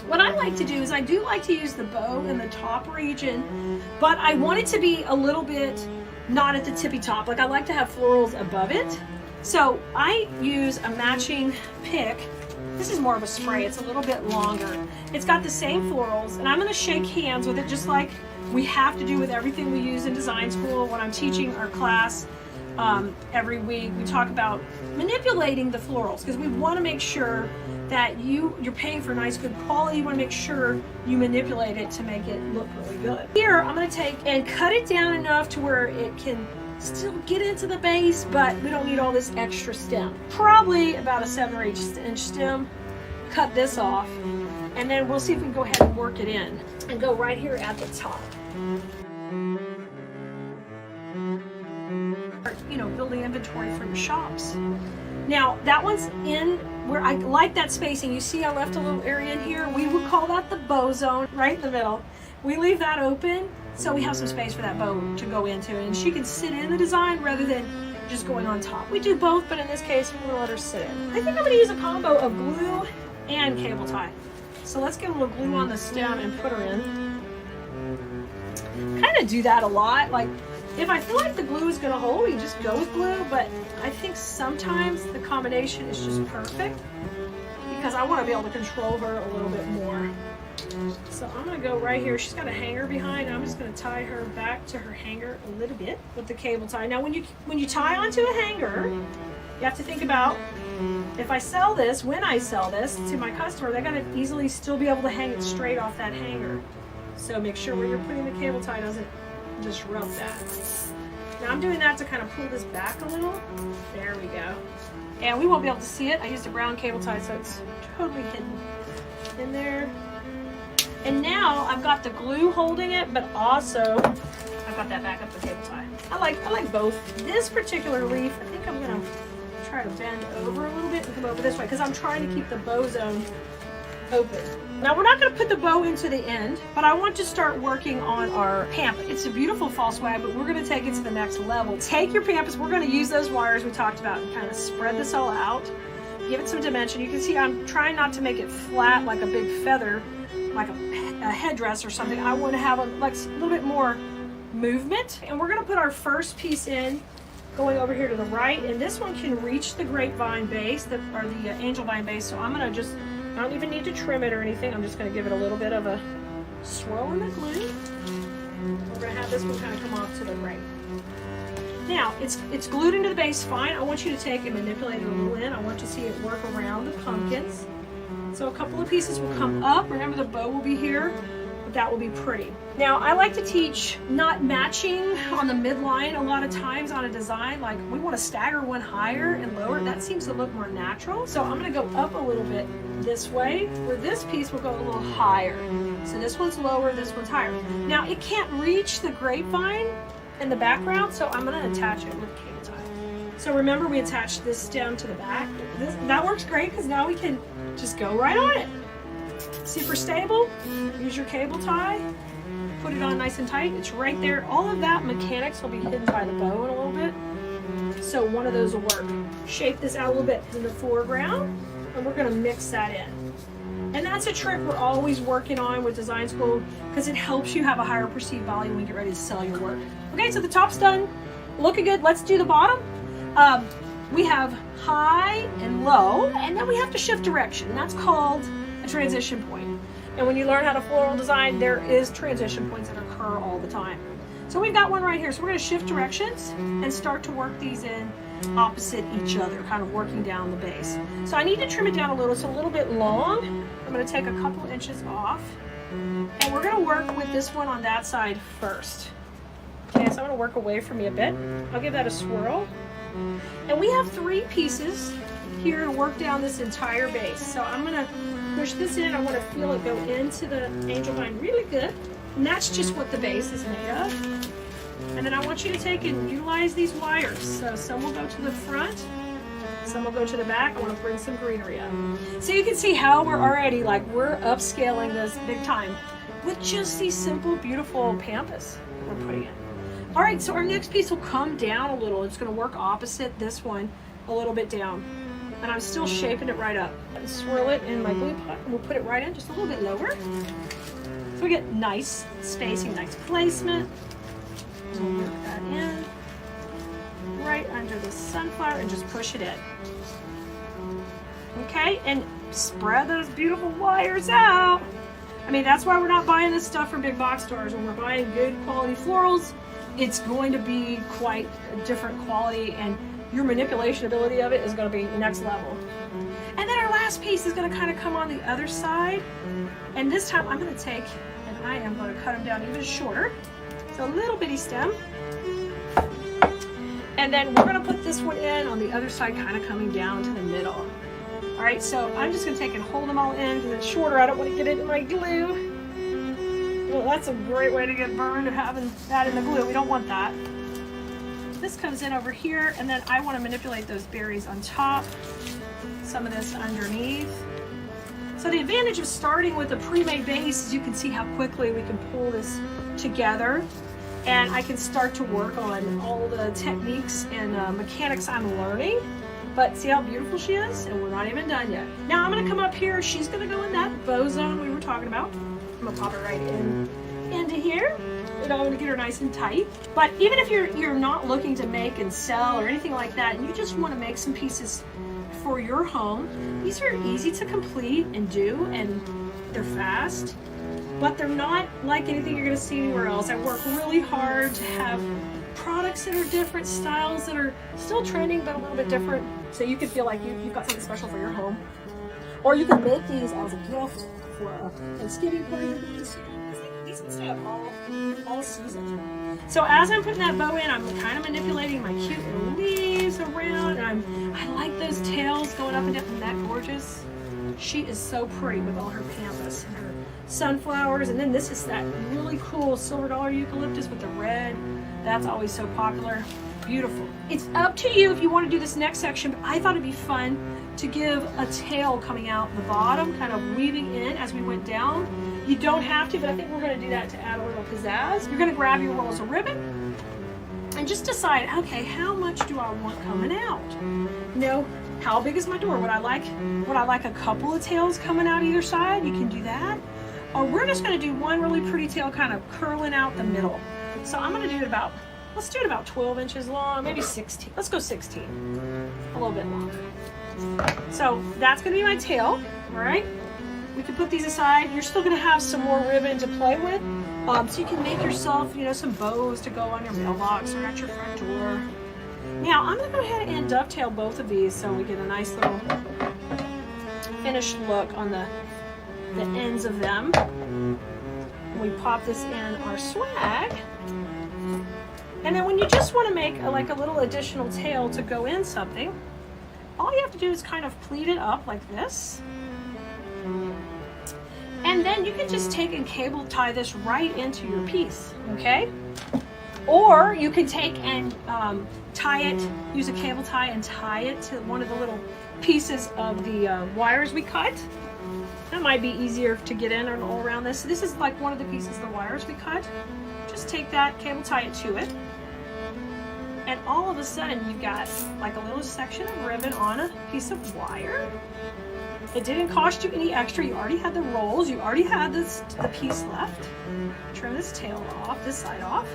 What I like to do is I do like to use the bow in the top region, but I want it to be a little bit not at the tippy top. Like I like to have florals above it. So I use a matching pick. This is more of a spray, it's a little bit longer. It's got the same florals, and I'm gonna shake hands with it just like we have to do with everything we use in design school. When I'm teaching our class every week, we talk about manipulating the florals because we wanna make sure that you're paying for nice, good quality. You wanna make sure you manipulate it to make it look really good. Here, I'm gonna take and cut it down enough to where it can still get into the base, but we don't need all this extra stem. Probably about a 7 or 8 inch stem. Cut this off, and then we'll see if we can go ahead and work it in and go right here at the top. Building inventory for your shops. Now that one's in where I like that spacing. You see I left a little area in here. We would call that the bow zone, right in the middle. We leave that open so we have some space for that bow to go into, and she can sit in the design rather than just going on top. We do both, but in this case we're gonna let her sit in. I think I'm gonna use a combo of glue and cable tie. So let's get a little glue on the stem and put her in. Kind of do that a lot. Like if I feel like the glue is gonna hold, you just go with glue, but I think sometimes the combination is just perfect because I want to be able to control her a little bit more. So I'm gonna go right here. She's got a hanger behind. I'm just gonna tie her back to her hanger a little bit with the cable tie. Now when you tie onto a hanger, you have to think about, if I sell this, when I sell this to my customer, they're gonna easily still be able to hang it straight off that hanger. So make sure where you're putting the cable tie doesn't disrupt that. Now I'm doing that to kind of pull this back a little. There we go. And we won't be able to see it. I used a brown cable tie, so it's totally hidden in there. And now I've got the glue holding it, but also I've got that back up the cable tie. I like both. This particular leaf, I think I'm gonna try to bend over a little bit and come over this way because I'm trying to keep the bow zone open. Now we're not gonna put the bow into the end, but I want to start working on our pampas. It's a beautiful fall swag, but we're gonna take it to the next level. Take your pampas, we're gonna use those wires we talked about and kind of spread this all out. Give it some dimension. You can see I'm trying not to make it flat like a big feather, like a headdress or something. I want to have a little bit more movement. And we're going to put our first piece in, going over here to the right. And this one can reach the grapevine base, or the angel vine base. So I'm going to I don't even need to trim it or anything. I'm just going to give it a little bit of a swirl in the glue. We're going to have this one kind of come off to the right. Now, it's glued into the base fine. I want you to take and manipulate it a little in. I want to see it work around the pumpkins. So a couple of pieces will come up. Remember the bow will be here, but that will be pretty. Now, I like to teach not matching on the midline a lot of times on a design. Like, we want to stagger one higher and lower. That seems to look more natural. So I'm going to go up a little bit this way, where this piece will go a little higher. So this one's lower, this one's higher. Now, it can't reach the grapevine in the background, so I'm going to attach it with cable tie. So remember, we attached this down to the back. That works great because now we can just go right on it. Super stable. Use your cable tie. Put it on nice and tight. It's right there. All of that mechanics will be hidden by the bow in a little bit. So one of those will work. Shape this out a little bit in the foreground, and we're going to mix that in. And that's a trick we're always working on with design school because it helps you have a higher perceived value when you get ready to sell your work. Okay, so the top's done. Looking good. Let's do the bottom. We have high and low, and then we have to shift direction. That's called a transition point. And when you learn how to floral design, there is transition points that occur all the time. So we've got one right here. So we're going to shift directions and start to work these in opposite each other, kind of working down the base. So I need to trim it down a little. It's a little bit long. I'm going to take a couple inches off, and we're going to work with this one on that side first. Okay, so I'm going to work away from me a bit. I'll give that a swirl. And we have 3 pieces here to work down this entire base. So I'm going to push this in. I want to feel it go into the angel vine really good. And that's just what the base is made of. And then I want you to take and utilize these wires. So some will go to the front, some will go to the back. I want to bring some greenery up. So you can see how we're already, like, we're upscaling this big time with just these simple, beautiful pampas we're putting in. All right, so our next piece will come down a little. It's going to work opposite this one a little bit down. And I'm still shaping it right up. Swirl it in my glue pot, and we'll put it right in just a little bit lower. So we get nice spacing, nice placement. We'll work that in right under the sunflower and just push it in. Okay, and spread those beautiful wires out. I mean, that's why we're not buying this stuff from big box stores. When we're buying good quality florals, it's going to be quite a different quality, and your manipulation ability of it is going to be next level. And then our last piece is going to kind of come on the other side. And this time I'm going to take, and I am going to cut them down even shorter. So a little bitty stem. And then we're going to put this one in on the other side, kind of coming down to the middle. All right, so I'm just going to take and hold them all in because it's shorter. I don't want to get it in my glue. Well, that's a great way to get burned, having that in the glue. We don't want that. This comes in over here, and then I want to manipulate those berries on top, some of this underneath. So the advantage of starting with a pre-made base is you can see how quickly we can pull this together, and I can start to work on all the techniques and mechanics I'm learning. But see how beautiful she is? And we're not even done yet. Now I'm going to come up here. She's going to go in that bow zone we were talking about. I'm going to pop it right into here. And I'm going to get her nice and tight. But even if you're not looking to make and sell or anything like that, and you just want to make some pieces for your home, these are easy to complete and do, and they're fast. But they're not like anything you're going to see anywhere else. I work really hard to have products that are different, styles that are still trending but a little bit different, so you can feel like you've got something special for your home. Or you can make these as a gift for a Thanksgiving party. These can stay up all season. So as I'm putting that bow in, I'm kind of manipulating my cute little leaves around, and I like those tails going up and down. Isn't that gorgeous? She is so pretty with all her pampas and her sunflowers, and then this is that really cool silver dollar eucalyptus with the red. That's always so popular. Beautiful. It's up to you if you want to do this next section, but I thought it'd be fun to give a tail coming out the bottom, kind of weaving in as we went down. You don't have to, but I think we're going to do that to add a little pizzazz. You're going to grab your rolls of ribbon and just decide, okay, how much do I want coming out? You know, how big is my door? Would I like a couple of tails coming out either side? You can do that. Or we're just going to do one really pretty tail kind of curling out the middle. So I'm going to do it about, let's do it about 12 inches long, maybe 16. Let's go 16, a little bit longer. So that's going to be my tail, all right? We can put these aside. You're still going to have some more ribbon to play with. So you can make yourself, you know, some bows to go on your mailbox or at your front door. Now I'm going to go ahead and dovetail both of these so we get a nice little finished look on the ends of them. We pop this in our swag. And then when you just want to make like a little additional tail to go in something, all you have to do is kind of pleat it up like this. And then you can just take and cable tie this right into your piece, okay? Or you can take and tie it, use a cable tie and tie it to one of the little pieces of the wires we cut. That might be easier to get in and all around this. So this is like one of the pieces of the wires we cut. Just take that, cable tie it to it. And all of a sudden you've got like a little section of ribbon on a piece of wire. It didn't cost you any extra. You already had the rolls. You already had the piece left. Trim this tail off, this side off.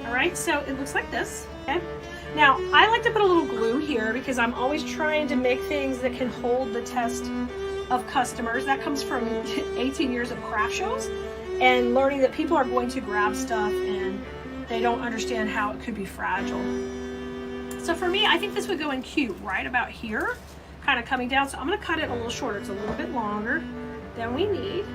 All right, so it looks like this, okay? Now, I like to put a little glue here because I'm always trying to make things that can hold the test of customers. That comes from 18 years of craft shows and learning that people are going to grab stuff and they don't understand how it could be fragile. So for me, I think this would go in cute right about here, kind of coming down. So I'm gonna cut it a little shorter. It's a little bit longer than we need,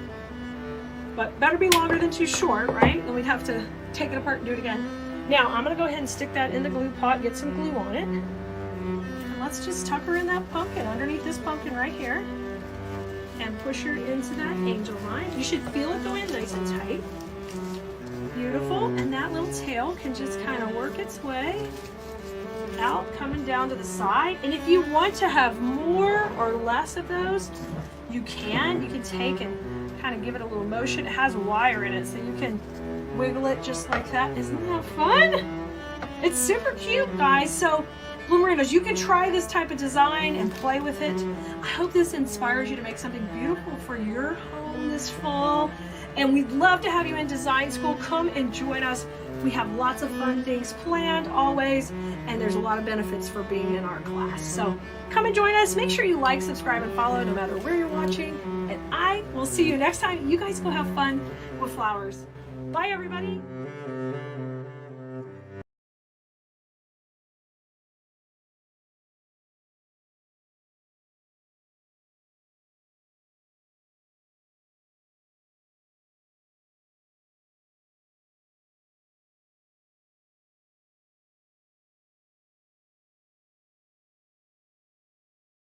but better be longer than too short, right? Then we'd have to take it apart and do it again. Now I'm gonna go ahead and stick that in the glue pot, get some glue on it. And let's just tuck her in that pumpkin, underneath this pumpkin right here, and push her into that angel line. You should feel it go in nice and tight. Beautiful, and that little tail can just kind of work its way out, coming down to the side. And if you want to have more or less of those, you can take and kind of give it a little motion. It has wire in it, so you can wiggle it just like that. Isn't that fun? It's super cute, guys. So Bloomerinos, you can try this type of design and play with it. I hope this inspires you to make something beautiful for your home this fall. And we'd love to have you in design school. Come and join us. We have lots of fun things planned always, and there's a lot of benefits for being in our class. So come and join us. Make sure you like, subscribe, and follow no matter where you're watching. And I will see you next time. You guys go have fun with flowers. Bye, everybody.